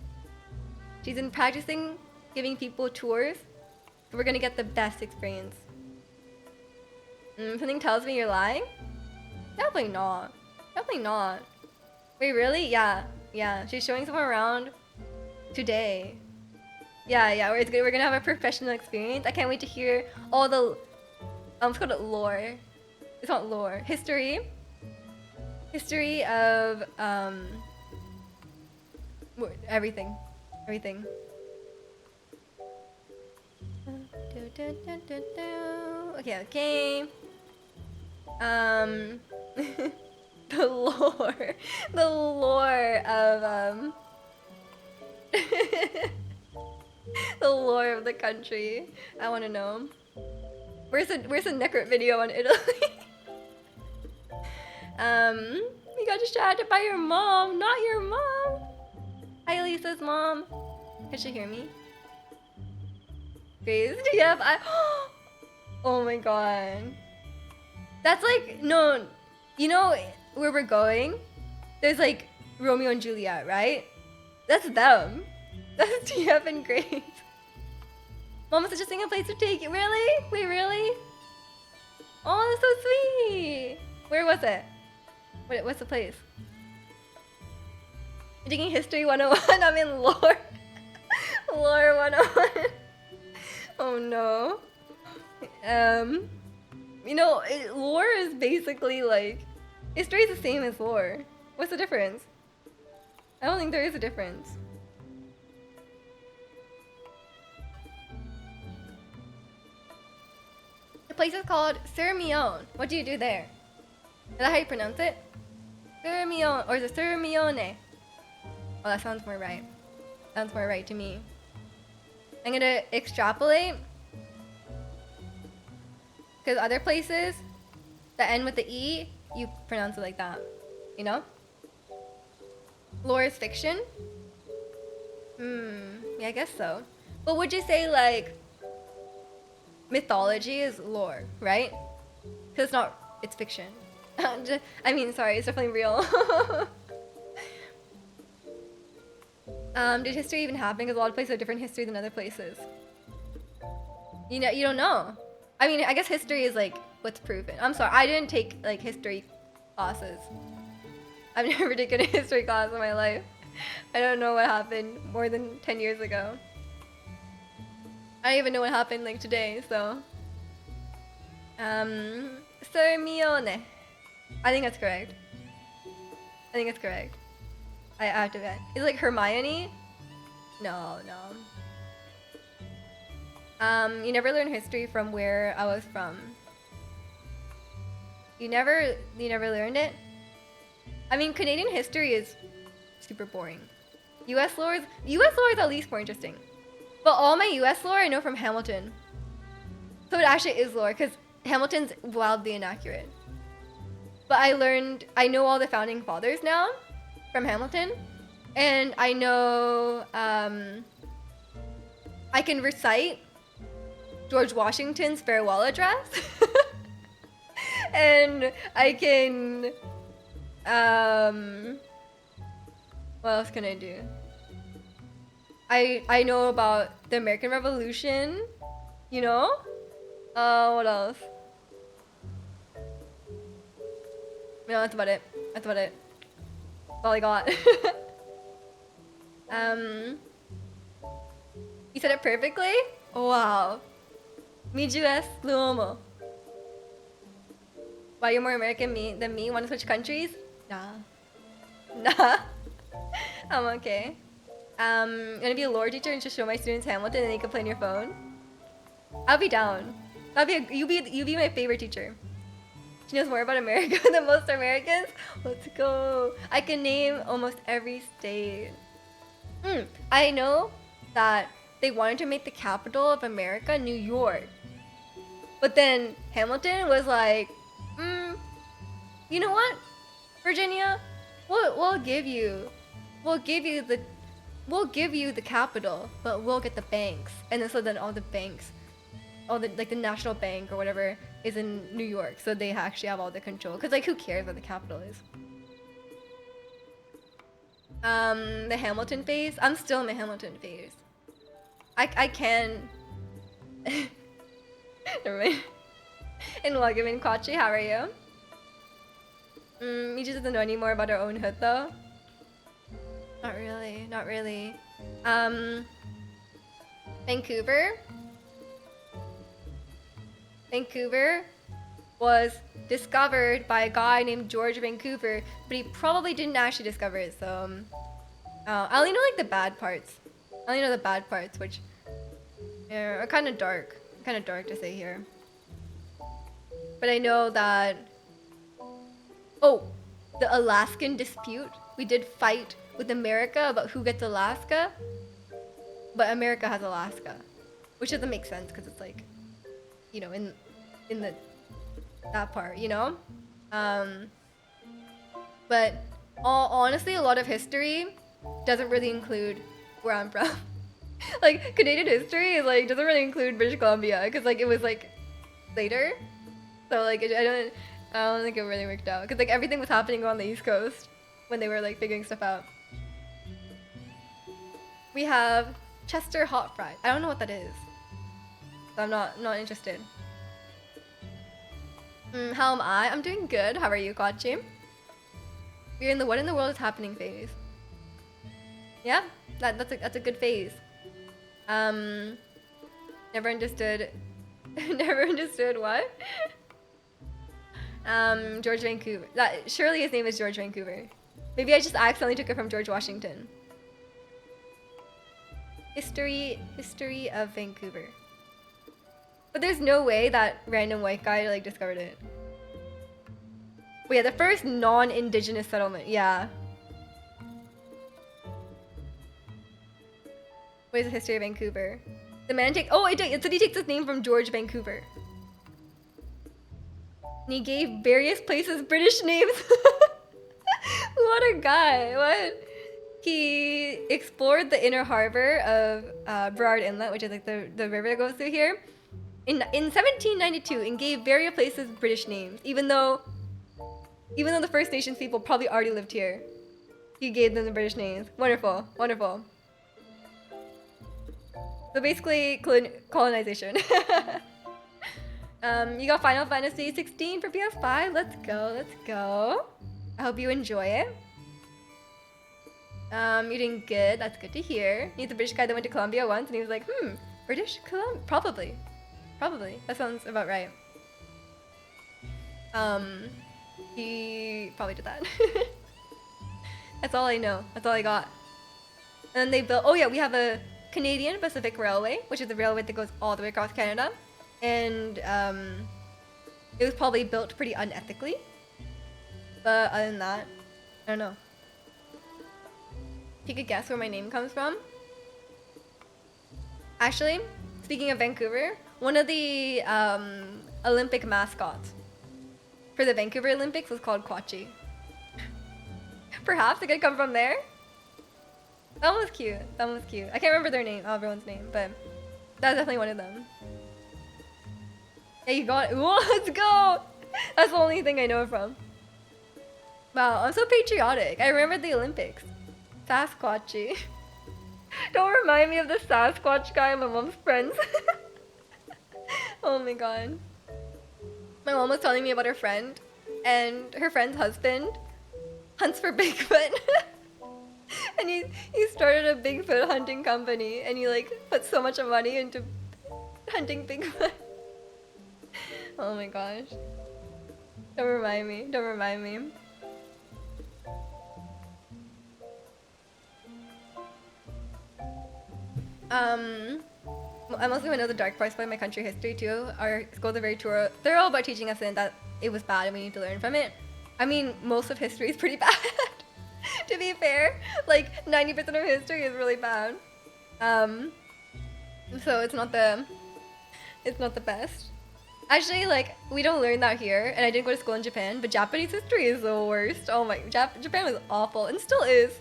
Speaker 1: She's been practicing giving people tours. So we're gonna get the best experience. Something tells me you're lying? Definitely not. Definitely not. Wait, really? Yeah. She's showing someone around today. Yeah. We're gonna have a professional experience. I can't wait to hear all the it's called lore. It's not lore. History of everything. Okay. Um, the lore, the lore of the lore of the country. I want to know. Where's the Necrit video on Italy? You got distracted by your mom, not your mom. Hi, Lisa's mom. Can she hear me? Grace, yep. Oh my god. That's like no. You know where we're going? There's like Romeo and Juliet, right? That's them. That's TF and Grace. Mom was suggesting a place to take it. Really? Wait, really? Oh, that's so sweet. Where was it? What's the place? You're taking History 101? I'm in Lore. Lore 101. Oh no. You know, lore is basically like... History is the same as lore. What's the difference? I don't think there is a difference. The place is called Sirmione. What do you do there? Is that how you pronounce it? Sirmione, or is it Sirmione? Oh, that sounds more right. Sounds more right to me. I'm gonna extrapolate. Because other places that end with the E, you pronounce it like that. You know? Lore is fiction? Yeah, I guess so. But would you say like mythology is lore, right? Because it's fiction. I mean, sorry, it's definitely real. Did history even happen? Because a lot of places have different history than other places. You know, you don't know. I mean, I guess history is like what's proven. I'm sorry, I didn't take like history classes. I've never taken a history class in my life. I don't know what happened more than 10 years ago. I don't even know what happened like today, so. Sirmione. I think that's correct. I think it's correct. I have to bet. Is it like Hermione? No. You never learn history from where I was from. You never learned it? I mean, Canadian history is super boring. US lore is at least more interesting. But all my US lore I know from Hamilton. So it actually is lore, because Hamilton's wildly inaccurate. But I know all the founding fathers now from Hamilton. And I know, I can recite George Washington's farewell address. And I can, what else can I do? I know about the American Revolution, you know? What else? No, that's about it. That's all I got. You said it perfectly? Wow. Mijues Luomo. Wow, you're more American than me? Want to switch countries? Nah. I'm okay. I'm gonna be a lore teacher and just show my students Hamilton and they can play on your phone. I'll be down. You be my favorite teacher. She knows more about America than most Americans. Let's go. I can name almost every state. I know that they wanted to make the capital of America New York. But then Hamilton was like, you know what, Virginia? We'll give you the capital, but we'll get the banks. And then so then all the banks, the National Bank or whatever is in New York, so they actually have all the control. Cause like who cares what the capital is? The Hamilton phase. I'm still in the Hamilton phase. I can. Never mind. And welcome in, Kwachi. How are you? You just doesn't know any more about our own hood though. Not really. Vancouver was discovered by a guy named George Vancouver, but he probably didn't actually discover it, so I only know like the bad parts. I only know the bad parts, which are kind of dark to say here. But I know that Oh, the Alaskan dispute. We did fight with America about who gets Alaska, but America has Alaska, which doesn't make sense because it's like, you know, in the that part, you know. Um, but honestly, a lot of history doesn't really include where I'm from. Like Canadian history is like doesn't really include British Columbia because like it was like later, so like I don't think it really worked out because like everything was happening on the East Coast when they were like figuring stuff out. We have Chester hot fries. I don't know what that is, so I'm not interested. How am I? I'm doing good. How are you, Kwachi? We're in the what in the world is happening phase. Yeah, that's a good phase. Never understood. Never understood what? George Vancouver. That surely his name is George Vancouver. Maybe I just accidentally took it from George Washington. History of Vancouver. But there's no way that random white guy like discovered it. But yeah, the first non-indigenous settlement. Yeah. What is the history of Vancouver? The man take. Oh, it said he takes his name from George Vancouver. And he gave various places British names. What a guy! What? He explored the inner harbor of Burrard Inlet, which is like the river that goes through here, in 1792, and gave various places British names, even though the First Nations people probably already lived here. He gave them the British names. Wonderful, wonderful. So basically, colonization. You got Final Fantasy 16 for PS5. Let's go, let's go. I hope you enjoy it. You're doing good. That's good to hear. He's a British guy that went to Columbia once, and he was like, British Columbia? Probably. That sounds about right. He probably did that. That's all I know. That's all I got. And then they built. Oh yeah, we have a Canadian Pacific Railway, which is the railway that goes all the way across Canada, and it was probably built pretty unethically. But other than that, I don't know. If you could guess where my name comes from. Actually, speaking of Vancouver, one of the Olympic mascots for the Vancouver Olympics was called Kwachi. Perhaps it could come from there. That one was cute. I can't remember their name, everyone's name, but that's definitely one of them. Yeah, you got it. Whoa, let's go! That's the only thing I know it from. Wow, I'm so patriotic. I remembered the Olympics. Sasquatchy. Don't remind me of the Sasquatch guy, my mom's friends. Oh my god. My mom was telling me about her friend, and her friend's husband hunts for Bigfoot. And he started a Bigfoot hunting company, and he like put so much money into hunting Bigfoot. Oh my gosh. Don't remind me. I mostly know the dark parts about my country history too. Our schools are very thorough about teaching us that it was bad and we need to learn from it. I mean, most of history is pretty bad. To be fair, like 90% of history is really bad. So it's not the best. Actually, like we don't learn that here, and I didn't go to school in Japan. But Japanese history is the worst. Oh my, Japan was awful and still is.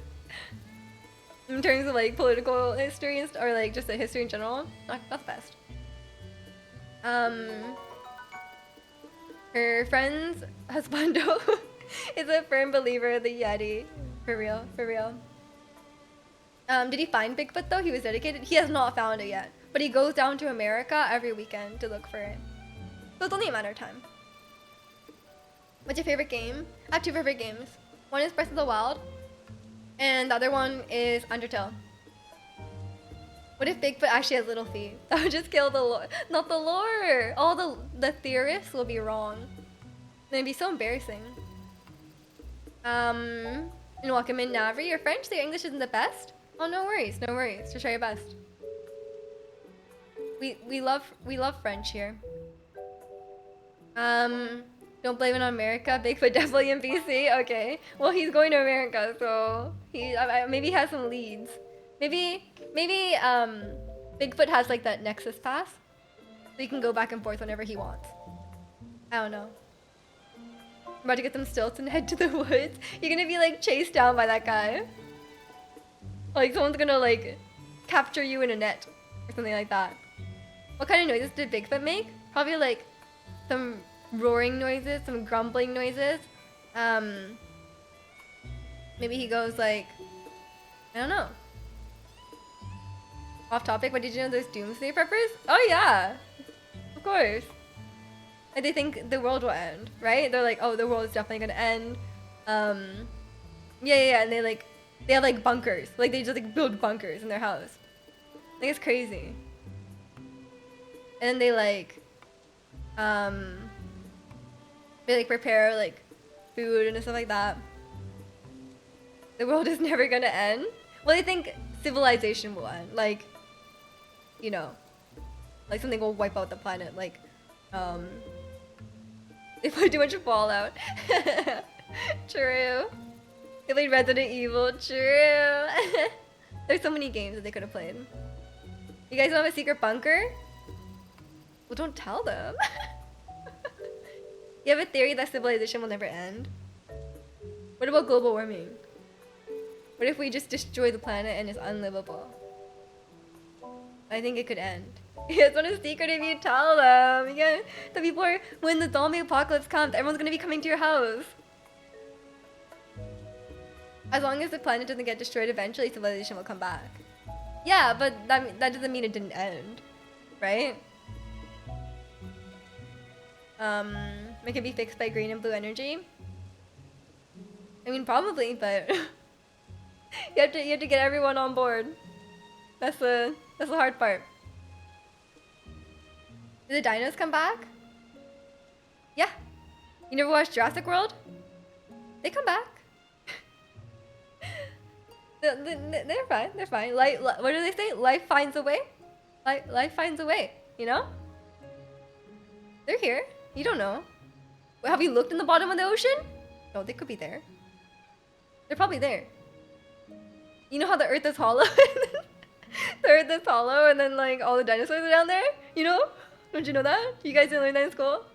Speaker 1: In terms of like political history or like just the history in general, not the best. Her friend's husbando is a firm believer of the Yeti. For real. Did he find Bigfoot though? He was dedicated. He has not found it yet, but he goes down to America every weekend to look for it. So it's only a matter of time. What's your favorite game? I have two favorite games. One is Breath of the Wild, and the other one is Undertale. What if Bigfoot actually has little feet? That would just kill the lore. Not the lore! All the theorists will be wrong. And it'd be so embarrassing. And welcome in, Navri. Your French, so your English isn't the best? Oh, no worries. Just try your best. We love French here. Don't blame it on America. Bigfoot definitely in BC. Okay. Well, he's going to America, so maybe he has some leads. Maybe Bigfoot has like that Nexus pass, so he can go back and forth whenever he wants. I don't know. I'm about to get some stilts and head to the woods. You're gonna be like chased down by that guy. Like someone's gonna like capture you in a net or something like that. What kind of noises did Bigfoot make? Probably like some roaring noises, some grumbling noises. Maybe he goes like, I don't know. Off topic, but did you know there's doomsday preppers? Oh yeah, of course. And they think the world will end, right? They're like, oh, the world is definitely gonna end. Yeah, and they have like bunkers. Like they just like build bunkers in their house. Like it's crazy. And they like prepare like food and stuff like that. The world is never gonna end. Well, they think civilization will end. Like, you know, like something will wipe out the planet. Like, they played too much Fallout. True. They played Resident Evil. True. There's so many games that they could have played. You guys don't have a secret bunker? Well, don't tell them. You have a theory that civilization will never end? What about global warming? What if we just destroy the planet and it's unlivable? I think it could end. It's not a secret if you tell them. Yeah, the people are, when the zombie apocalypse comes, everyone's gonna be coming to your house. As long as the planet doesn't get destroyed, eventually civilization will come back. Yeah, but that doesn't mean it didn't end, right? It can be fixed by green and blue energy. I mean, probably, but you have to get everyone on board. That's the hard part. Did the dinos come back? Yeah. You never watched Jurassic World? They come back. They're fine. They're fine. What do they say? Life finds a way. Life finds a way. You know? They're here. You don't know. Well, have you looked in the bottom of the ocean? No, they could be there. They're probably there. You know how the Earth is hollow? The Earth is hollow, and then like all the dinosaurs are down there. You know? Don't you know that? You guys didn't learn that in school?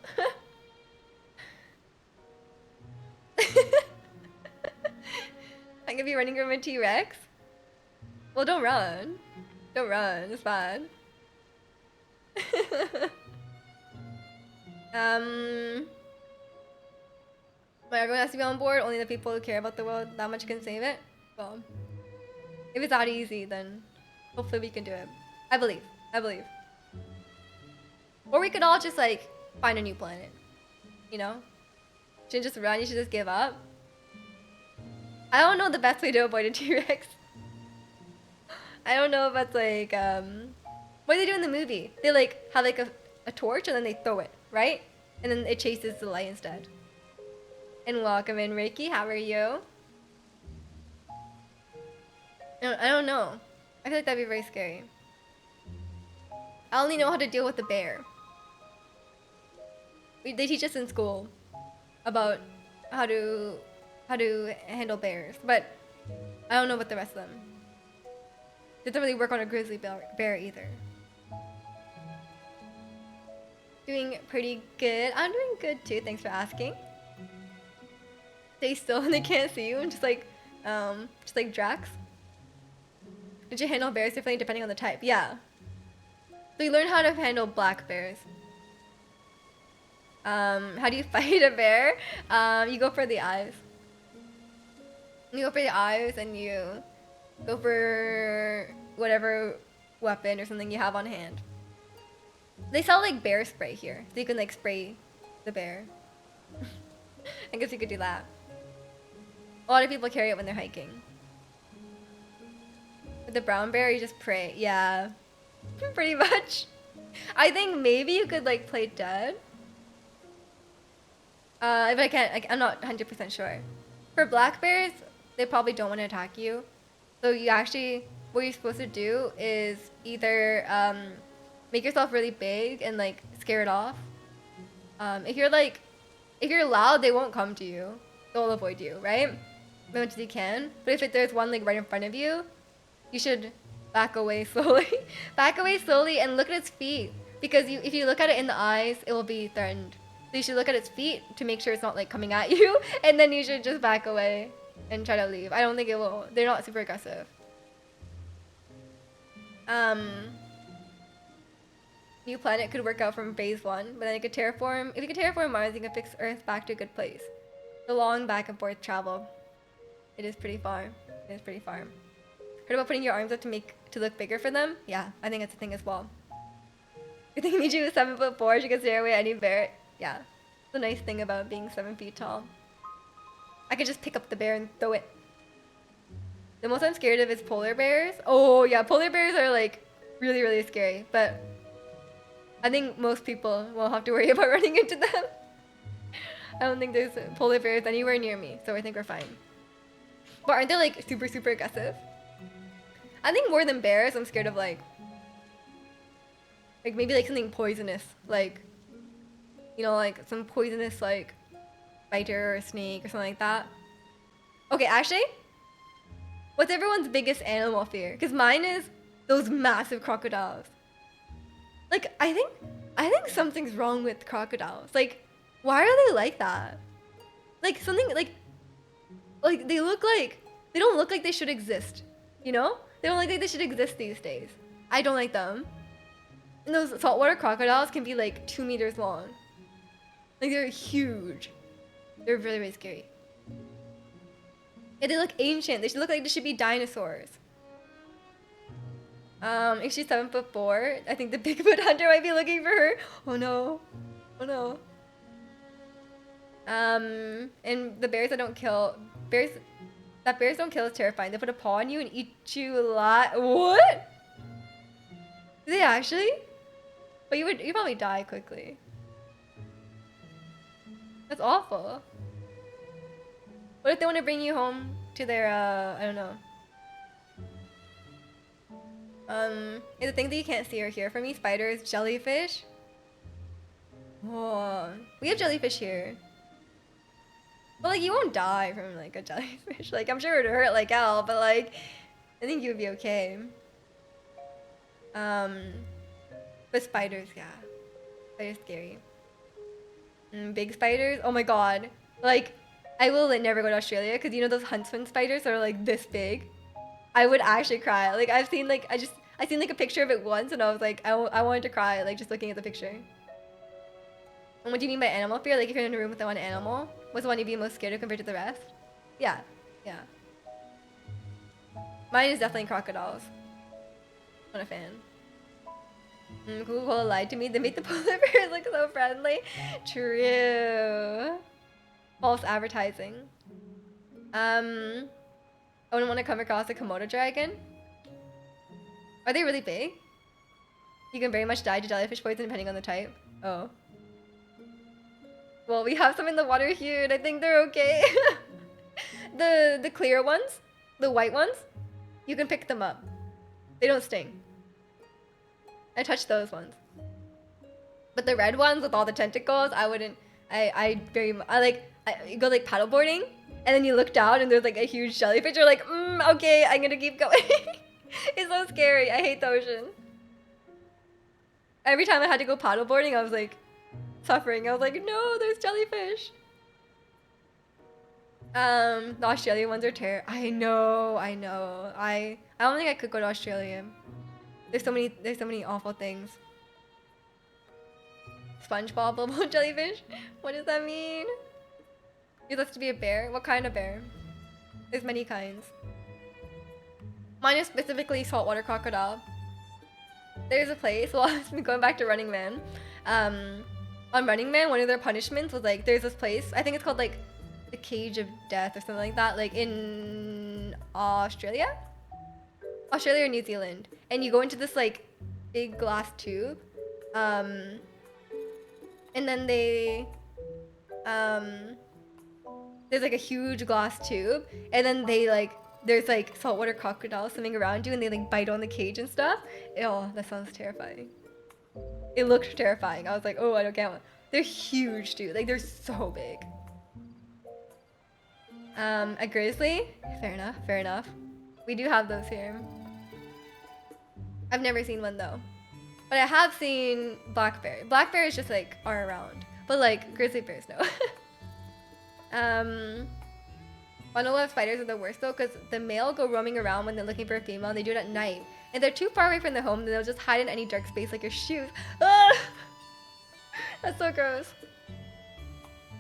Speaker 1: I'm gonna be running from a T-Rex. Well, don't run. Don't run. It's bad. But everyone has to be on board. Only the people who care about the world that much can save it. Well, if it's that easy, then hopefully we can do it. I believe. Or we could all just like find a new planet. You know? You shouldn't just run. You should just give up. I don't know the best way to avoid a T-Rex. I don't know if that's like what do they do in the movie? They like have like a torch and then they throw it, right? And then it chases the light instead. And welcome in, Ricky. How are you? I don't know. I feel like that'd be very scary. I only know how to deal with the bear. They teach us in school about how to handle bears, but I don't know about the rest of them. It doesn't really work on a grizzly bear either. Doing pretty good. I'm doing good too. Thanks for asking. Stay still and they can't see you. And just like Drax. Did you handle bears differently depending on the type? Yeah. So you learn how to handle black bears. How do you fight a bear? You go for the eyes. You go for the eyes and you go for whatever weapon or something you have on hand. They sell like bear spray here, so you can like spray the bear. I guess you could do that. A lot of people carry it when they're hiking. With the brown bear, you just pray. Yeah, pretty much. I think maybe you could like play dead. But I can't. I'm not 100% sure. For black bears, they probably don't want to attack you. So you actually, what you're supposed to do is either make yourself really big and like scare it off. If you're like If you're loud, they won't come to you. They'll avoid you, right? As much as you can. But if there's one like right in front of you, you should back away slowly. Back away slowly and look at its feet. Because if you look at it in the eyes, it will be threatened. So you should look at its feet to make sure it's not like coming at you. And then you should just back away and try to leave. I don't think it will. They're not super aggressive. New planet could work out from phase 1, but then it could terraform. If you could terraform Mars, you can fix Earth back to a good place. The long back and forth travel. It is pretty far. It is pretty far. Heard about putting your arms up to look bigger for them? Yeah, I think it's a thing as well. You think Miju is 7'4", she can stare away any bear? Yeah, the nice thing about being 7 feet tall. I could just pick up the bear and throw it. The most I'm scared of is polar bears. Oh yeah, polar bears are like really, really scary, but I think most people won't have to worry about running into them. I don't think there's polar bears anywhere near me, so I think we're fine. But aren't they like super, super aggressive? I think more than bears, I'm scared of like maybe like something poisonous, like, you know, like some poisonous like spider or a snake or something like that. Okay, actually, what's everyone's biggest animal fear? Because mine is those massive crocodiles. Like, I think something's wrong with crocodiles. Like, why are they like that? Like, something, like they don't look like they should exist, you know? They don't look like they should exist these days. I don't like them. And those saltwater crocodiles can be like 2 meters long. Like, they're huge. They're really, really scary. Yeah, they look ancient. They should look like they should be dinosaurs. If she's 7'4", I think the Bigfoot hunter might be looking for her. Oh no. Oh no. And the bears that don't kill is terrifying. They put a paw on you and eat you alive. What? Do they actually? But you'd probably die quickly. That's awful. What if they want to bring you home to their I don't know. The thing that you can't see or hear from me, spiders, jellyfish. Oh, we have jellyfish here. But like, you won't die from like a jellyfish. Like, I'm sure it'd hurt like hell, but like, I think you would be okay. But spiders, yeah. Spiders scary. Big spiders, oh my god. Like, I will like, never go to Australia because you know those huntsman spiders that are like this big? I would actually cry. Like, I've seen like, I seen like a picture of it once and I was like, I wanted to cry, like just looking at the picture. And what do you mean by animal fear? Like if you're in a room with the one animal, what's the one you'd be most scared of compared to the rest? Yeah, yeah. Mine is definitely crocodiles. Not a fan. Coca-Cola lied to me. They make the polar bears look so friendly. True. False advertising. I wouldn't want to come across a Komodo dragon. Are they really big? You can very much die to jellyfish poison depending on the type. Oh. Well, we have some in the water here and I think they're okay. The clear ones, the white ones, you can pick them up. They don't sting. I touched those ones. But the red ones with all the tentacles, I wouldn't. I go like paddleboarding and then you look down and there's like a huge jellyfish. You're like, okay, I'm gonna keep going. It's so scary. I hate the ocean. Every time I had to go paddleboarding, I was like suffering. I was like, no, there's jellyfish. The Australian ones are I know. I don't think I could go to Australia. There's so many awful things. SpongeBob bubble jellyfish? What does that mean? You're supposed to be a bear? What kind of bear? There's many kinds. Mine is specifically saltwater crocodile. There's a place, well, I've been going back to Running Man. On Running Man, one of their punishments was like, there's this place, I think it's called like the Cage of Death or something like that, like in Australia? Australia or New Zealand. And you go into this like big glass tube. And then there's like a huge glass tube. And then there's like saltwater crocodiles swimming around you and they like bite on the cage and stuff. Oh, that sounds terrifying. It looked terrifying. I was like, oh, I can't They're huge, dude. Like, they're so big. A grizzly? Fair enough, fair enough. We do have those here. I've never seen one though. But I have seen black bear. Black bears just like are around. But like grizzly bears, no. Wanna know what spiders are the worst though? Because the male go roaming around when they're looking for a female and they do it at night. If they're too far away from the home, then they'll just hide in any dark space like your shoes. Ah! That's so gross.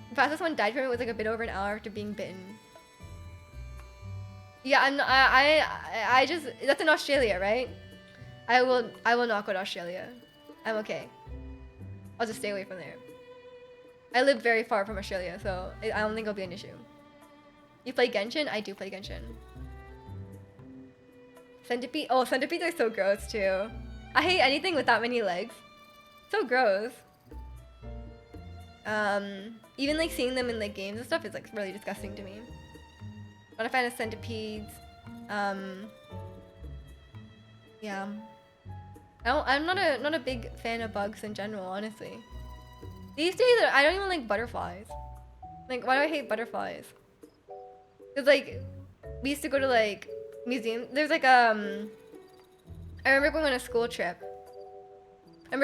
Speaker 1: The fastest one died from it was like a bit over an hour after being bitten. Yeah, I just, that's in Australia, right? I will not go to Australia. I'm okay. I'll just stay away from there. I live very far from Australia, so I don't think it'll be an issue. You play Genshin? I do play Genshin. Centipede? Oh, centipedes are so gross too. I hate anything with that many legs. So gross. Even like seeing them in like games and stuff is like really disgusting to me. Not a fan of centipedes. Yeah. I'm not a big fan of bugs in general, honestly. These days, I don't even like butterflies. Like, why do I hate butterflies? Cause like, we used to go to like museums. There's like I remember going on a school trip. And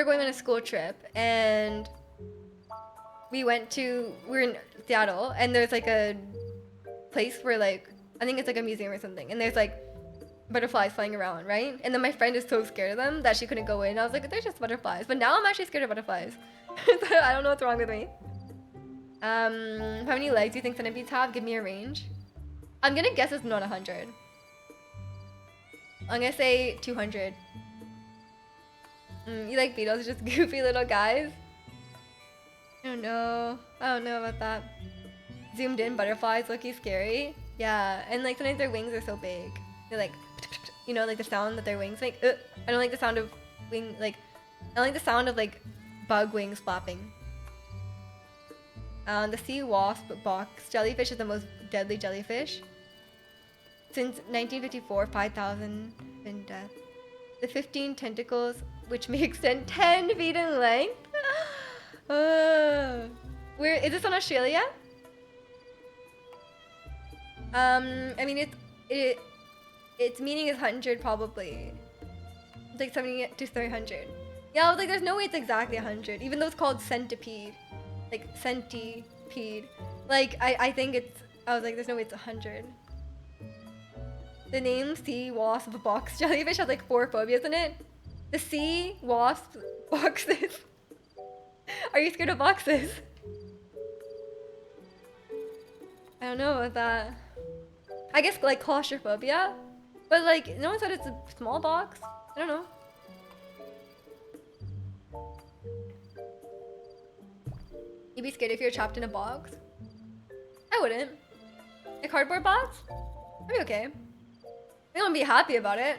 Speaker 1: we were in Seattle, and there's like a place where like, I think it's like a museum or something, and there's like butterflies flying around, right? And then my friend is so scared of them that she couldn't go in. I was like, they're just butterflies. But now I'm actually scared of butterflies. I don't know what's wrong with me. How many legs do you think centipedes have? Give me a range. I'm gonna guess it's not 100. I'm gonna say 200. You like beetles, just goofy little guys? I don't know about that. Zoomed in butterflies, look scary. Yeah, and like sometimes their wings are so big. They're like, you know, like the sound that their wings make. I don't like the sound of wing, like, I don't like the sound of like bug wings flapping. The sea wasp box jellyfish is the most deadly jellyfish. Since 1954, 5,000 been death. The 15 tentacles, which may extend 10 feet in length. Where is this on Australia? I mean its meaning is 100 probably. It's like 70 to 300. Yeah, I was like, there's no way it's exactly 100, even though it's called centipede. Like centipede. Like I think it's, I was like, there's no way it's 100. The name sea wasp box jellyfish has like 4 phobias in it. The sea wasp boxes. Are you scared of boxes? I don't know about that. I guess like claustrophobia, but like no one said it's a small box. I don't know. You'd be scared if you're trapped in a box? I wouldn't. A cardboard box? I'd be okay. I wouldn't be happy about it.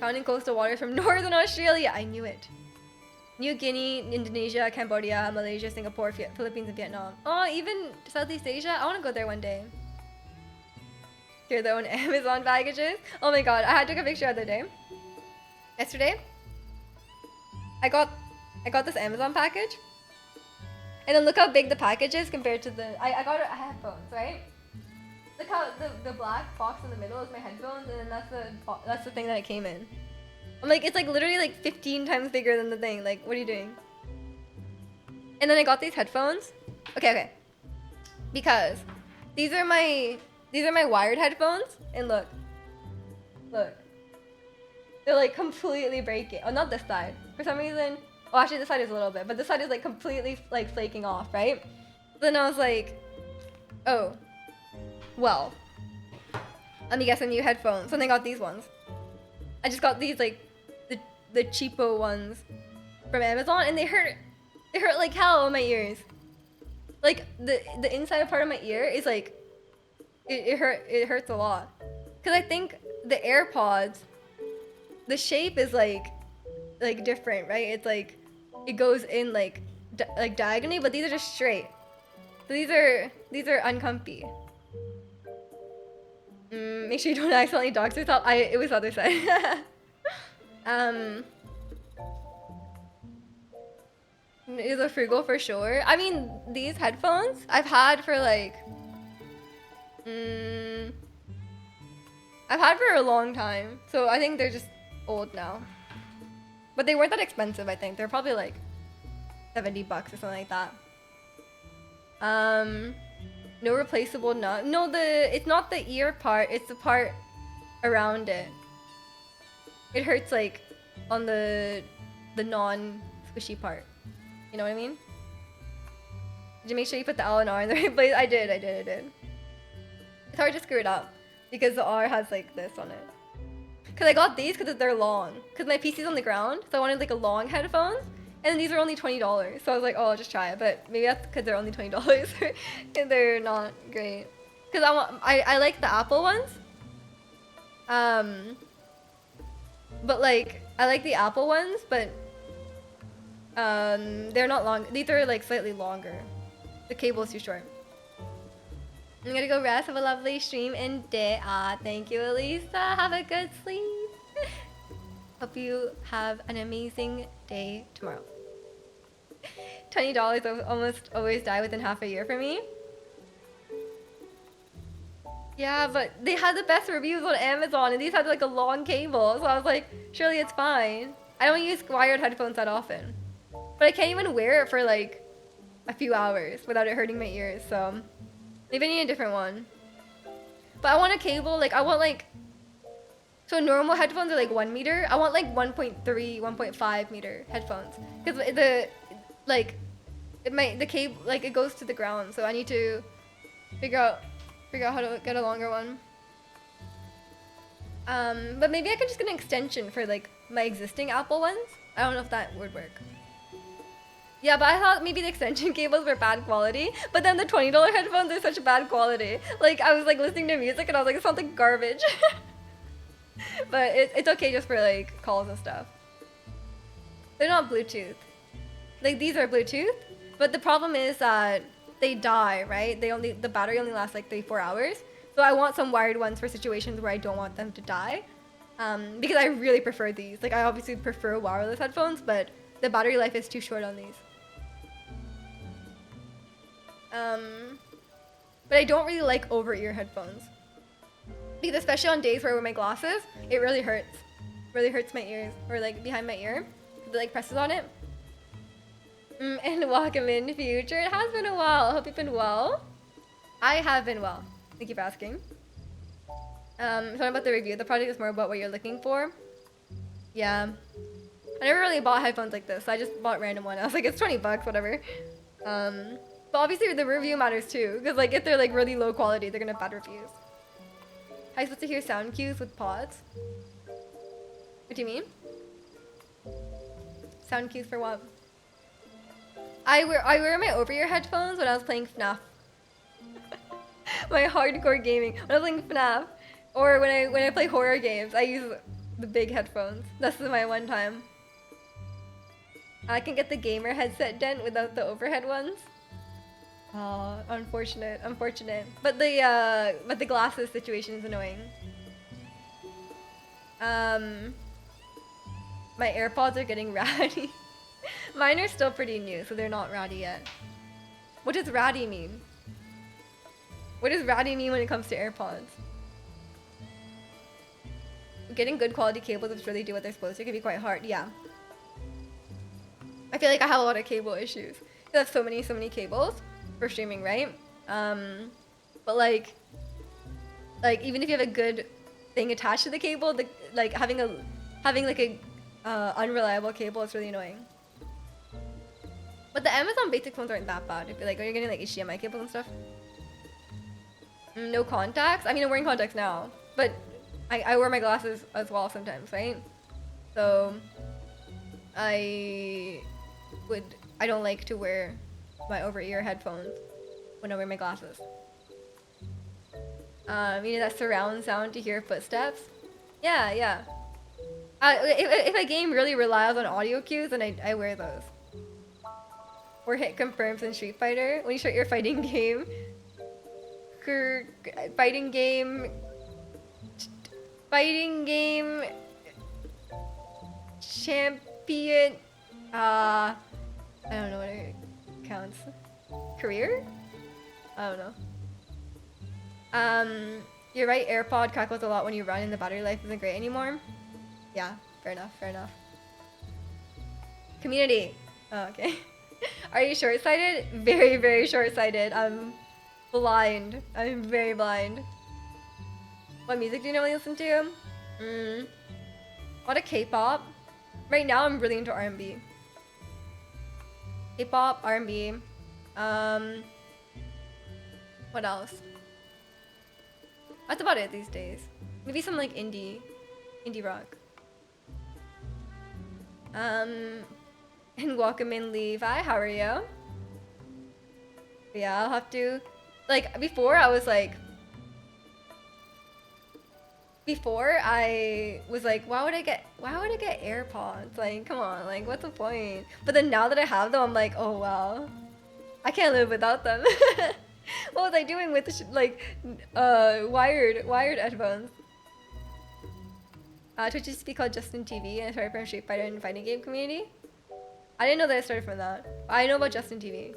Speaker 1: Found in coastal waters from northern Australia. I knew it. New Guinea, Indonesia, Cambodia, Malaysia, Singapore, Philippines, and Vietnam. Oh, even Southeast Asia? I want to go there one day. Hear their own Amazon packages. Oh my god, I took a picture the other day. Yesterday, I got this Amazon package. And then look how big the package is compared to the... I got headphones, right? Look how the black box in the middle is my headphones, and then that's the thing that it came in. I'm like, it's like literally like 15 times bigger than the thing. Like, what are you doing? And then I got these headphones. Okay. Because these are my wired headphones, and look. They're like completely breaking. Oh, not this side. For some reason, well, actually this side is a little bit, but this side is like completely like flaking off, right? Then I was like, oh, well, let me get some new headphones. So then I got these ones. I just got these like the cheapo ones from Amazon, and they hurt like hell on my ears. Like the inside part of my ear is like it hurts a lot. Cause I think the AirPods, the shape is like different, right? It's like it goes in like diagonally, but these are just straight. So these are uncomfy. Make sure you don't accidentally dox yourself. It was the other side. Is a frugal for sure. I mean, these headphones I've had for like, mm, I've had for a long time. So I think they're just old now. But they weren't that expensive, I think. They're probably like $70 or something like that. No replaceable nut. No, it's not the ear part, it's the part around it. It hurts like on the non-squishy part. You know what I mean? Did you make sure you put the L and R in the right place? I did. It's hard to screw it up because the R has like this on it. Cause I got these because they're long. Cause my PC's on the ground, so I wanted like a long headphones. And these are only $20, so I was like, oh, I'll just try it. But maybe that's because they're only $20 and they're not great. Cause I like the Apple ones. But like I like the Apple ones, but they're not long. These are like slightly longer. The cable is too short. I'm gonna go rest. Have a lovely stream and day. Thank you, Elisa. Have a good sleep. Hope you have an amazing day tomorrow. $20 almost always die within half a year for me. Yeah, but they had the best reviews on Amazon and these had like a long cable. So I was like, surely it's fine. I don't use wired headphones that often. But I can't even wear it for like a few hours without it hurting my ears. So maybe I need a different one. But I want a cable, like I want like, so normal headphones are like 1 meter. I want like 1.3, 1.5 meter headphones. Because the cable, like it goes to the ground. So I need to figure out how to get a longer one. But maybe I could just get an extension for like my existing Apple ones. I don't know if that would work. Yeah, but I thought maybe the extension cables were bad quality, but then the $20 headphones are such bad quality. Like I was like listening to music and I was like, it sounds like garbage. But it's okay just for like calls and stuff. They're not Bluetooth. Like these are Bluetooth, but the problem is that they die, right? The battery only lasts like 3-4 hours. So I want some wired ones for situations where I don't want them to die. Because I really prefer these. Like I obviously prefer wireless headphones, but the battery life is too short on these. But I don't really like over-ear headphones. Because especially on days where I wear my glasses, it really hurts. Really hurts my ears, or like behind my ear. It like presses on it. And welcome in future. It has been a while. I hope you've been well. I have been well. Thank you for asking. Sorry about the review. The project is more about what you're looking for. Yeah. I never really bought headphones like this. So I just bought random one. I was like, it's $20, whatever. But obviously the review matters too. Because like if they're like really low quality, they're gonna have bad reviews. How are you supposed to hear sound cues with pods? What do you mean? Sound cues for what? I wear my over-ear headphones when I was playing FNAF. My hardcore gaming. When I was playing FNAF. Or when I play horror games, I use the big headphones. That's my one time. I can get the gamer headset dent without the overhead ones. Oh, unfortunate. But the glasses situation is annoying. My AirPods are getting ratty. Mine are still pretty new, so they're not ratty yet. What does ratty mean? What does ratty mean when it comes to AirPods? Getting good quality cables which really do what they're supposed to can be quite hard. Yeah. I feel like I have a lot of cable issues. I have so many cables for streaming, right? But like even if you have a good thing attached to the cable, having like a unreliable cable is really annoying. But the Amazon basic phones aren't that bad. If you're getting like HDMI cables and stuff. No contacts. I mean, I'm wearing contacts now, but I wear my glasses as well sometimes, right? So I don't like to wear my over-ear headphones when I wear my glasses. You know that surround sound to hear footsteps? Yeah. If a game really relies on audio cues, then I wear those. Or hit confirms in Street Fighter. When you start your fighting game, champion, I don't know what it counts. Career? I don't know. You're right, AirPod crackles a lot when you run and the battery life isn't great anymore. Yeah, fair enough, fair enough. Community. Oh, okay. Are you short-sighted? Very, very short-sighted. I'm blind. I'm very blind. What music do you normally listen to? A lot of K-pop. Right now I'm really into R&B. K-pop, R&B. What else? That's about it these days. Maybe some like indie rock. And welcome in Levi, how are you? But yeah, I'll have to, like, before I was like, why would I get AirPods? Like, come on, like, what's the point? But then now that I have them, I'm like, oh wow, I can't live without them. What was I doing with wired headphones? Twitch used to be called Justin TV, and I started from Street Fighter and fighting game community. I didn't know that I started from that. I know about Justin TV.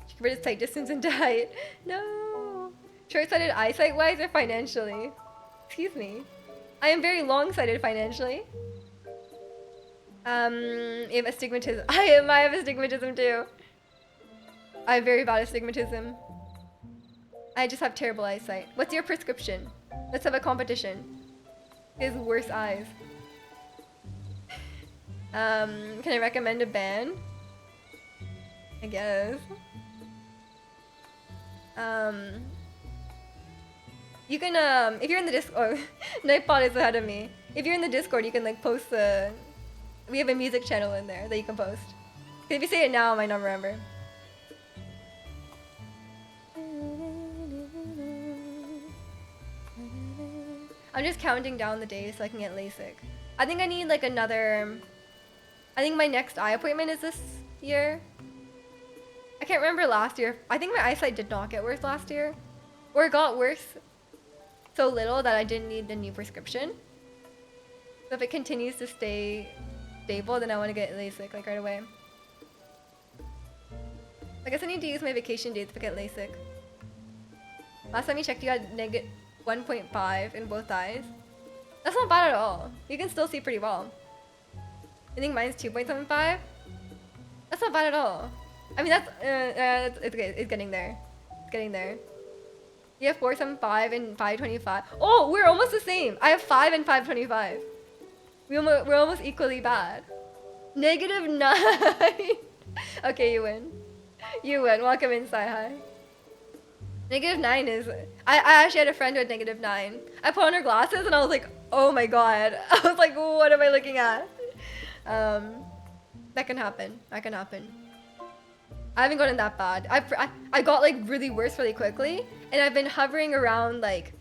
Speaker 1: She converted sight distance into height. No. Short-sighted eyesight-wise or financially? Excuse me. I am very long-sighted financially. You have astigmatism. I have astigmatism too. I have very bad astigmatism. I just have terrible eyesight. What's your prescription? Let's have a competition. His worst eyes. Can I recommend a band? I guess. You can, if you're in the Discord, Nightbot is ahead of me. If you're in the Discord, you can like post we have a music channel in there that you can post. If you say it now, I might not remember. I'm just counting down the days so I can get LASIK. I think I need like another, I think my next eye appointment is this year. I can't remember last year. I think my eyesight did not get worse last year. Or it got worse so little that I didn't need the new prescription. So if it continues to stay stable, then I want to get LASIK like right away. I guess I need to use my vacation days to get LASIK. Last time you checked, you had negative 1.5 in both eyes. That's not bad at all. You can still see pretty well. I think mine's 2.75. That's not bad at all. I mean, it's okay. It's getting there. It's getting there. You have 4.75 and 5.25. Oh, we're almost the same. I have 5 and 5.25. We're almost equally bad. -9. Okay, you win. You win. Welcome inside. Hi. -9 is. I actually had a friend who had -9. I put on her glasses and I was like, oh my god. I was like, what am I looking at? That can happen. That can happen. I haven't gotten that bad. I got like really worse really quickly, and I've been hovering around like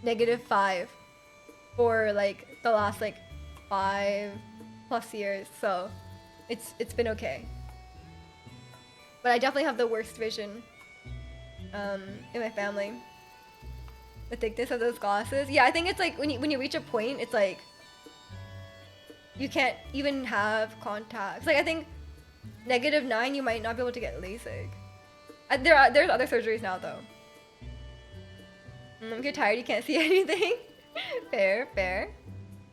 Speaker 1: -5 for like the last like 5+ years. So it's been okay. But I definitely have the worst vision in my family. The thickness of those glasses. Yeah, I think it's like when you reach a point, it's like you can't even have contacts. Like I think -9, you might not be able to get LASIK. There's other surgeries now though. If you're tired, you can't see anything. Fair, fair.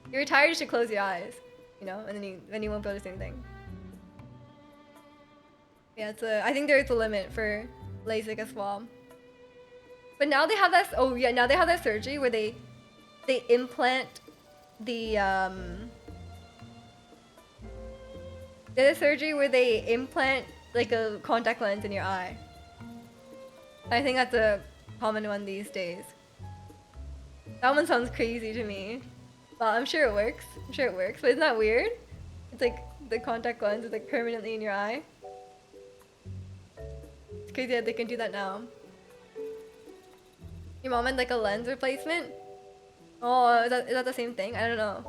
Speaker 1: If you're tired, you should close your eyes, you know, and then you won't be able to see anything. Yeah, I think there's a limit for LASIK as well. But now they have this. Oh yeah, now they have that surgery where they implant the There's a surgery where they implant like a contact lens in your eye. I think that's a common one these days. That one sounds crazy to me. Well, I'm sure it works. I'm sure it works. But isn't that weird? It's like the contact lens is like permanently in your eye. It's crazy that they can do that now. Your mom had like a lens replacement? Oh, is that the same thing? I don't know.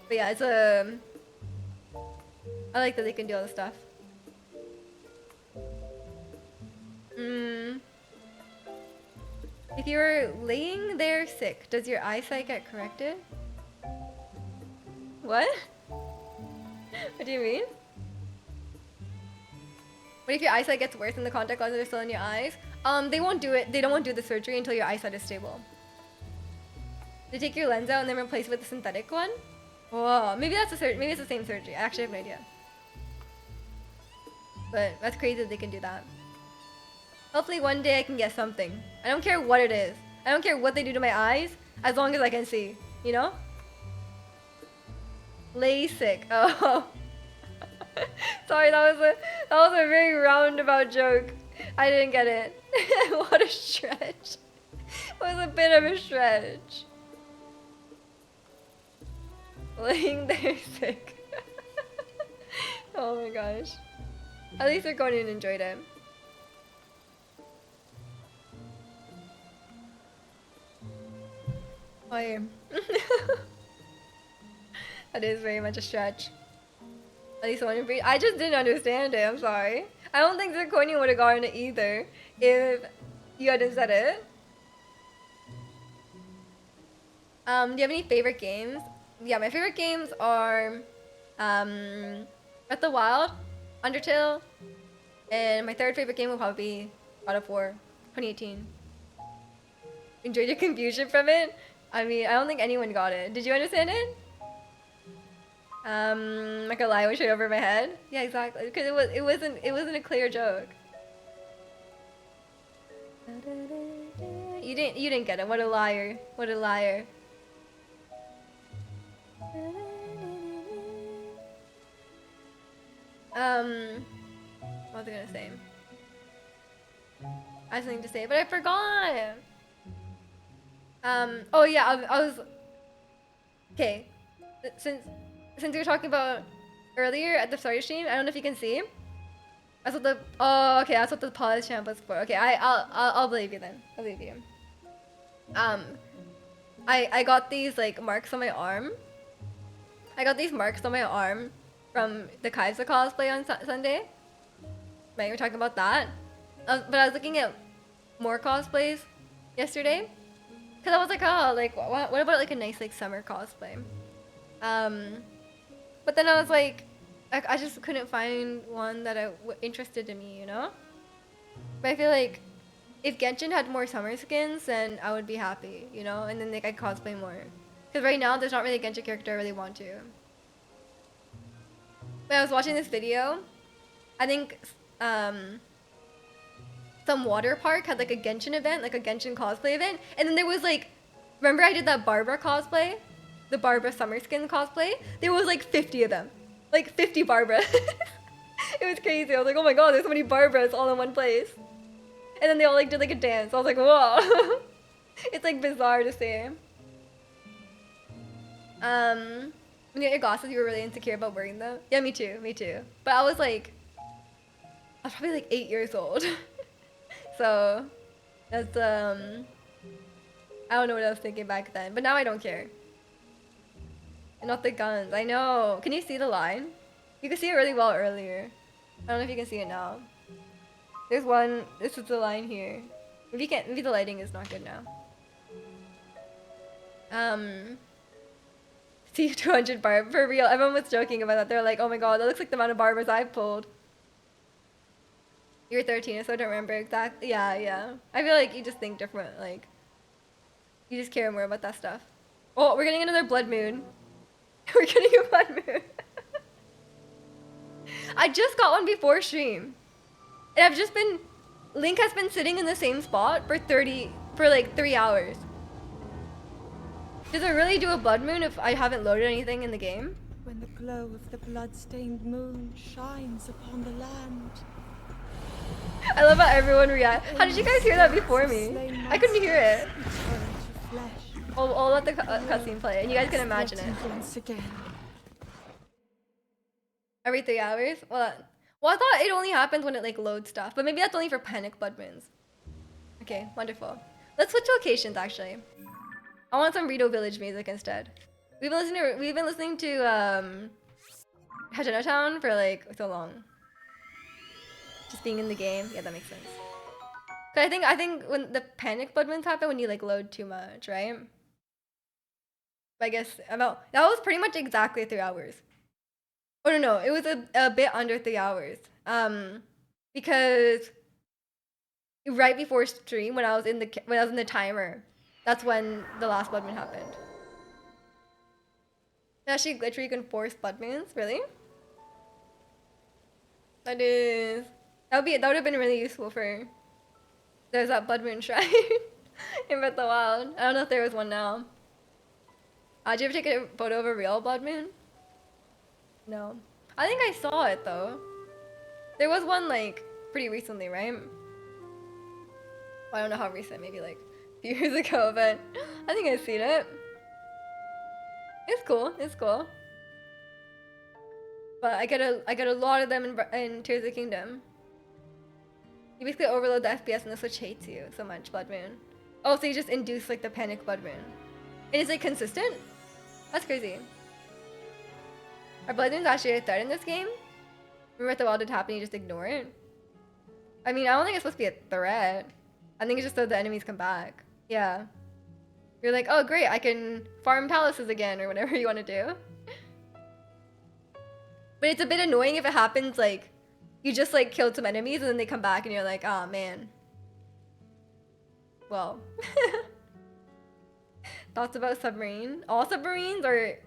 Speaker 1: But yeah, it's a... I like that they can do all this stuff. If you're laying there sick, does your eyesight get corrected? What? What do you mean? What if your eyesight gets worse and the contact lenses are still in your eyes? They won't do it. They don't want to do the surgery until your eyesight is stable. They take your lens out and then replace it with a synthetic one. Whoa, maybe that's maybe it's the same surgery. I actually have no idea. But that's crazy that they can do that. Hopefully one day I can get something. I don't care what it is. I don't care what they do to my eyes, as long as I can see. You know? LASIK. Oh. Sorry, that was a very roundabout joke. I didn't get it. What a stretch. It was a bit of a stretch. Laying there sick. Oh my gosh. At least they're going and enjoyed it. Oh yeah. That is very much a stretch. At least one breed. I just didn't understand it. I'm sorry. I don't think Zirconium would have gotten it either if you hadn't said it. Do you have any favorite games? Yeah, my favorite games are Breath of the Wild, Undertale, and my third favorite game will probably be God of War 2018. Enjoyed your confusion from it? I mean, I don't think anyone got it. Did you understand it? Like a lie was straight over my head. Yeah, exactly. Because it wasn't a clear joke. You didn't get it. What a liar. What a liar. What was I gonna say? I had something to say, but I forgot. Oh yeah, I was. Okay, since we were talking about earlier at the start of stream, I don't know if you can see. That's what the okay, that's what the pause champ was for. Okay, I'll believe you then. I'll believe you. I got these like marks on my arm. I got these marks on my arm from the Kaisa cosplay on Sunday. Right, we're talking about that. But I was looking at more cosplays yesterday. Cause I was like, oh, like what about like a nice like summer cosplay? But then I was like, I just couldn't find one that interested in me, you know? But I feel like if Genshin had more summer skins, then I would be happy, you know? And then like I cosplay more. Cause right now there's not really a Genshin character I really want to. But I was watching this video. I think some water park had like a Genshin event, like a Genshin cosplay event, and then there was like, remember I did that Barbara cosplay, the Barbara summer skin cosplay? There was like 50 of them, like 50 Barbaras. It was crazy. I was like, oh my god, there's so many Barbaras all in one place. And then they all like did like a dance. I was like, whoa. It's like bizarre to see. When you got your glasses, you were really insecure about wearing them. Yeah, me too, me too. But I was probably like 8 years old. So that's I don't know what I was thinking back then, but now I don't care. And not the guns. I know. Can you see the line? You could see it really well earlier. I don't know if you can see it now. There's one. This is the line here. Maybe you can't. Maybe the lighting is not good now. See 200 barb for real. Everyone was joking about that. They're like, oh my god, that looks like the amount of barbers I've pulled. You're 13, so I don't remember exactly. Yeah, yeah. I feel like you just think different. Like, you just care more about that stuff. Oh, we're getting another blood moon. We're getting a blood moon. I just got one before stream. And I've just been... Link has been sitting in the same spot for like 3 hours. Does it really do a blood moon if I haven't loaded anything in the game?
Speaker 2: When the glow of the blood-stained moon shines upon the land.
Speaker 1: I love how everyone reacts. How did you guys hear that before me? I couldn't hear it. I'll let the cutscene play, and you guys can imagine it. Every 3 hours? Well, I thought it only happens when it like loads stuff, but maybe that's only for panic blood moons. Okay, wonderful. Let's switch locations actually. I want some Rito Village music instead. We've been listening to Hajino Town for like so long. Just being in the game, yeah, that makes sense. Cause I think when the panic blood moons happen when you like load too much, right? But I guess that was pretty much exactly 3 hours. Oh no, it was a bit under 3 hours. Because right before stream, when I was in the timer, that's when the last blood moon happened. It actually glitch where you can force blood moons. Really? That would have been really useful for. There's that blood moon shrine in Breath of the Wild. I don't know if there was one now. Did you ever take a photo of a real blood moon? No. I think I saw it though. There was one like pretty recently, right? Well, I don't know how recent, maybe like a few years ago, but I think I've seen it. It's cool. It's cool. But I get a lot of them in Tears of the Kingdom. You basically overload the FPS and the Switch hates you so much, Blood Moon. Oh, so you just induce like the panic Blood Moon. And is it consistent? That's crazy. Are Blood Moons actually a threat in this game? Remember if the wild did happen, you just ignore it? I mean, I don't think it's supposed to be a threat. I think it's just so the enemies come back. Yeah. You're like, oh great, I can farm palaces again or whatever you want to do. But it's a bit annoying if it happens like you just like killed some enemies and then they come back and you're like, oh man. Well. Thoughts about submarine? All submarines or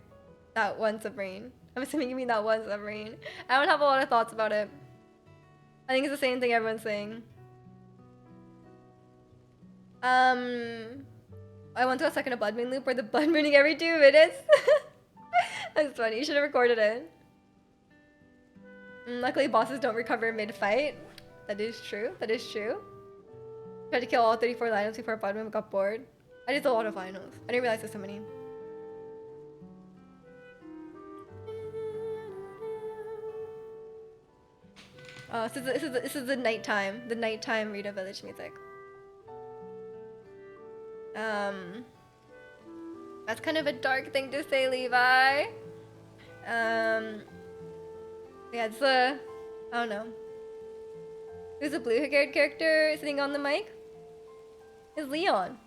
Speaker 1: that one submarine? I'm assuming you mean that one submarine. I don't have a lot of thoughts about it. I think it's the same thing everyone's saying. I went to a second of blood moon loop where the blood mooning every 2 minutes. That's funny. You should have recorded it. Luckily, bosses don't recover mid-fight. That is true. That is true. Tried to kill all 34 lineups before blood moon got bored. I did a lot of finals. I didn't realize there's so many. This is the nighttime Rita Village music. That's kind of a dark thing to say, Levi. Yeah, it's I don't know. Who's a blue-haired character sitting on the mic? It's Leon.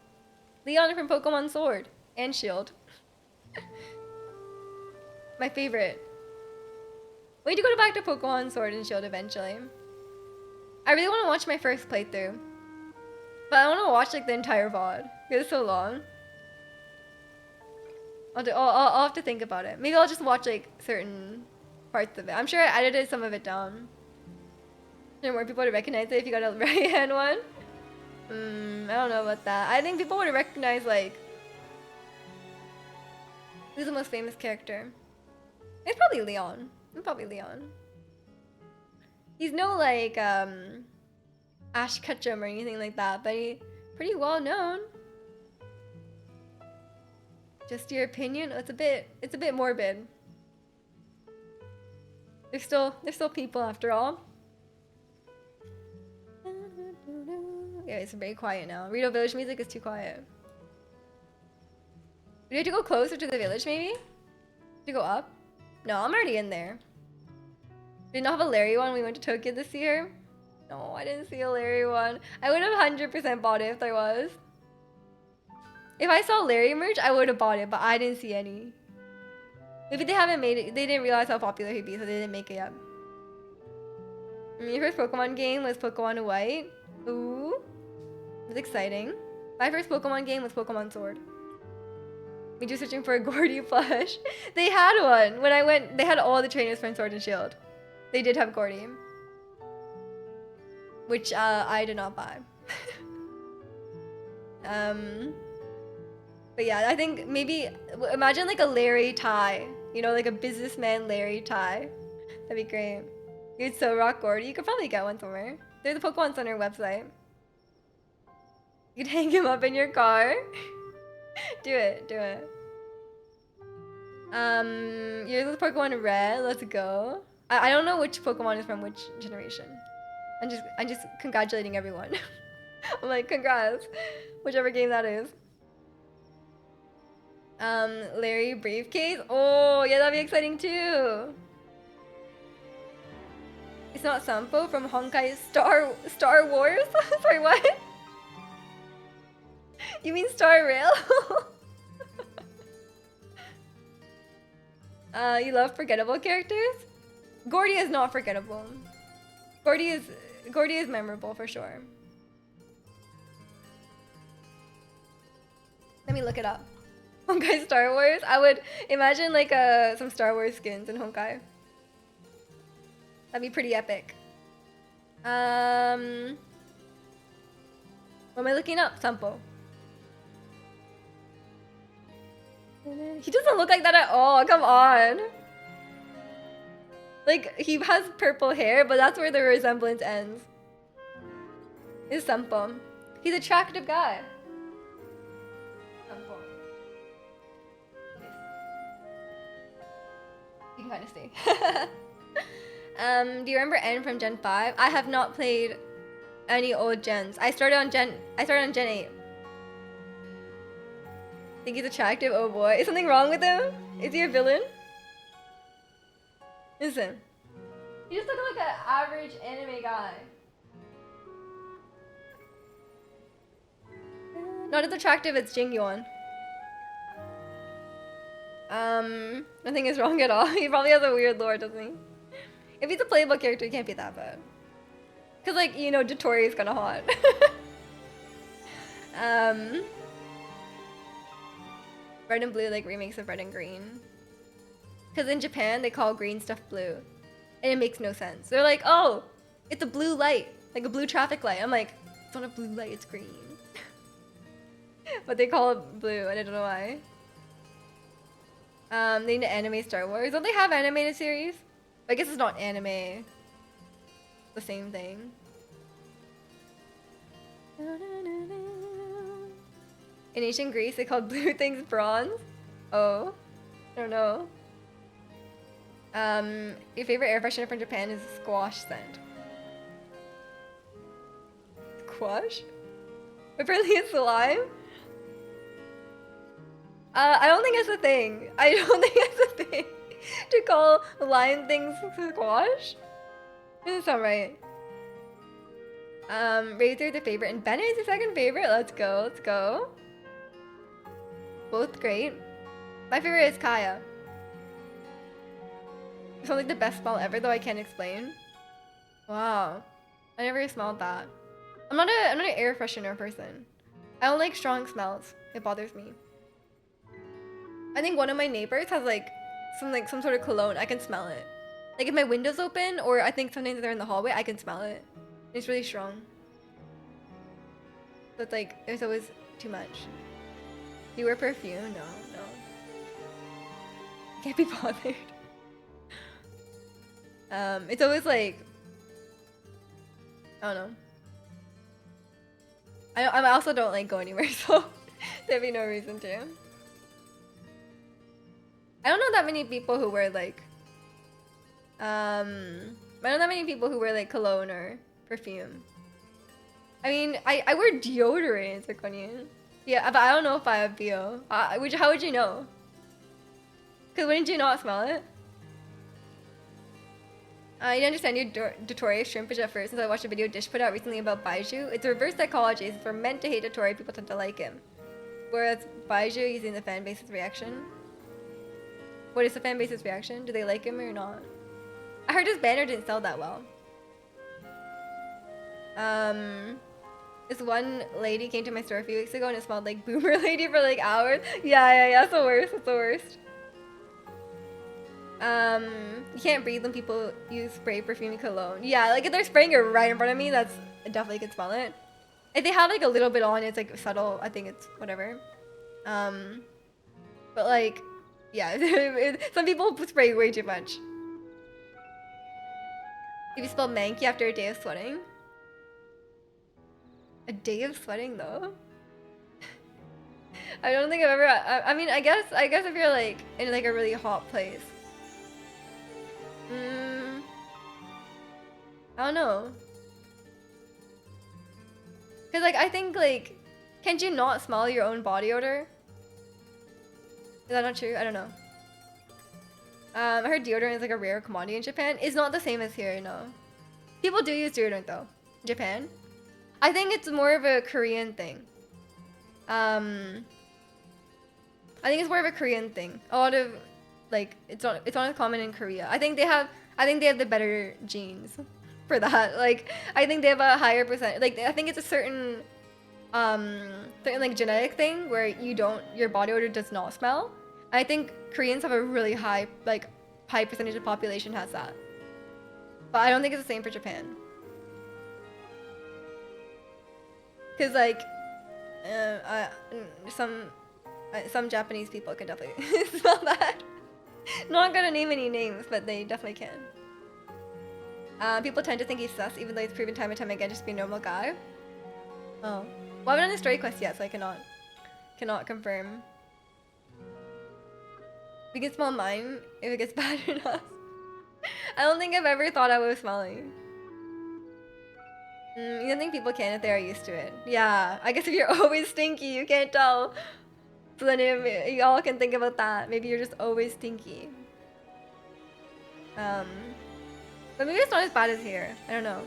Speaker 1: Leon from Pokemon Sword and Shield. My favorite. We need to go back to Pokemon Sword and Shield eventually. I really want to watch my first playthrough. But I want to watch like the entire VOD. It's so long. I'll have to think about it. Maybe I'll just watch like certain parts of it. I'm sure I edited some of it down. There are more people to recognize it if you got a right hand one. I don't know about that. I think people would recognize like who's the most famous character. It's probably Leon. It's probably Leon. He's no like Ash Ketchum or anything like that, but he's pretty well known. Just your opinion? It's a bit morbid. They're still people after all. Yeah, it's very quiet now. Rito Village music is too quiet. Do you have to go closer to the village maybe? To go up? No, I'm already in there. Did not have a Larry one when we went to Tokyo this year? No, I didn't see a Larry one. I would have 100% bought it if there was. If I saw Larry merch, I would have bought it, but I didn't see any. Maybe they haven't made it. They didn't realize how popular he'd be, so they didn't make it yet. Your first Pokemon game was Pokemon White. Ooh. It was exciting. My first Pokemon game was Pokemon Sword. We just searching for a Gordy plush. They had one. When I went, they had all the trainers from Sword and Shield. They did have Gordy. Which I did not buy. But yeah, I think maybe, imagine like a Larry tie. You know, like a businessman Larry tie. That'd be great. You'd so rock Gordy. You could probably get one somewhere. There's the Pokemon Center website. You'd hang him up in your car. Do it, do it. You're the Pokemon Red. Let's go. I don't know which Pokemon is from which generation. I'm just congratulating everyone. I'm like, congrats, whichever game that is. Larry briefcase. Oh yeah, that'd be exciting too. It's not Sampo from Honkai Star Wars. Sorry, what? You mean Star Rail? You love forgettable characters? Gordy is not forgettable. Gordy is memorable for sure. Let me look it up. Honkai Star Wars. I would imagine like some Star Wars skins in Honkai. That'd be pretty epic. What am I looking up? Sampo. He doesn't look like that at all. Come on. Like, he has purple hair, but that's where the resemblance ends. Is Sampo. He's an attractive guy. Sampo. You can kind of see. Do you remember N from Gen 5? I have not played any old gens. I started on Gen 8. Think he's attractive? Oh boy. Is something wrong with him? Is he a villain? Listen. He just looks like an average anime guy. Not as attractive as Jingyeon. Nothing is wrong at all. He probably has a weird lore, doesn't he? If he's a playable character, he can't be that bad. Cause like, you know, Dotori is kinda hot. Red and blue, like remakes of red and green. Cause in Japan, they call green stuff blue. And it makes no sense. They're like, oh, it's a blue light. Like a blue traffic light. I'm like, it's not a blue light, it's green. But they call it blue, and I don't know why. They need to anime Star Wars. Don't they have animated series? I guess it's not anime. The same thing. In ancient Greece, they called blue things bronze. Oh, I don't know. Your favorite air freshener from Japan is squash scent. Squash? Apparently it's slime? I don't think it's a thing. I don't think it's a thing to call lime things squash. Doesn't sound right. Razor the favorite and Bennett is the second favorite. Let's go, let's go. Both great. My favorite is Kaya. It sounds like the best smell ever, though I can't explain. Wow. I never smelled that. I'm not an air freshener person. I don't like strong smells. It bothers me. I think one of my neighbors has like some sort of cologne. I can smell it. Like if my window's open, or I think sometimes they're in the hallway, I can smell it. It's really strong. So it's like there's always too much. You wear perfume? No. Can't be bothered. It's always like, I don't know. I also don't like go anywhere, so there'd be no reason to. I don't know that many people who wear like, I don't know that many people who wear like cologne or perfume. I mean, I wear deodorant, Zirconian. Yeah, but I don't know if I have BO. How would you know? Because wouldn't you not smell it? I didn't understand your Dotori shrimpage at first since I watched a video Dish put out recently about Baiju. It's a reverse psychology. Since we're meant to hate Dotori, people tend to like him. Whereas Baiju using the fan base's reaction. What is the fan base's reaction? Do they like him or not? I heard his banner didn't sell that well. This one lady came to my store a few weeks ago and it smelled like Boomer Lady for like hours. Yeah, that's the worst. That's the worst. You can't breathe when people use spray, perfume, and cologne. Yeah, like if they're spraying it right in front of me, that's I definitely can smell it. If they have like a little bit on, it's like subtle. I think it's whatever. But like, yeah, some people spray way too much. If you spell manky after a day of sweating. A day of sweating though? I don't think I've ever, I mean, I guess if you're like in like a really hot place. I don't know. Cause like, I think like, can't you not smell your own body odor? Is that not true? I don't know. I heard deodorant is like a rare commodity in Japan. It's not the same as here, no. People do use deodorant though, in Japan. I think it's more of a Korean thing. I think it's more of a Korean thing. A lot of, like, it's not as common in Korea. I think they have, I think they have the better genes for that. Like, I think they have a higher percent. Like, I think it's a certain like genetic thing where your body odor does not smell. I think Koreans have a really high percentage of population has that. But I don't think it's the same for Japan. Cause like, some Japanese people can definitely smell that. Not gonna name any names, but they definitely can. People tend to think he's sus, even though he's proven time and time again just to be a normal guy. Oh. Well, I haven't done the story quest yet, so I cannot confirm. We can smell mine if it gets bad enough. I don't think I've ever thought I was smelling. You don't think people can if they are used to it. Yeah, I guess if you're always stinky, you can't tell. So then if you all can think about that. Maybe you're just always stinky. But maybe it's not as bad as here. I don't know.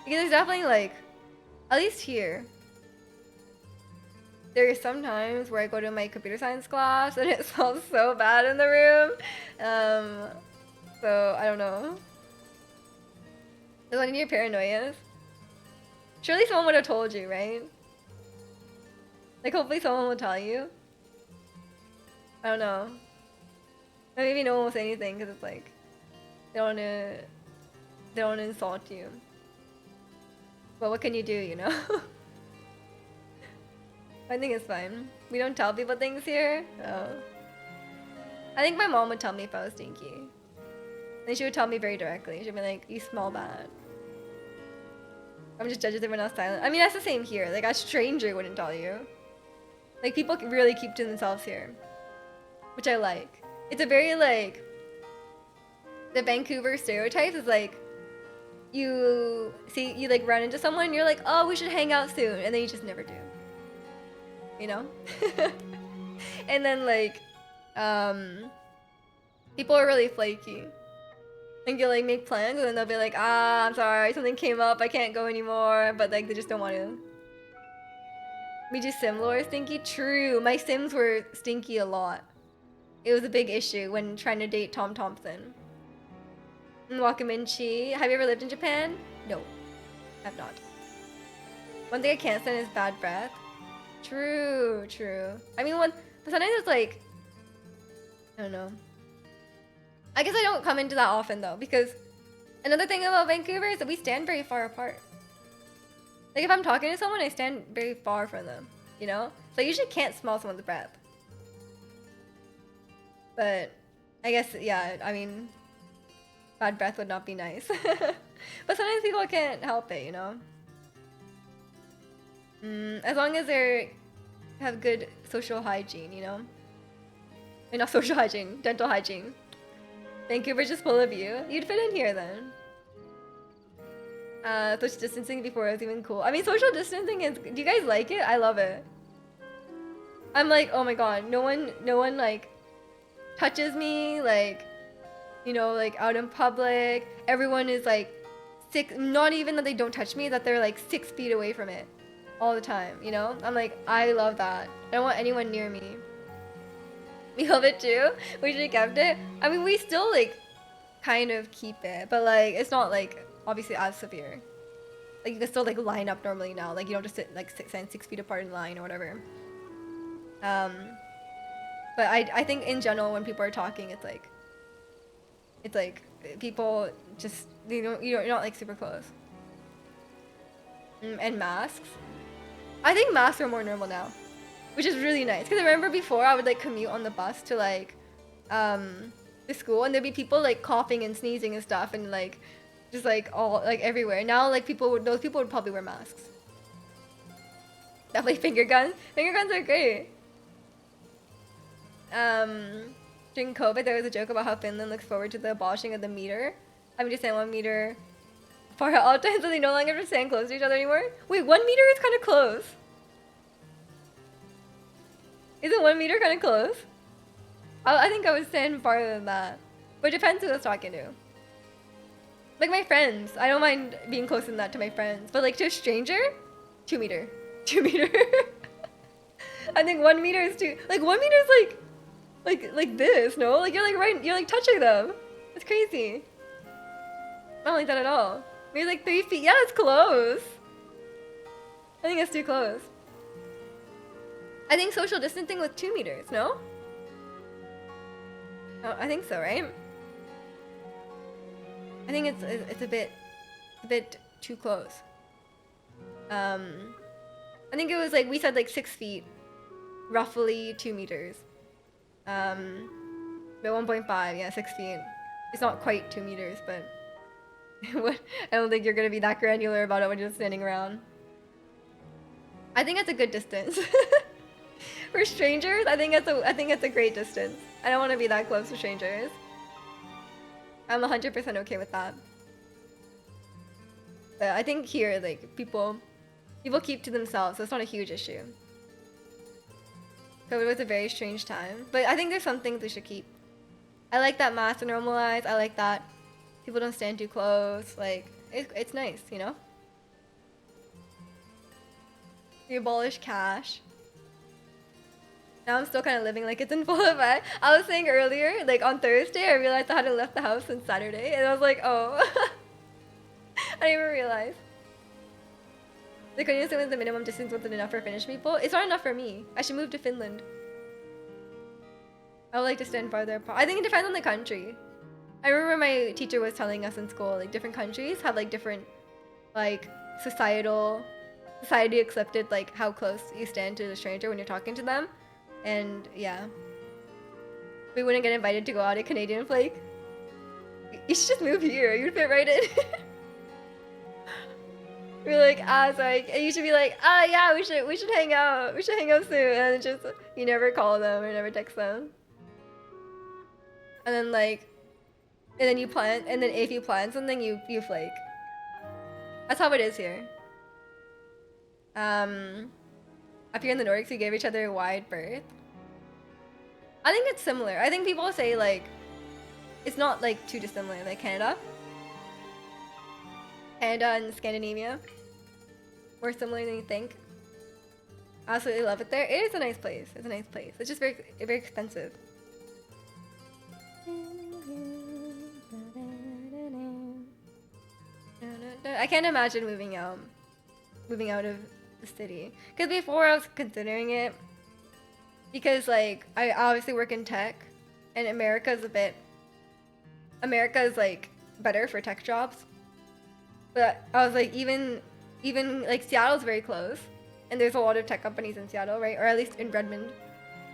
Speaker 1: Because there's definitely like, at least here, there are some times where I go to my computer science class and it smells so bad in the room. So I don't know. Is one of your paranoias? Surely someone would have told you, right? Like hopefully someone will tell you. I don't know. Or maybe no one will say anything because it's like they don't want to insult you. But what can you do, you know? I think it's fine. We don't tell people things here. Oh. I think my mom would tell me if I was stinky. And she would tell me very directly. She'd be like, you smell bad. I'm just judging everyone else silent. I mean, that's the same here. Like, a stranger wouldn't tell you. Like, people really keep to themselves here. Which I like. It's a very, like... The Vancouver stereotypes is like... You like, run into someone and you're like, oh, we should hang out soon. And then you just never do. You know? And then, like... People are really flaky. And you'll like make plans and then they'll be like, ah, I'm sorry, something came up, I can't go anymore. But like they just don't want to. We do sim lore stinky? True, my sims were stinky a lot. It was a big issue when trying to date Tom Thompson. And Wakaminchi, have you ever lived in Japan? No, I've not. One thing I can't stand is bad breath. True. I mean, but sometimes it's like, I don't know. I guess I don't come into that often though, because another thing about Vancouver is that we stand very far apart. Like if I'm talking to someone, I stand very far from them, you know? So I usually can't smell someone's breath. But I guess, yeah, I mean, bad breath would not be nice. But sometimes people can't help it, you know? As long as they have good social hygiene, you know? I mean, not social hygiene, dental hygiene. Vancouver's just full of you. You'd fit in here then. Social distancing before it was even cool. I mean, social distancing is... Do you guys like it? I love it. I'm like, oh my god, no one like touches me, like, you know, like out in public. Everyone is like not even that they don't touch me, that they're like 6 feet away from it all the time, you know? I'm like, I love that. I don't want anyone near me. We love it too. We should have kept it. I mean, we still like kind of keep it, but like it's not like obviously as severe. Like you can still like line up normally now. Like you don't just sit like 6 feet apart in line or whatever. But I think in general when people are talking, it's like people just you're not like super close. And masks. I think masks are more normal now. Which is really nice, because I remember before I would like commute on the bus to like the school, and there'd be people like coughing and sneezing and stuff, and like just like all like everywhere. Now like those people would probably wear masks. Definitely finger guns. Finger guns are great. During COVID, there was a joke about how Finland looks forward to the abolishing of the meter. Having to stand 1 meter apart at all times, so they no longer have to stand close to each other anymore. Wait, 1 meter is kind of close. Isn't 1 meter kind of close? I think I would stand farther than that. But it depends who I was talking to. Like my friends. I don't mind being closer than that to my friends. But like to a stranger, 2 meter. 2 meter. I think 1 meter is too... Like 1 meter is like this, no? Like you're like touching them. That's crazy. Not like that at all. Maybe like 3 feet. Yeah, it's close. I think it's too close. I think social distancing was 2 meters, no? Oh, I think so, right? I think it's a bit too close. I think it was like, we said like 6 feet, roughly 2 meters. But 1.5, yeah, 6 feet. It's not quite 2 meters, but I don't think you're gonna be that granular about it when you're just standing around. I think that's a good distance. For strangers, I think it's a great distance. I don't want to be that close to strangers. I'm 100% okay with that. But I think here, like, people keep to themselves, so it's not a huge issue. So it was a very strange time. But I think there's some things we should keep. I like that masks are normalized. I like that people don't stand too close. Like, it's nice, you know? We abolish cash. Now I'm still kind of living like it's in full effect. I was saying earlier, like on Thursday, I realized I hadn't left the house since Saturday, and I was like, oh. I didn't even realize. The couldn't assume the minimum distance wasn't enough for Finnish people. It's not enough for me. I should move to Finland. I would like to stand farther apart. I think it depends on the country. I remember my teacher was telling us in school, like different countries have like different, like society accepted like how close you stand to the stranger when you're talking to them. And yeah, we wouldn't get invited to go out at Canadian Flake. You should just move here. You'd fit right in. We're like, sorry. And you should be like, yeah, we should hang out. We should hang out soon. And it's just you never call them or never text them. And then like, and then you plan. And then if you plan something, you flake. That's how it is here. Up here in the Nordics, we gave each other a wide berth. I think it's similar. I think people say like, it's not like too dissimilar, like Canada and Scandinavia. More similar than you think. I absolutely love it there. It is a nice place. It's a nice place. It's just very expensive. I can't imagine moving out of the city. Because before I was considering it, because like I obviously work in tech, and America is like better for tech jobs. But I was like, even like Seattle's very close, and there's a lot of tech companies in Seattle, right? Or at least in Redmond,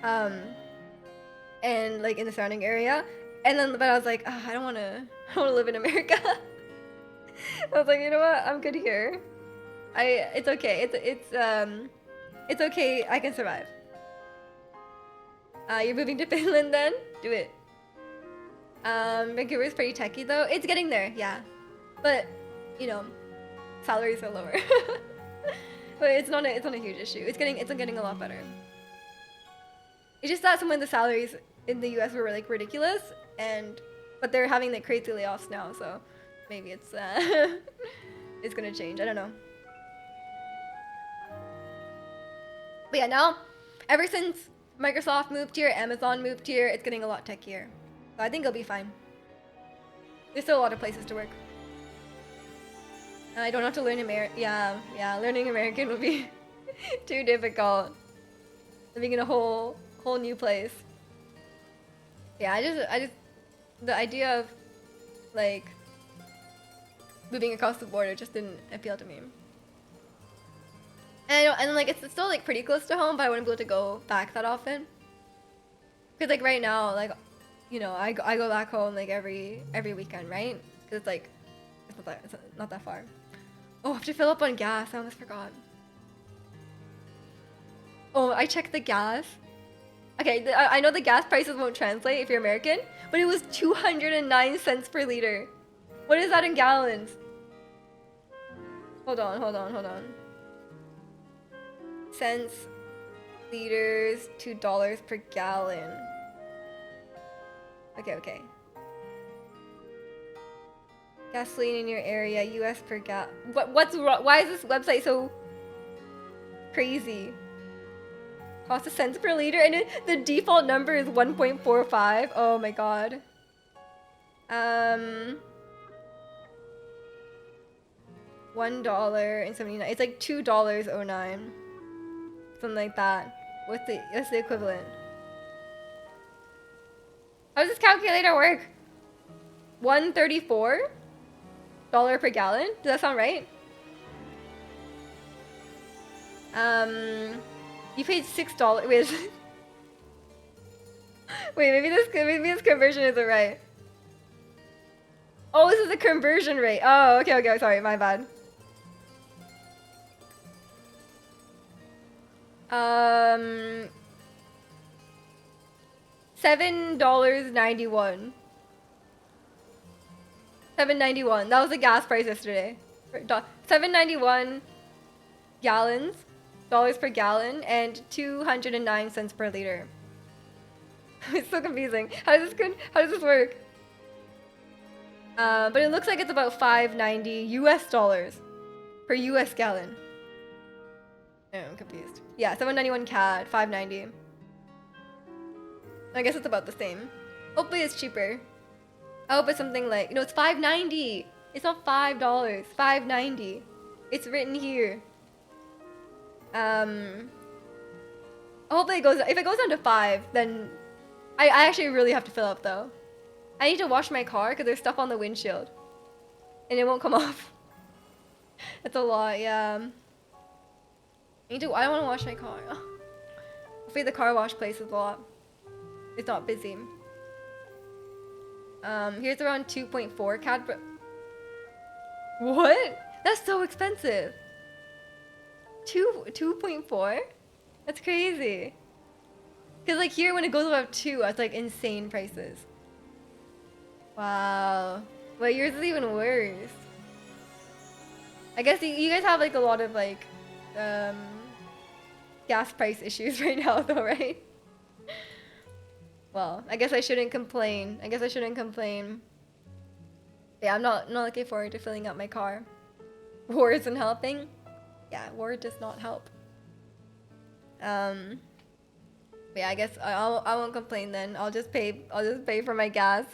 Speaker 1: and like in the surrounding area. And then, but I was like, I don't want to live in America. I was like, you know what? I'm good here. It's okay. It's okay. I can survive. You're moving to Finland then? Do it. Vancouver's pretty techy though. It's getting there, yeah. But, you know, salaries are lower. But it's not a huge issue. It's getting a lot better. It's just that some of the salaries in the US were like ridiculous, but they're having like crazy layoffs now, so maybe it's it's gonna change. I don't know. But yeah, now ever since Microsoft moved here, Amazon moved here, it's getting a lot techier. So I think it'll be fine. There's still a lot of places to work. I don't have to learn learning American would be too difficult. Living in a whole new place. Yeah, I just the idea of like moving across the border just didn't appeal to me. And like it's still like pretty close to home, but I wouldn't be able to go back that often. Cause like right now, like, you know, I go back home like every weekend, right? Cause it's like it's not that far. Oh, I have to fill up on gas. I almost forgot. Oh, I checked the gas. Okay, I know the gas prices won't translate if you're American, but it was 209 cents per liter. What is that in gallons? Hold on. Cents, liters, $2 per gallon. Okay. Gasoline in your area, US per gal. What's wrong? Why is this website so crazy? Cost a cents per liter, and the default number is 1.45. Oh my god. $1.79. It's like $2.09. Something like that. What's the equivalent? How does this calculator work? $1.34 per gallon? Does that sound right? You paid $6. Wait, wait, maybe this conversion isn't right. Oh, this is the conversion rate. Oh, okay, sorry, my bad. $7.91. $7.91. That was the gas price yesterday. $7.91 dollars per gallon, and 209 cents per liter. It's so confusing. How does this work? But it looks like it's about $5.90 US dollars per US gallon. Oh, I'm confused. Yeah, 791 CAD, 590. I guess it's about the same. Hopefully it's cheaper. I hope it's something like, no, it's 590. It's not $5, 590. It's written here. Hopefully if it goes down to 5, then I actually really have to fill up though. I need to wash my car because there's stuff on the windshield. And it won't come off. That's a lot, yeah. I don't want to wash my car. Hopefully the car wash place is a lot. It's not busy. Here's around 2.4 CAD. What? That's so expensive. 2.4? That's crazy. Cause like here when it goes above 2, it's like insane prices. Wow. But yours is even worse. I guess you guys have like a lot of like gas price issues right now though, right? Well, I guess I shouldn't complain. Yeah, I'm not looking forward to filling up my car. War isn't helping. Yeah, war does not help. But yeah, I guess I won't complain then. I'll just pay for my gas.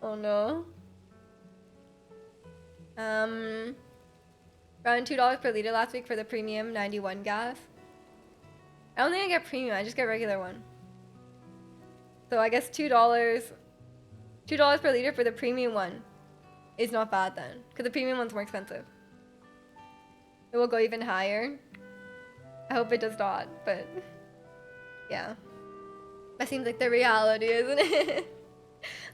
Speaker 1: Oh no. Around $2 per liter last week for the premium 91 gas. I don't think I get premium, I just get regular one. So I guess $2 per liter for the premium one is not bad then, because the premium one's more expensive. It will go even higher. I hope it does not, but yeah. That seems like the reality, isn't it?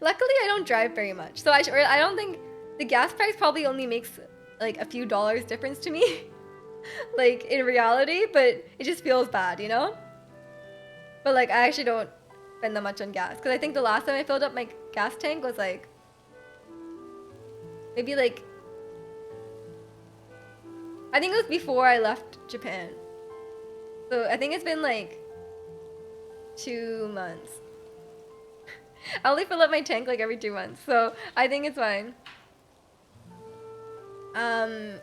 Speaker 1: Luckily, I don't drive very much, so I don't think the gas price probably only makes like a few dollars difference to me, like in reality, but it just feels bad, you know? But like, I actually don't spend that much on gas, because I think the last time I filled up my gas tank was like, maybe like, I think it was before I left Japan. So I think it's been like 2 months. I only fill up my tank like every 2 months, so I think it's fine.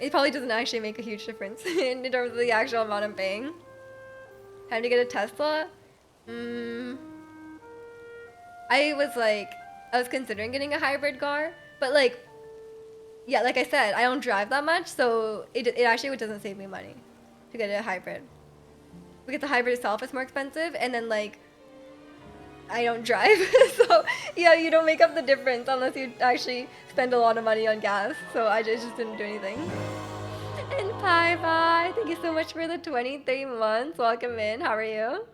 Speaker 1: It probably doesn't actually make a huge difference in terms of the actual amount I'm paying. Time to get a Tesla? I was considering getting a hybrid car, but like, yeah, like I said, I don't drive that much, so it actually doesn't save me money to get a hybrid. Because the hybrid itself is more expensive, and then like, I don't drive, so yeah, you don't make up the difference unless you actually spend a lot of money on gas. So I just didn't do anything. And bye, thank you so much for the 23 months. Welcome in. How are you?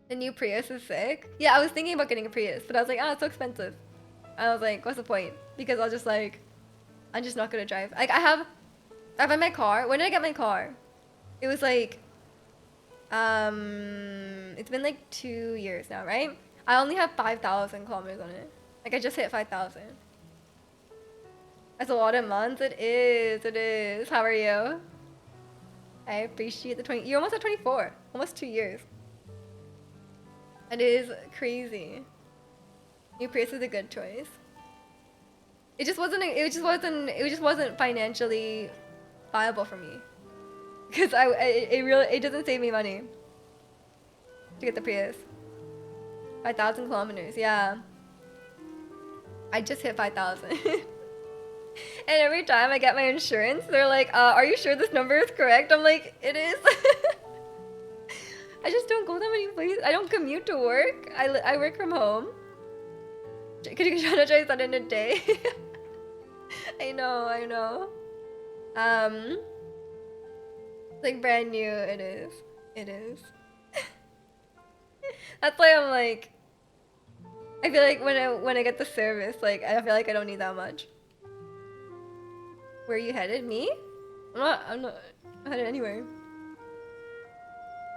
Speaker 1: The new Prius is sick. Yeah, I was thinking about getting a Prius, but I was like, oh, it's so expensive. I was like, what's the point? Because I'm just not gonna drive. Like I have my car. When did I get my car? It was like, it's been like 2 years now, right? I only have 5,000 kilometers on it. Like I just hit 5,000. That's a lot of months. It is. How are you? I appreciate the 20. You're almost at 24. Almost 2 years. It is crazy. New Prius is a good choice. It just wasn't financially viable for me. Because it doesn't save me money to get the Prius. 5,000 kilometers, yeah. I just hit 5,000. And every time I get my insurance, they're like, are you sure this number is correct? I'm like, it is. I just don't go that many places. I don't commute to work. I work from home. Could you strategize that in a day? I know. Like brand new, it is. It is. That's why I'm like, I feel like when I get the service, like I feel like I don't need that much. Where are you headed? Me? I'm not headed anywhere.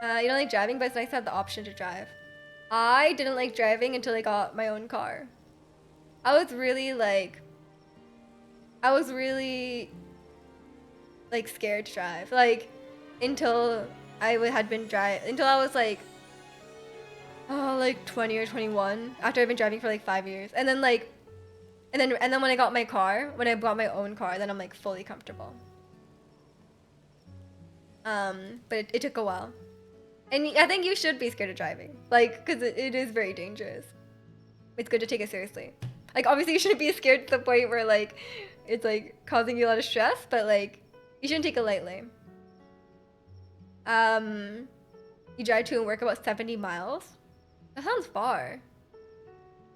Speaker 1: You don't like driving, but it's nice to have the option to drive. I didn't like driving until I got my own car. I was really scared to drive. Like until I was like 20 or 21 after I've been driving for like 5 years. And then when I got my car, when I bought my own car, then I'm like fully comfortable. But it took a while. And I think you should be scared of driving. Like, cause it is very dangerous. It's good to take it seriously. Like obviously you shouldn't be scared to the point where like, it's like causing you a lot of stress, but like, you shouldn't take it lightly. You drive to and work about 70 miles? That sounds far.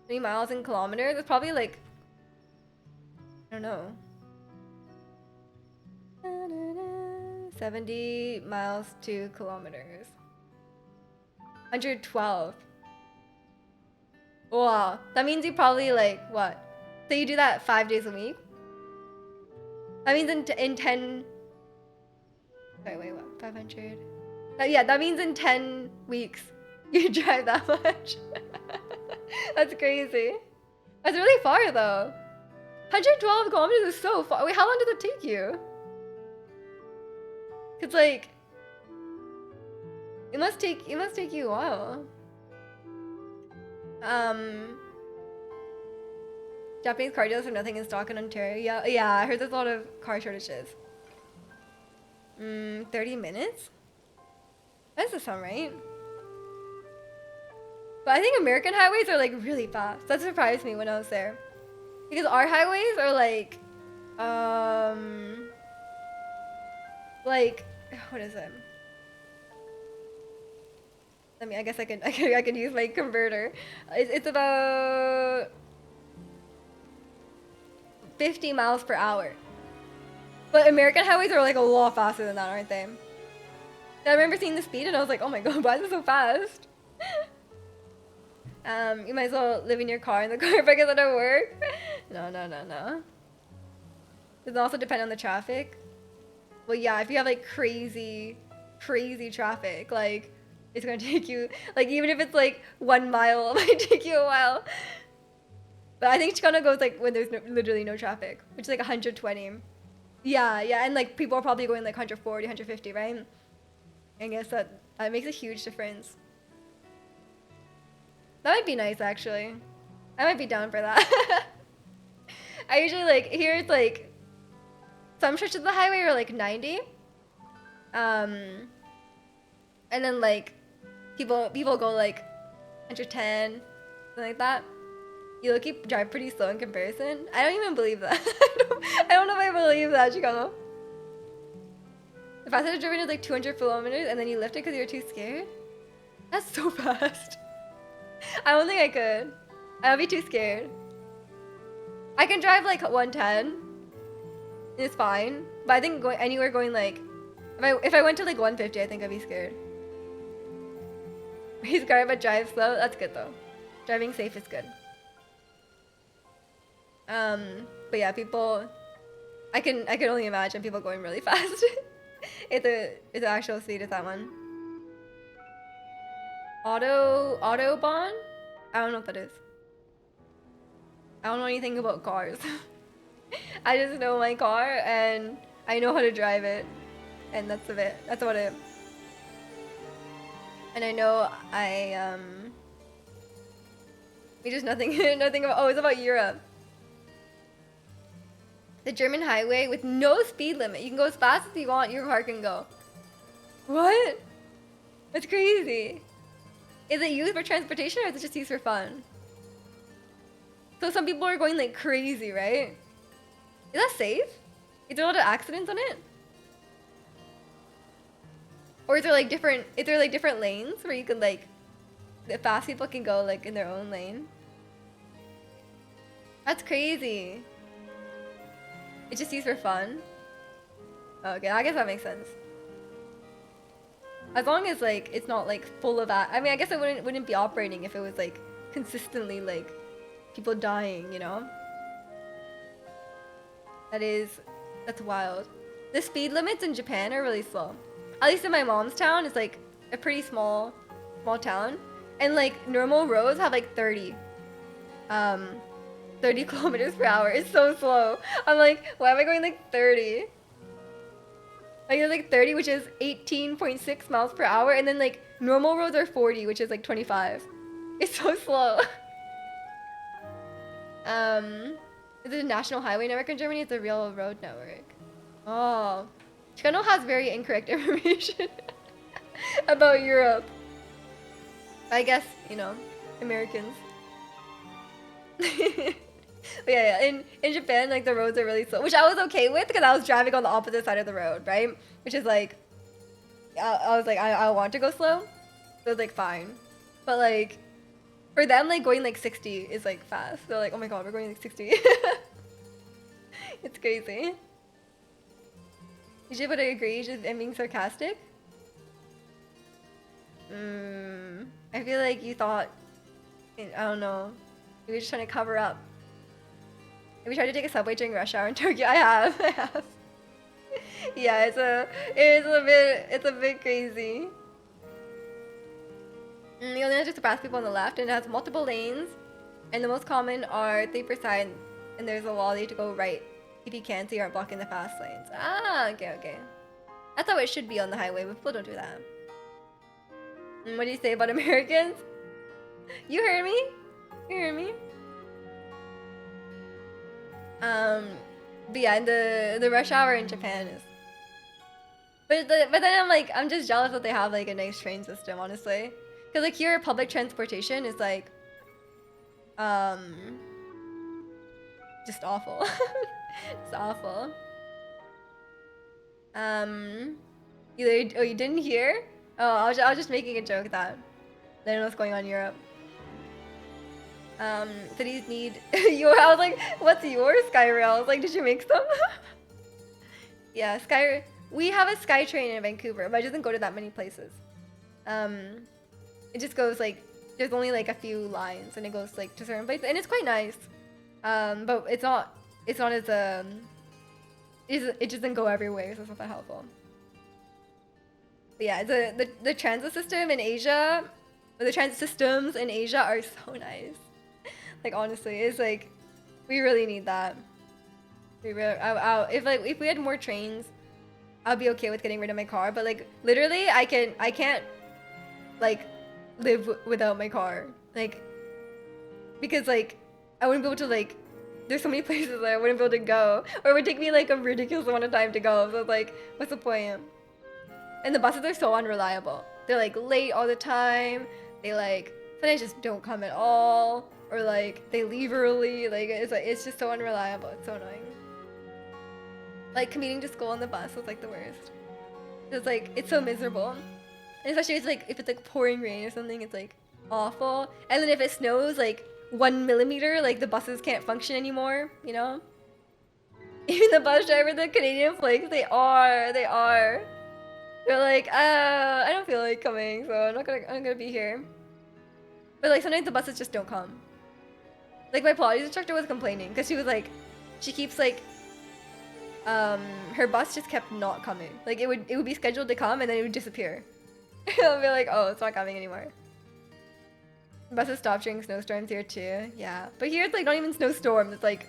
Speaker 1: 70 miles in kilometers? It's probably like, I don't know. 70 miles to kilometers. 112. Wow. That means you probably like, what? So you do that 5 days a week? That means in 10... Wait, what? 500? Yeah, that means in 10 weeks you drive that much. That's crazy. That's really far though. 112 kilometers is so far. Wait, how long does it take you? It's like it must take you a while. Japanese car dealers have nothing in stock in Ontario. Yeah, I heard there's a lot of car shortages. 30 minutes? That doesn't sound right. But I think American highways are like really fast. That surprised me when I was there. Because our highways are like what is it? I guess I could use my converter. It's about 50 miles per hour. But American highways are like a lot faster than that, aren't they? And I remember seeing the speed and I was like, oh my god, why is it so fast? You might as well live in your car in the car park at work. No. Does it also depend on the traffic? Well, yeah, if you have like crazy traffic, like it's gonna take you, like even if it's like 1 mile, it might take you a while. But I think Chicano goes like when there's literally no traffic, which is like 120. Yeah, and like people are probably going like 140, 150, right? I guess that makes a huge difference. That might be nice actually. I might be down for that. I usually like, here it's like, some stretches of the highway are like 90. And then like, people go like 110, something like that. You keep drive pretty slow in comparison. I don't even believe that. I don't know if I believe that, Chicano. The fastest I've driven is like 200 kilometers and then you lift it because you're too scared? That's so fast. I don't think I could. I would be too scared. I can drive like 110. It's fine. But I think going anywhere going like, if I went to like 150, I think I'd be scared. He's scared but drive slow. That's good though. Driving safe is good. But yeah, people, I can only imagine people going really fast. It's an actual speed is that one. Autobahn? I don't know what that is. I don't know anything about cars. I just know my car and I know how to drive it. And that's it. That's about it. And I know it's just nothing about, it's about Europe. The German highway with no speed limit. You can go as fast as you want, your car can go. What? That's crazy. Is it used for transportation or is it just used for fun? So some people are going like crazy, right? Is that safe? Is there a lot of accidents on it? Or is there like different lanes where you can like, the fast people can go like in their own lane? That's crazy. It's just used for fun. Okay, I guess that makes sense. As long as like it's not like full of that. I mean, I guess it wouldn't be operating if it was like consistently like people dying, you know? That's wild. The speed limits in Japan are really slow. At least in my mom's town, it's like a pretty small town, and like normal roads have like 30 kilometers per hour. It's so slow. I'm like, why am I going like 30? Like there's like 30, which is 18.6 miles per hour, and then like normal roads are 40, which is like 25. It's so slow. Is it a national highway network in Germany? It's a real road network. Oh, Channel has very incorrect information about Europe. I guess, you know, Americans. But yeah, in Japan, like the roads are really slow, which I was okay with because I was driving on the opposite side of the road, right? Which is like, I was like, I want to go slow, so it's like fine. But like, for them, like going like 60 is like fast. They're like, oh my god, we're going like 60. It's crazy. You should, but I agree. Just I'm being sarcastic. I feel like you thought, I don't know, you were just trying to cover up. Have you tried to take a subway during rush hour in Tokyo? I have. Yeah, it's a bit crazy. You only have to pass people on the left, and it has multiple lanes, and the most common are 3%, and there's a law that you have to go right if you can, so you aren't blocking the fast lanes. Ah, okay. That's how it should be on the highway, but people don't do that. What do you say about Americans? You heard me? You heard me? But yeah, the rush hour in Japan is. But then I'm like, I'm just jealous that they have like a nice train system, honestly. Cause like here, public transportation is like, just awful. It's awful. You didn't hear? Oh, I was just making a joke that I don't know what's going on in Europe. Cities need I was like, what's your Skyrail? I was like, did you make some? Yeah, we have a SkyTrain in Vancouver, but it doesn't go to that many places. It just goes like, there's only like a few lines, and it goes like to certain places, and it's quite nice. But it's not as it doesn't go everywhere, so it's not that helpful. But yeah, the transit system in Asia, or the transit systems in Asia are so nice. Like honestly, it's like, we really need that. If we had more trains, I'd be okay with getting rid of my car. But like literally, I can't like live without my car. Like, because like I wouldn't be able to like. There's so many places that I wouldn't be able to go, or it would take me like a ridiculous amount of time to go. So it's like, what's the point? And the buses are so unreliable. They're like late all the time. They like sometimes just don't come at all, or like they leave early. Like it's just so unreliable. It's so annoying. Like commuting to school on the bus was like the worst. It's like, it's so miserable, and especially if it's like pouring rain or something. It's like awful. And then if it snows like 1 millimeter, like the buses can't function anymore. You know. Even the bus driver, the Canadian flakes, they are. They're like, I don't feel like coming, so I'm gonna be here. But like sometimes the buses just don't come. Like my Pilates instructor was complaining because she was like, she keeps like, her bus just kept not coming. Like it would be scheduled to come and then it would disappear. I'll be like, oh, it's not coming anymore. Buses stop during snowstorms here too. Yeah, but here it's like not even snowstorms. It's like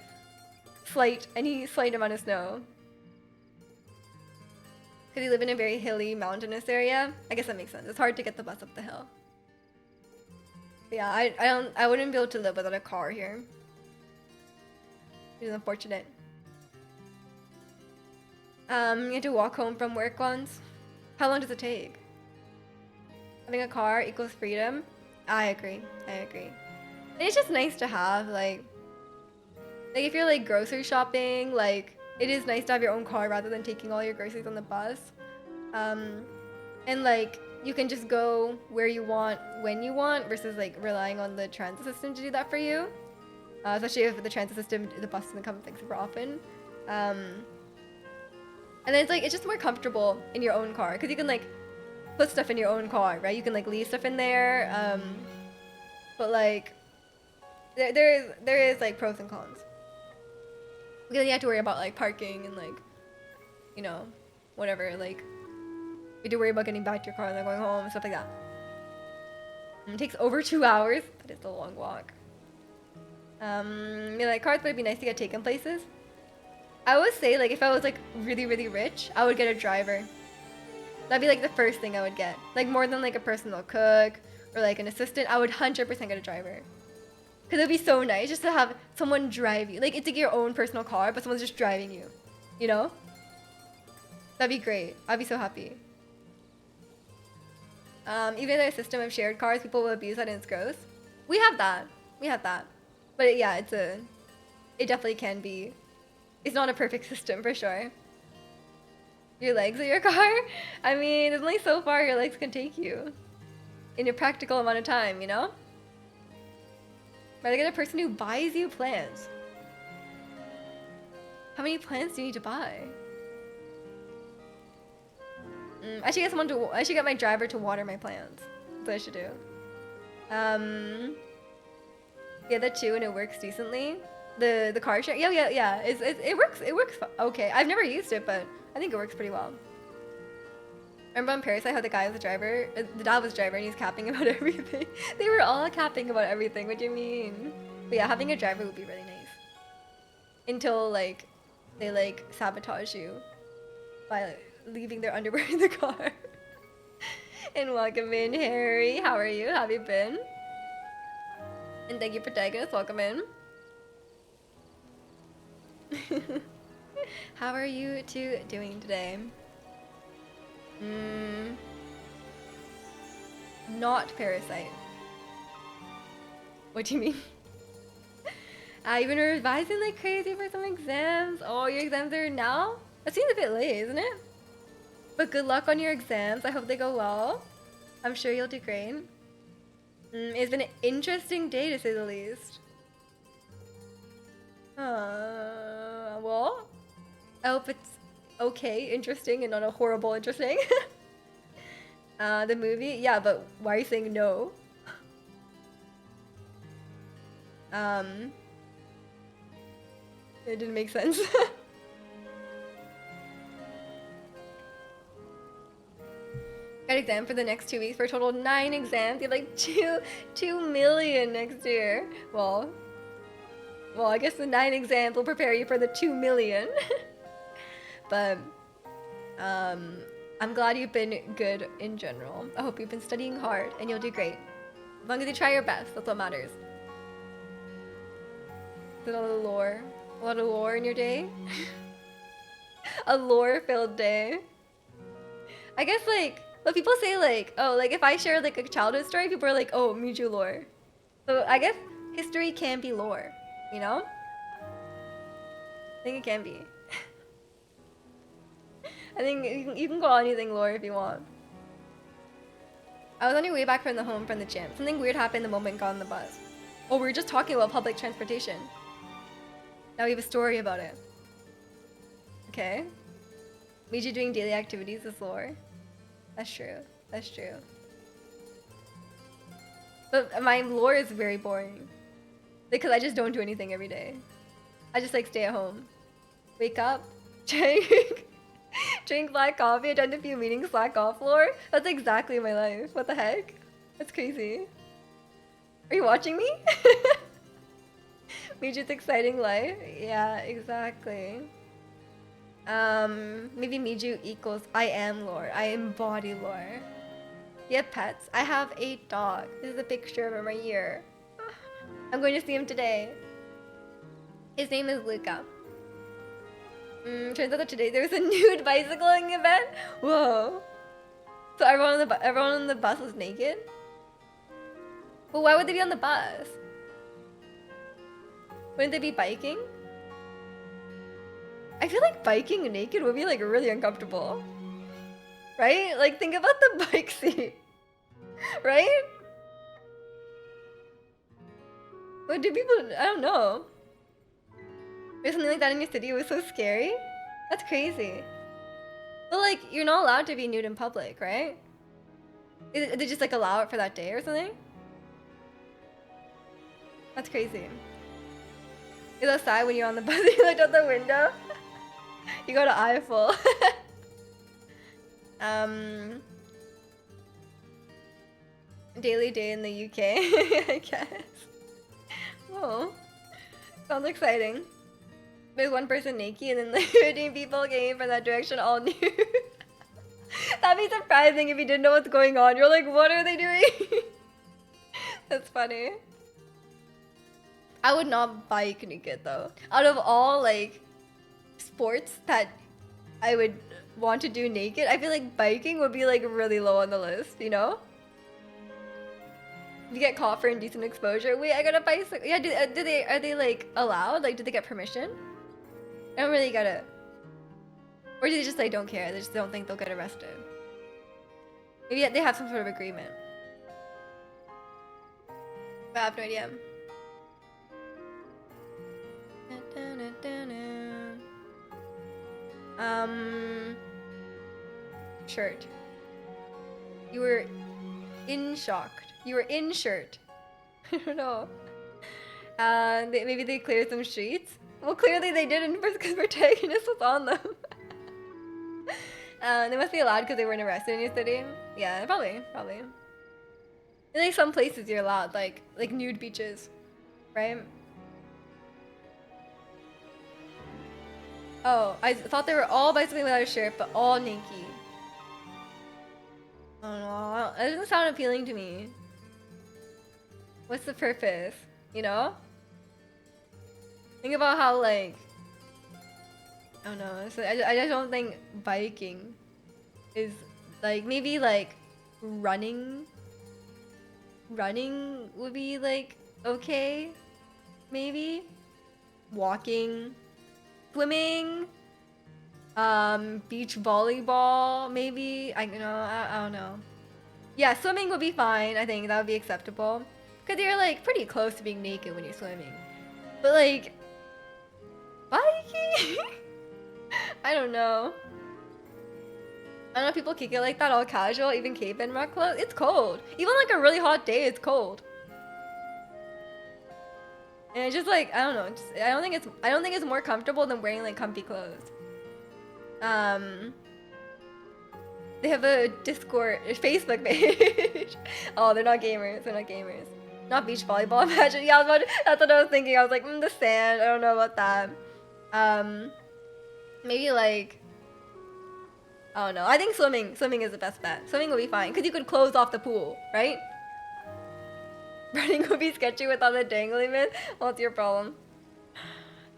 Speaker 1: any slight amount of snow. Because you live in a very hilly, mountainous area. I guess that makes sense. It's hard to get the bus up the hill. But yeah, I wouldn't be able to live without a car here. It is unfortunate. You have to walk home from work once. How long does it take? Having a car equals freedom. I agree. And it's just nice to have, like, Like if you're like grocery shopping, like it is nice to have your own car rather than taking all your groceries on the bus. And like you can just go where you want when you want versus like relying on the transit system to do that for you. Especially if the transit system, the bus doesn't come like super often. And then it's like it's just more comfortable in your own car because you can like put stuff in your own car, right? You can like leave stuff in there. But like there is like pros and cons. Because then you have to worry about like parking and like, you know, whatever. Like you have to worry about getting back to your car and then going home and stuff like that. And it takes over 2 hours. That is a long walk. I mean, like cars would be nice to get taken places. I would say like if I was like really really rich, I would get a driver. That'd be like the first thing I would get. Like more than like a personal cook or like an assistant, I would 100% get a driver. Cause it'd be so nice just to have someone drive you. Like it's like your own personal car, but someone's just driving you. You know? That'd be great. I'd be so happy. Even in a system of shared cars, people will abuse that and it's gross. We have that. We have that. But yeah, it definitely can be. It's not a perfect system for sure. Your legs are your car? I mean, there's only so far your legs can take you. In a practical amount of time, you know? Rather get a person who buys you plants. How many plants do you need to buy? I should get my driver to water my plants. That's what I should do. Yeah, that too, and it works decently. The car share, yeah. It works. It works okay. I've never used it, but I think it works pretty well. Remember on Parasite how the guy was the driver, the dad was the driver, and he's capping about everything. They were all capping about everything. What do you mean? But yeah, having a driver would be really nice. Until like they like sabotage you by like, leaving their underwear in the car. And welcome in, Harry. How are you? How have you been? And thank you for tagging us. Welcome in. How are you two doing today? Not Parasite. What do you mean? You've been revising like crazy for some exams. Oh, your exams are now? That seems a bit late, isn't it? But good luck on your exams. I hope they go well. I'm sure you'll do great. It's been an interesting day to say the least. Well, I hope it's okay, interesting, and not a horrible interesting. The movie? Yeah, but why are you saying no? It didn't make sense. Got exam for the next 2 weeks for a total of 9 exams. You have like 2 million next year. Well, I guess the 9 exams will prepare you for the 2 million. But I'm glad you've been good in general. I hope you've been studying hard and you'll do great. As long as you try your best, that's what matters. Is it a lot of lore? A lot of lore in your day? A lore-filled day. I guess like, when people say like, oh, like if I share like a childhood story, people are like, oh, Miju lore. So I guess history can be lore, you know? I think it can be. I think you can call anything lore if you want. I was on your way back from the gym. Something weird happened the moment I got on the bus. Oh, we were just talking about public transportation. Now we have a story about it. Okay. Miju doing daily activities is lore. That's true. That's true. But my lore is very boring. Because I just don't do anything every day. I just like stay at home. Wake up, drink black coffee, attend a few meetings, slack off lore. That's exactly my life. What the heck? That's crazy. Are you watching me? Miju's exciting life? Yeah, exactly. Maybe Miju equals I am lore. I embody lore. You have pets? I have a dog. This is a picture of him right here. I'm going to see him today. His name is Luca. Turns out that today there's a nude bicycling event. Whoa. So everyone on the bus was naked? Well, why would they be on the bus? Wouldn't they be biking? I feel like biking naked would be like really uncomfortable. Right? Like think about the bike seat. Right? What do people, I don't know. There's something like that in your city, it was so scary. That's crazy. But like, you're not allowed to be nude in public, right? They just like allow it for that day or something? That's crazy. It's outside when you're on the bus, you looked out the window. You go to Eiffel. Daily day in the UK, I guess. Oh, sounds exciting. There's one person naked and then like 15 people came from that direction all nude. That'd be surprising if you didn't know what's going on. You're like, what are they doing? That's funny. I would not bike naked though. Out of all like sports that I would want to do naked, I feel like biking would be like really low on the list, you know? If you get caught for indecent exposure, wait, I got a bicycle. Yeah, are they like allowed? Like, do they get permission? I don't really get it. Or do they just like don't care? They just don't think they'll get arrested. Maybe they have some sort of agreement. But I have no idea. Shirt. You were shocked. You were in shirt. I don't know. Maybe they cleared some streets. Well, clearly they didn't because protagonist was on them. They must be allowed because they weren't arrested in your city. Yeah, probably. In like some places you're allowed, like nude beaches, right? Oh, I thought they were all bicycling without a shirt, but all naked. I don't know. It doesn't sound appealing to me. What's the purpose? You know? Think about how like I don't know. So I just don't think biking is like maybe like running. Running would be like okay, maybe. Walking. Swimming, beach volleyball, maybe. I don't know. Yeah, swimming would be fine. I think that would be acceptable because you're like pretty close to being naked when you're swimming. But like, biking, I don't know. I don't know if people kick it like that, all casual, even caveman rock clothes. It's cold. Even like a really hot day, it's cold. And it's just like I don't know. I don't think it's more comfortable than wearing like comfy clothes. They have a Discord, a Facebook page. Oh, they're not gamers. They're not gamers. Not beach volleyball. Imagine. Yeah, that's what I was thinking. I was like, the sand. I don't know about that. Maybe like. I don't know. I think swimming. Swimming is the best bet. Swimming will be fine because you could close off the pool, right? Running would be sketchy with all the dangling bits. What's your problem?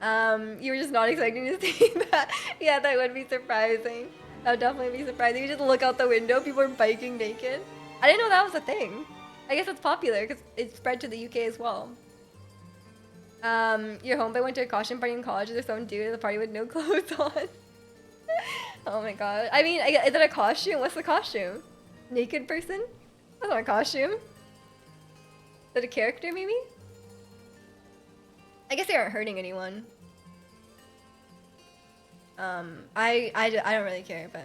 Speaker 1: You were just not expecting to see that. Yeah, that would be surprising. That would definitely be surprising. You just look out the window, people are biking naked. I didn't know that was a thing. I guess it's popular because it spread to the UK as well. Your homeboy went to a costume party in college. There's some dude at the party with no clothes on. Oh my god. I mean, is it a costume? What's the costume? Naked person? That's not a costume. Is that a character, maybe? I guess they aren't hurting anyone. I don't really care, but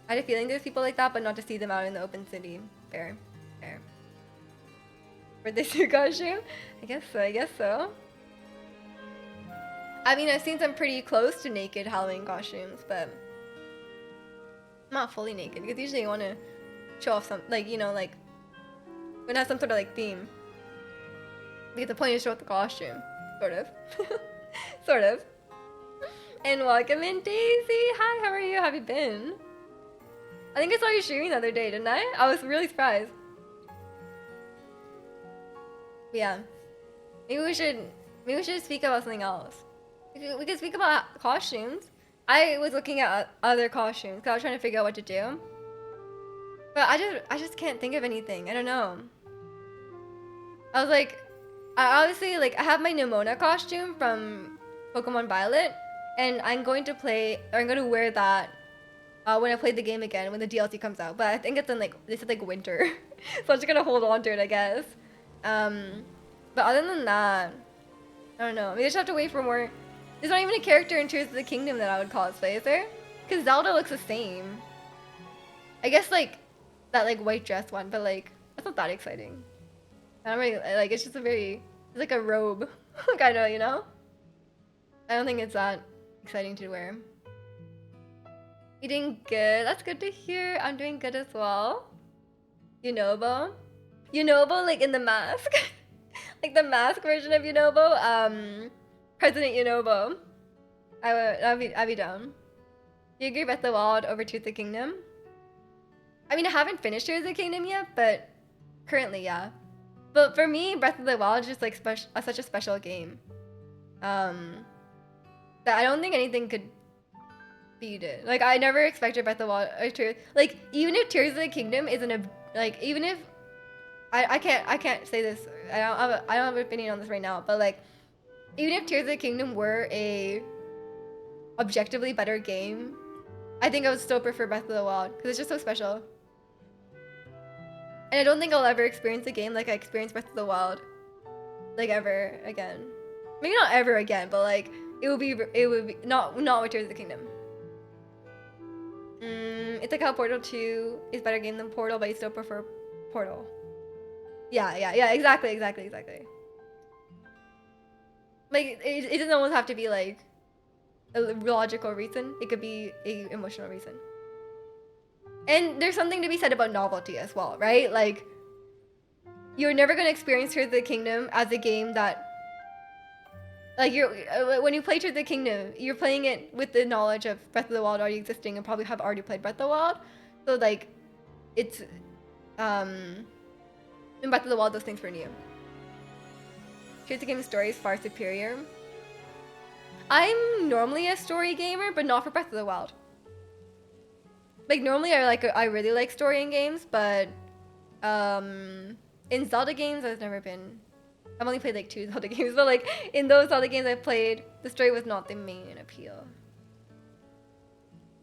Speaker 1: I had a feeling there's people like that, but not to see them out in the open city. Fair. For this new costume? I guess so. I mean, I've seen some pretty close to naked Halloween costumes, but not fully naked, because usually you want to show off some, like, you know, like, when it has some sort of, like, theme. Because the point is to show off the costume. Sort of. Sort of. And welcome in, Daisy! Hi, how are you? How have you been? I think I saw you streaming the other day, didn't I? I was really surprised. But yeah. Maybe we should speak about something else. We could speak about costumes. I was looking at other costumes because I was trying to figure out what to do. But I just can't think of anything. I don't know. I was like, I obviously, like, I have my Nimona costume from Pokemon Violet, and I'm going to wear that when I play the game again when the DLC comes out. But I think it's in like they said like winter, so I'm just gonna hold on to it, I guess. But other than that, I don't know. Maybe I just have to wait for more. There's not even a character in Tears of the Kingdom that I would cosplay, is there? Because Zelda looks the same. I guess like that like white dress one, but like that's not that exciting. I don't really like. It's just it's like a robe, kind of, you know. I don't think it's that exciting to wear. You doing good? That's good to hear. I'm doing good as well. Yunobo? Yunobo, like in the mask? Like the mask version of Yunobo? President Yunobo. I'd be down. Do you agree Breath of the Wild over Tears of the Kingdom? I mean, I haven't finished Tears of the Kingdom yet, but currently, yeah. But for me, Breath of the Wild is just like such a special game. That I don't think anything could beat it. Like I never expected Breath of the Wild or Tears. Like even if Tears of the Kingdom isn't a like even if I can't say this. I don't have an opinion on this right now. But like even if Tears of the Kingdom were a objectively better game, I think I would still prefer Breath of the Wild because it's just so special. And I don't think I'll ever experience a game like I experienced Breath of the Wild, like ever again. Maybe not ever again, but like it would be not with Tears of the Kingdom. It's like how Portal 2 is a better game than Portal, but you still prefer Portal. Yeah, exactly. Like it doesn't always have to be like a logical reason. It could be a emotional reason. And there's something to be said about novelty as well, right? Like, you're never gonna experience Tears of the Kingdom as a game that, like, when you play Tears of the Kingdom, you're playing it with the knowledge of Breath of the Wild already existing and probably have already played Breath of the Wild. So like, it's, in Breath of the Wild, those things were new. Tears of the Kingdom story is far superior. I'm normally a story gamer, but not for Breath of the Wild. Like normally I really like story in games, but in Zelda games I've never been. I've only played like 2 Zelda games, but like in those Zelda games I've played, the story was not the main appeal.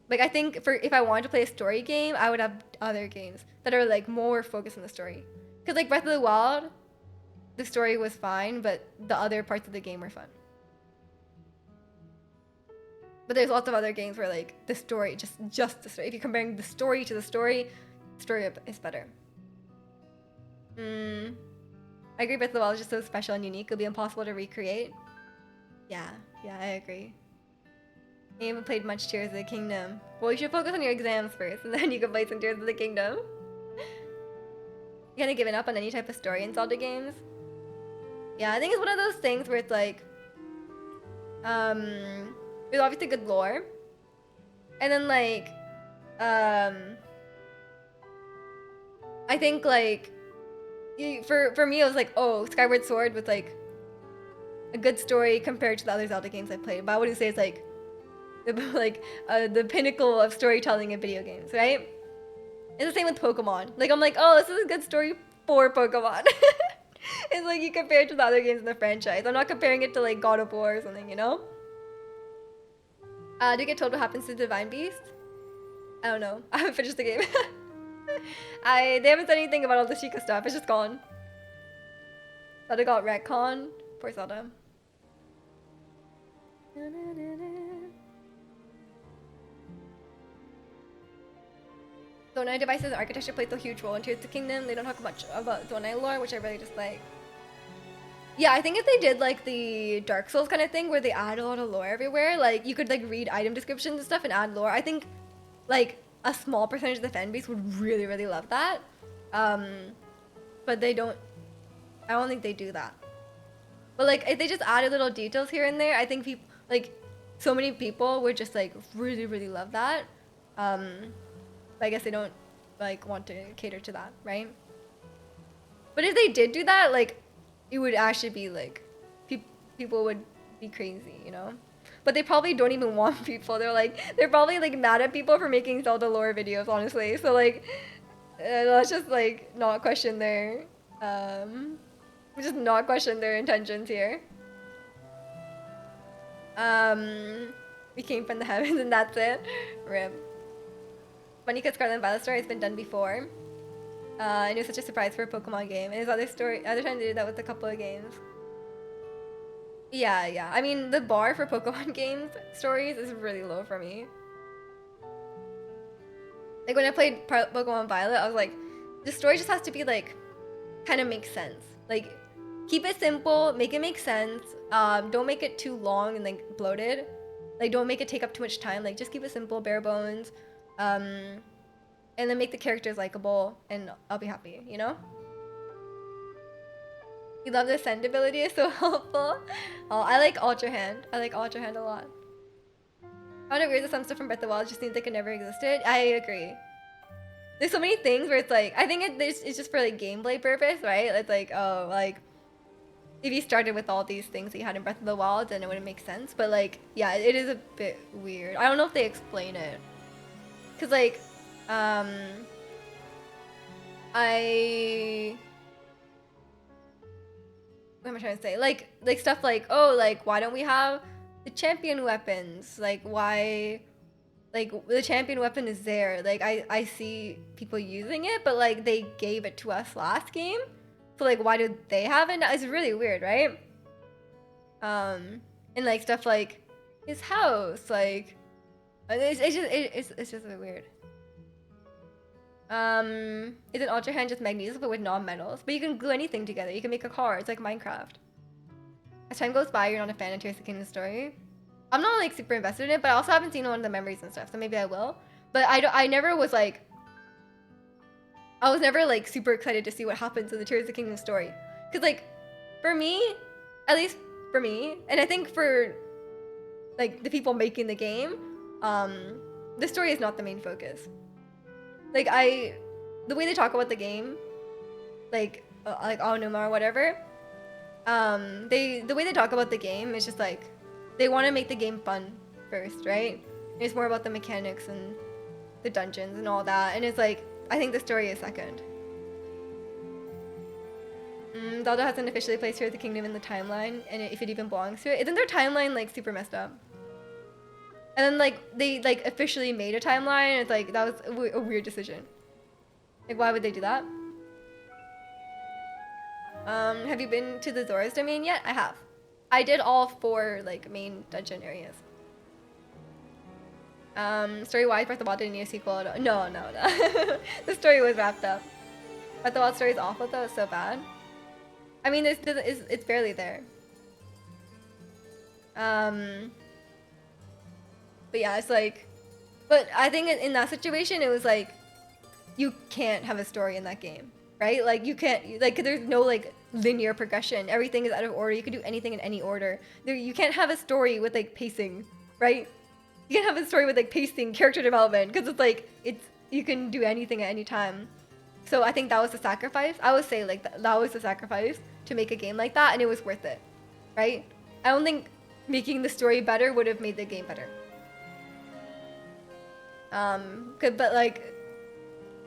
Speaker 1: Like I think if I wanted to play a story game, I would have other games that are like more focused on the story. Cause like Breath of the Wild, the story was fine, but the other parts of the game were fun. But there's lots of other games where like the story, just the story. If you're comparing the story to the story is better. I agree Breath of the Wild is just so special and unique. It'll be impossible to recreate. Yeah, I agree. You haven't played much Tears of the Kingdom. Well, you should focus on your exams first, and then you can play some Tears of the Kingdom. You kind of given up on any type of story in Zelda games? Yeah, I think it's one of those things where it's like, there's obviously good lore, and then like, I think like, for me it was like, oh, Skyward Sword with like a good story compared to the other Zelda games I played, but I wouldn't say it's like the pinnacle of storytelling in video games, right? It's the same with Pokemon. Like I'm like, oh, this is a good story for Pokemon. It's like you compare it to the other games in the franchise. I'm not comparing it to like God of War or something, you know? Do you get told what happens to Divine Beast? I don't know. I haven't finished the game. They haven't said anything about all the Sheikah stuff. It's just gone. Zelda got retcon. Poor Zelda. Zonai devices and architecture plays a huge role in Tears of the Kingdom. They don't talk much about Zonai lore, which I really dislike. Yeah, I think if they did like the Dark Souls kind of thing where they add a lot of lore everywhere, like you could like read item descriptions and stuff and add lore, I think like a small percentage of the fan base would really, really love that. But they don't, I don't think they do that. But like if they just added little details here and there, I think people, like so many people would just like really, really love that. But I guess they don't like want to cater to that, right? But if they did do that, like it would actually be like, people would be crazy, you know? But they probably don't even want people. They're probably like mad at people for making Zelda lore videos, honestly. So like, let's just like not question their, just not question their intentions here. We came from the heavens and that's it. Rip. Funny because Scarlet and Violet story has been done before. And it was such a surprise for a Pokemon game. And his other time they did that with a couple of games. Yeah. I mean, the bar for Pokemon games stories is really low for me. Like when I played Pokemon Violet, I was like, the story just has to be like, kind of make sense. Like, keep it simple, make it make sense. Don't make it too long and like bloated. Like, don't make it take up too much time. Like, just keep it simple, bare bones. And then make the characters likable, and I'll be happy, you know? You love the send ability, it's so helpful. Oh, I like Ultra Hand. I like Ultra Hand a lot. I found it weird that some stuff from Breath of the Wild just seems like it never existed. I agree. There's so many things where it's like, I think it's just for like gameplay purpose, right? It's like, oh, like, if you started with all these things that you had in Breath of the Wild, then it wouldn't make sense. But like, yeah, it is a bit weird. I don't know if they explain it. Cause like, what am I trying to say? Like stuff like, oh, like, why don't we have the champion weapons? Like, why, like, the champion weapon is there. Like, I see people using it, but like, they gave it to us last game. So like, why do they have it now? It's really weird, right? And like, stuff like his house, like, it's just a bit weird. Is an Ultra Hand just magnesium but with non-metals? But you can glue anything together. You can make a car. It's like Minecraft. As time goes by, you're not a fan of Tears of the Kingdom story. I'm not like super invested in it, but I also haven't seen one of the memories and stuff, so maybe I will. But I never was like, I was never like super excited to see what happens in the Tears of the Kingdom story. Cause like, for me, at least for me, and I think for like the people making the game, the story is not the main focus. Like the way they talk about the game, like Aonuma or whatever, the way they talk about the game is just like, they want to make the game fun first, right? It's more about the mechanics and the dungeons and all that, and it's like, I think the story is second. Zelda hasn't officially placed Tears of the Kingdom in the timeline, and if it even belongs to it. Isn't their timeline like super messed up? And then like they like officially made a timeline, and it's like, that was a weird decision. Like, why would they do that? Have you been to the Zora's domain yet? I have. I did all 4 like main dungeon areas. Story-wise, Breath of the Wild didn't need a sequel. No. The story was wrapped up. Breath of the Wild story is awful though, it's so bad. I mean, it's barely there. But yeah, it's like, but I think in that situation, it was like, you can't have a story in that game, right? Like, you can't, like, there's no like linear progression. Everything is out of order. You can do anything in any order. You can't have a story with like pacing, right? You can't have a story with like pacing, character development, because it's like, you can do anything at any time. So I think that was the sacrifice. I would say like that was the sacrifice to make a game like that, and it was worth it, right? I don't think making the story better would have made the game better. But like,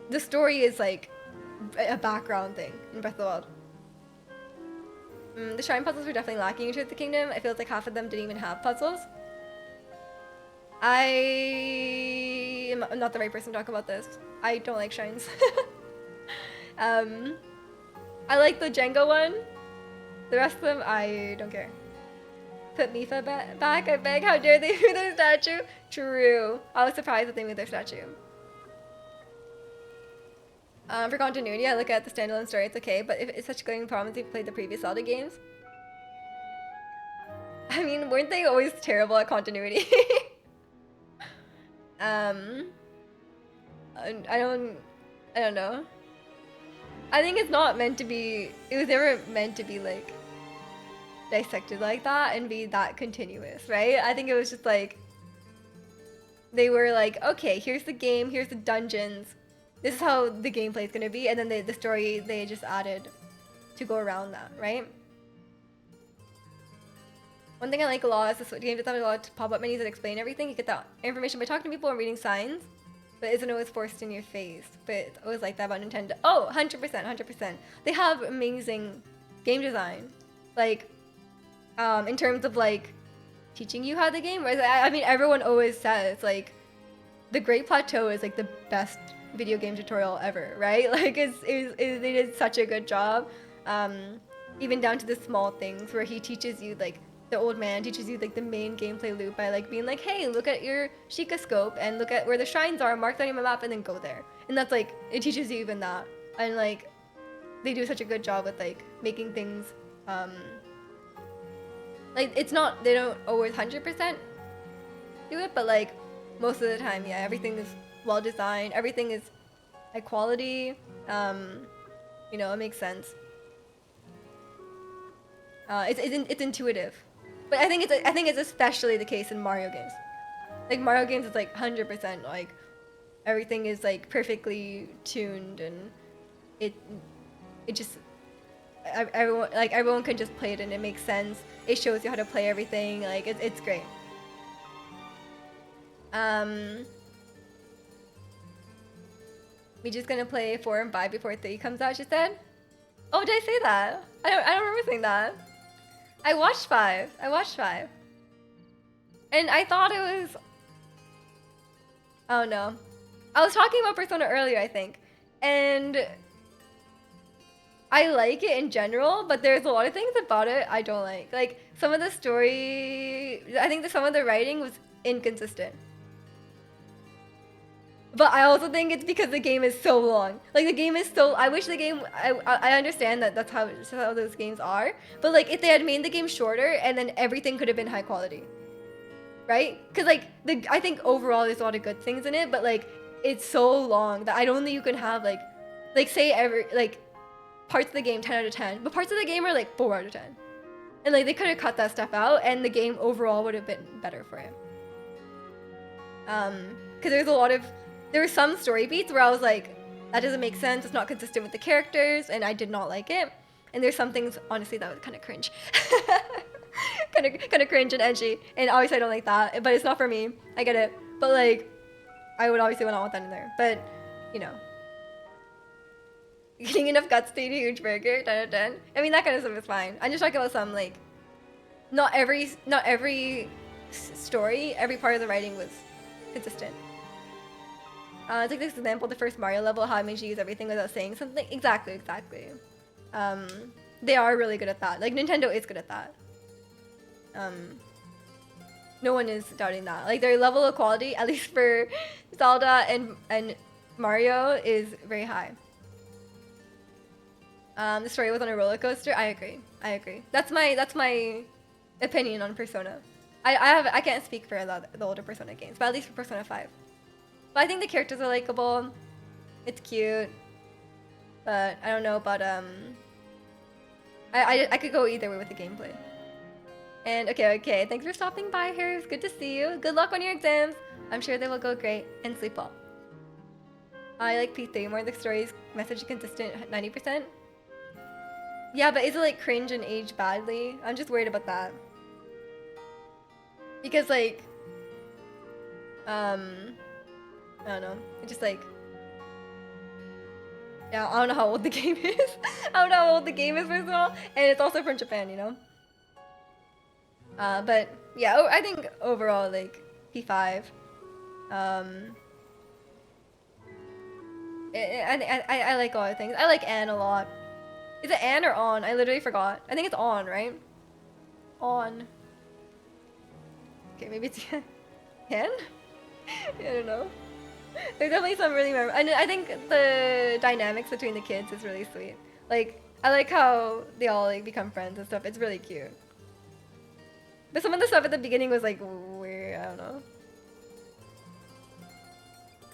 Speaker 1: the story is like a background thing in Breath of the Wild. The shrine puzzles were definitely lacking in Tears of the Kingdom. I feel like half of them didn't even have puzzles. I am not the right person to talk about this. I don't like shrines. I like the Jenga one. The rest of them, I don't care. Put Mifa back, I beg. How dare they move their statue? True. I was surprised that they moved their statue. For continuity, I look at the standalone story, it's okay, but if it's such going problems if you played the previous Zelda games. I mean, weren't they always terrible at continuity? I don't know. I think it's not meant to be, it was never meant to be like dissected like that and be that continuous, right? I think it was just like, they were like, okay, here's the game, here's the dungeons, this is how the gameplay is gonna be, and then the story they just added to go around that, right? One thing I like a lot is this game does have a lot of pop-up menus that explain everything. You get that information by talking to people and reading signs, but isn't always forced in your face. But it's always like that about Nintendo. Oh, 100%. They have amazing game design. Like, in terms of like teaching you how the game. Whereas I mean, everyone always says like the Great Plateau is like the best video game tutorial ever, right? Like they did such a good job, even down to the small things where he teaches you like the old man teaches you like the main gameplay loop by like being like, hey, look at your Sheikah scope and look at where the shrines are, mark that on your map, and then go there. And that's like it teaches you even that, and like they do such a good job with like making things like it's not they don't always 100% do it, but like most of the time, yeah, everything is well designed, everything is high quality, you know, it makes sense. It's intuitive, but I think it's especially the case in Mario games. Like Mario games, it's like 100% like everything is like perfectly tuned, and it just everyone can just play it and it makes sense. It shows you how to play everything. Like it's great. We just gonna play 4 and 5 before 3 comes out, she said. Oh, did I say that? I don't remember saying that. I watched 5. And I thought it was... Oh no. I was talking about Persona earlier, I think. And I like it in general, but there's a lot of things about it I don't like. Like, some of the story... I think that some of the writing was inconsistent. But I also think it's because the game is so long. Like the game is so. I wish the game. I understand that that's how those games are. But like if they had made the game shorter and then everything could have been high quality, right? Because like I think overall there's a lot of good things in it, but like it's so long that I don't think you can have like say every like parts of the game 10 out of 10, but parts of the game are like 4 out of 10, and like they could have cut that stuff out, and the game overall would have been better for it. Because there were some story beats where I was like, that doesn't make sense, it's not consistent with the characters, and I did not like it. And there's some things, honestly, that was kind of cringe. kind of cringe and edgy. And obviously I don't like that, but it's not for me. I get it. But like, I would obviously not want that in there. But, you know. Getting enough guts to eat a huge burger, 10 out of 10. I mean, that kind of stuff is fine. I'm just talking about some, like, not every story, every part of the writing was consistent. Take this example, the first Mario level, how it makes you use everything without saying something. Exactly. They are really good at that. Like, Nintendo is good at that. No one is doubting that. Like, their level of quality, at least for Zelda and Mario, is very high. The story was on a roller coaster. I agree. That's my opinion on Persona. I can't speak for the older Persona games, but at least for Persona 5. But I think the characters are likable. It's cute. But I don't know about I could go either way with the gameplay. And okay. Thanks for stopping by here. It's good to see you. Good luck on your exams. I'm sure they will go great, and sleep well. I like P3 more. The story's message is consistent 90%. Yeah, but is it like cringe and age badly? I'm just worried about that. Because like I don't know. It's just like, yeah, I don't know how old the game is. I don't know how old the game is first of all, and it's also from Japan, you know. But yeah, I think overall like P5. I like all the things. I like Anne a lot. Is it Anne or On? I literally forgot. I think it's On, right? On. Okay, maybe it's Anne? I don't know. There's definitely some really memorable. And I think the dynamics between the kids is really sweet. Like, I like how they all like become friends and stuff. It's really cute. But some of the stuff at the beginning was like weird. I don't know.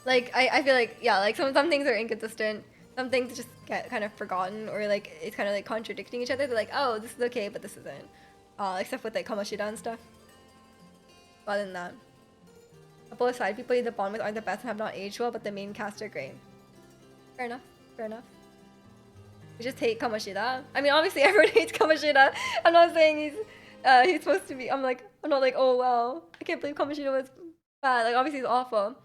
Speaker 1: Like I feel like yeah, like some things are inconsistent. Some things just get kind of forgotten, or like it's kind of like contradicting each other. They're like, oh, this is okay, but this isn't. Like stuff with like Kamoshida and stuff. Other than that, a couple of side people you bond with aren't the best and have not aged well, but the main cast are great. Fair enough. We just hate Kamoshida. I mean, obviously everyone hates Kamoshida. I'm not saying he's supposed to be. I'm not like, oh wow, I can't believe Kamoshida was bad. Like obviously he's awful.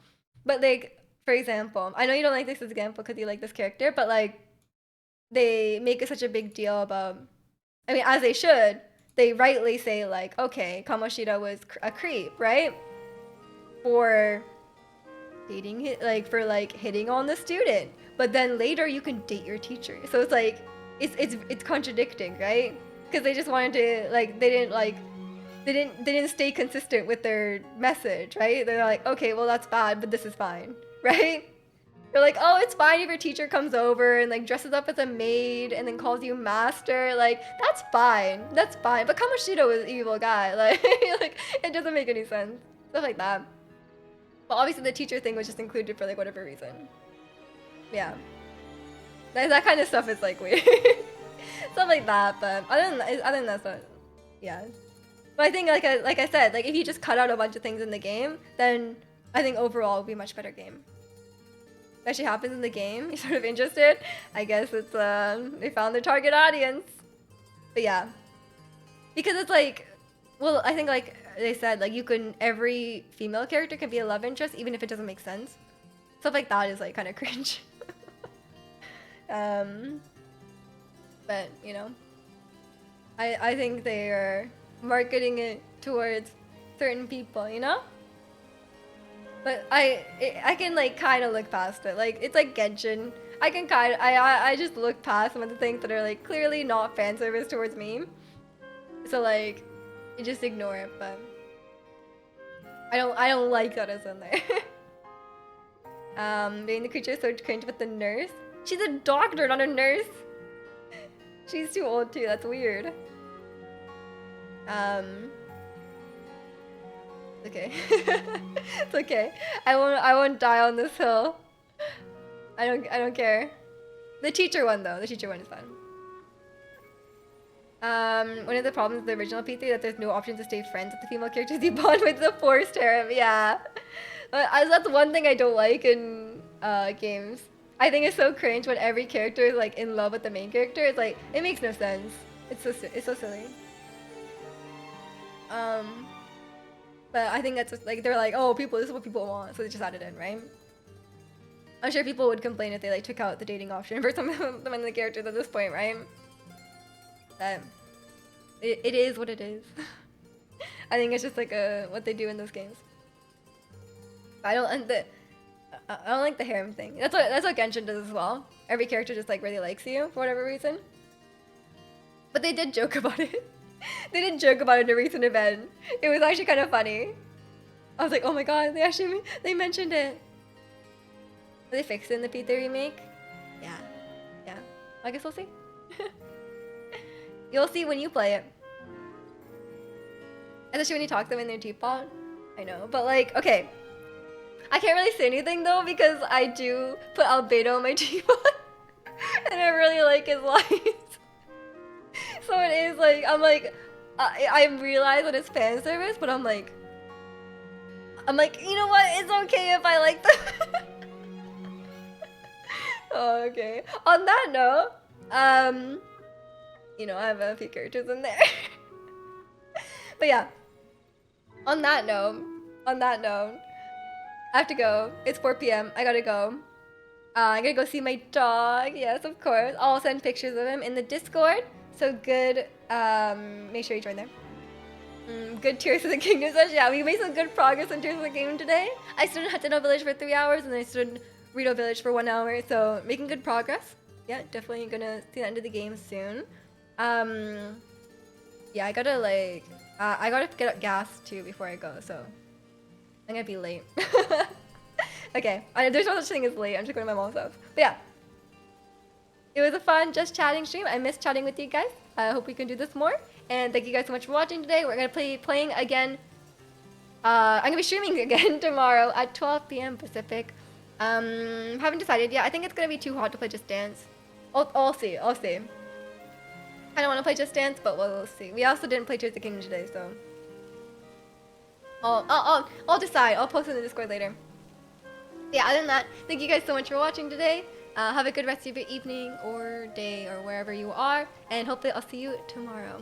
Speaker 1: But like, for example, I know you don't like this example because you like this character, but like, they make it such a big deal about, I mean, as they should, they rightly say like, okay, Kamoshida was a creep, right? For dating, like for like hitting on the student, but then later you can date your teacher. So it's like, it's contradicting, right? Because they just wanted to like, they didn't stay consistent with their message, right? They're like, okay, well that's bad, but this is fine, right? They're like, oh, it's fine if your teacher comes over and like dresses up as a maid and then calls you master. Like, that's fine. That's fine. But Kamoshida was an evil guy. Like, like it doesn't make any sense. Stuff like that. But obviously the teacher thing was just included for like whatever reason. Yeah. That kind of stuff is like weird. Stuff like that. But other than that stuff, yeah. But I think like I said, like if you just cut out a bunch of things in the game, then I think overall it would be a much better game. That actually happens in the game. You're sort of interested. I guess it's they found their target audience. But yeah, because it's like, well, I think like they said, like you can, every female character can be a love interest even if it doesn't make sense. Stuff like that is like kind of cringe. But you know, I think they are marketing it towards certain people, you know. But I can like kind of look past it. Like it's like Genshin. I just look past some of the things that are like clearly not fan service towards me. So like, you just ignore it. But I don't like that it's in there. Being the creature is so cringe with the nurse. She's a doctor, not a nurse. She's too old too. That's weird. Okay. It's okay. I won't die on this hill. I don't care. The teacher one though. The teacher one is fun. One of the problems with the original P3 that there's no option to stay friends with the female characters you bond with the forced harem. Yeah. That's one thing I don't like in games. I think it's so cringe when every character is like in love with the main character. It's like, it makes no sense. It's so silly. But I think that's just, like, they're like, oh, this is what people want, so they just added in, right? I'm sure people would complain if they like took out the dating option for some of the characters at this point, right? But it is what it is. I think it's just like what they do in those games. I don't like the harem thing. That's what Genshin does as well. Every character just like really likes you for whatever reason. But they did joke about it. They did joke about it in a recent event. It was actually kind of funny. I was like, oh my god, they mentioned it. Will they fix it in the P3 remake? Yeah. I guess we'll see. You'll see when you play it. Especially when you talk to them in their teapot. I know, but like, okay. I can't really say anything though because I do put Albedo in my teapot. And I really like his lines. So it is like, I'm like, I realize that it's fan service, but I'm like, you know what? It's okay if I like them. Oh, okay. On that note, you know, I have a few characters in there. But yeah, on that note, I have to go. It's 4 p.m. I gotta go. I'm gonna go see my dog. Yes, of course. I'll send pictures of him in the Discord. So good. Make sure you join there. Good Tears of the Kingdom session. Yeah, we made some good progress in Tears of the Kingdom today. I stood in Hateno Village for 3 hours, and then I stood in Rito Village for 1 hour. So making good progress. Yeah, definitely gonna see the end of the game soon. Yeah, I gotta like, I gotta get gas too before I go. So I'm gonna be late. Okay, there's no such thing as late. I'm just going to my mom's house. But yeah, it was a fun just chatting stream. I miss chatting with you guys. I hope we can do this more. And thank you guys so much for watching today. We're gonna playing again. I'm gonna be streaming again tomorrow at 12 p.m. Pacific. Haven't decided yet. I think it's gonna be too hot to play Just Dance. I'll see. I don't want to play Just Dance, but we'll see. We also didn't play Tears of the Kingdom today, so I'll decide. I'll post in the Discord later. Yeah, other than that, thank you guys so much for watching today. Have a good rest of your evening or day or wherever you are, and hopefully I'll see you tomorrow.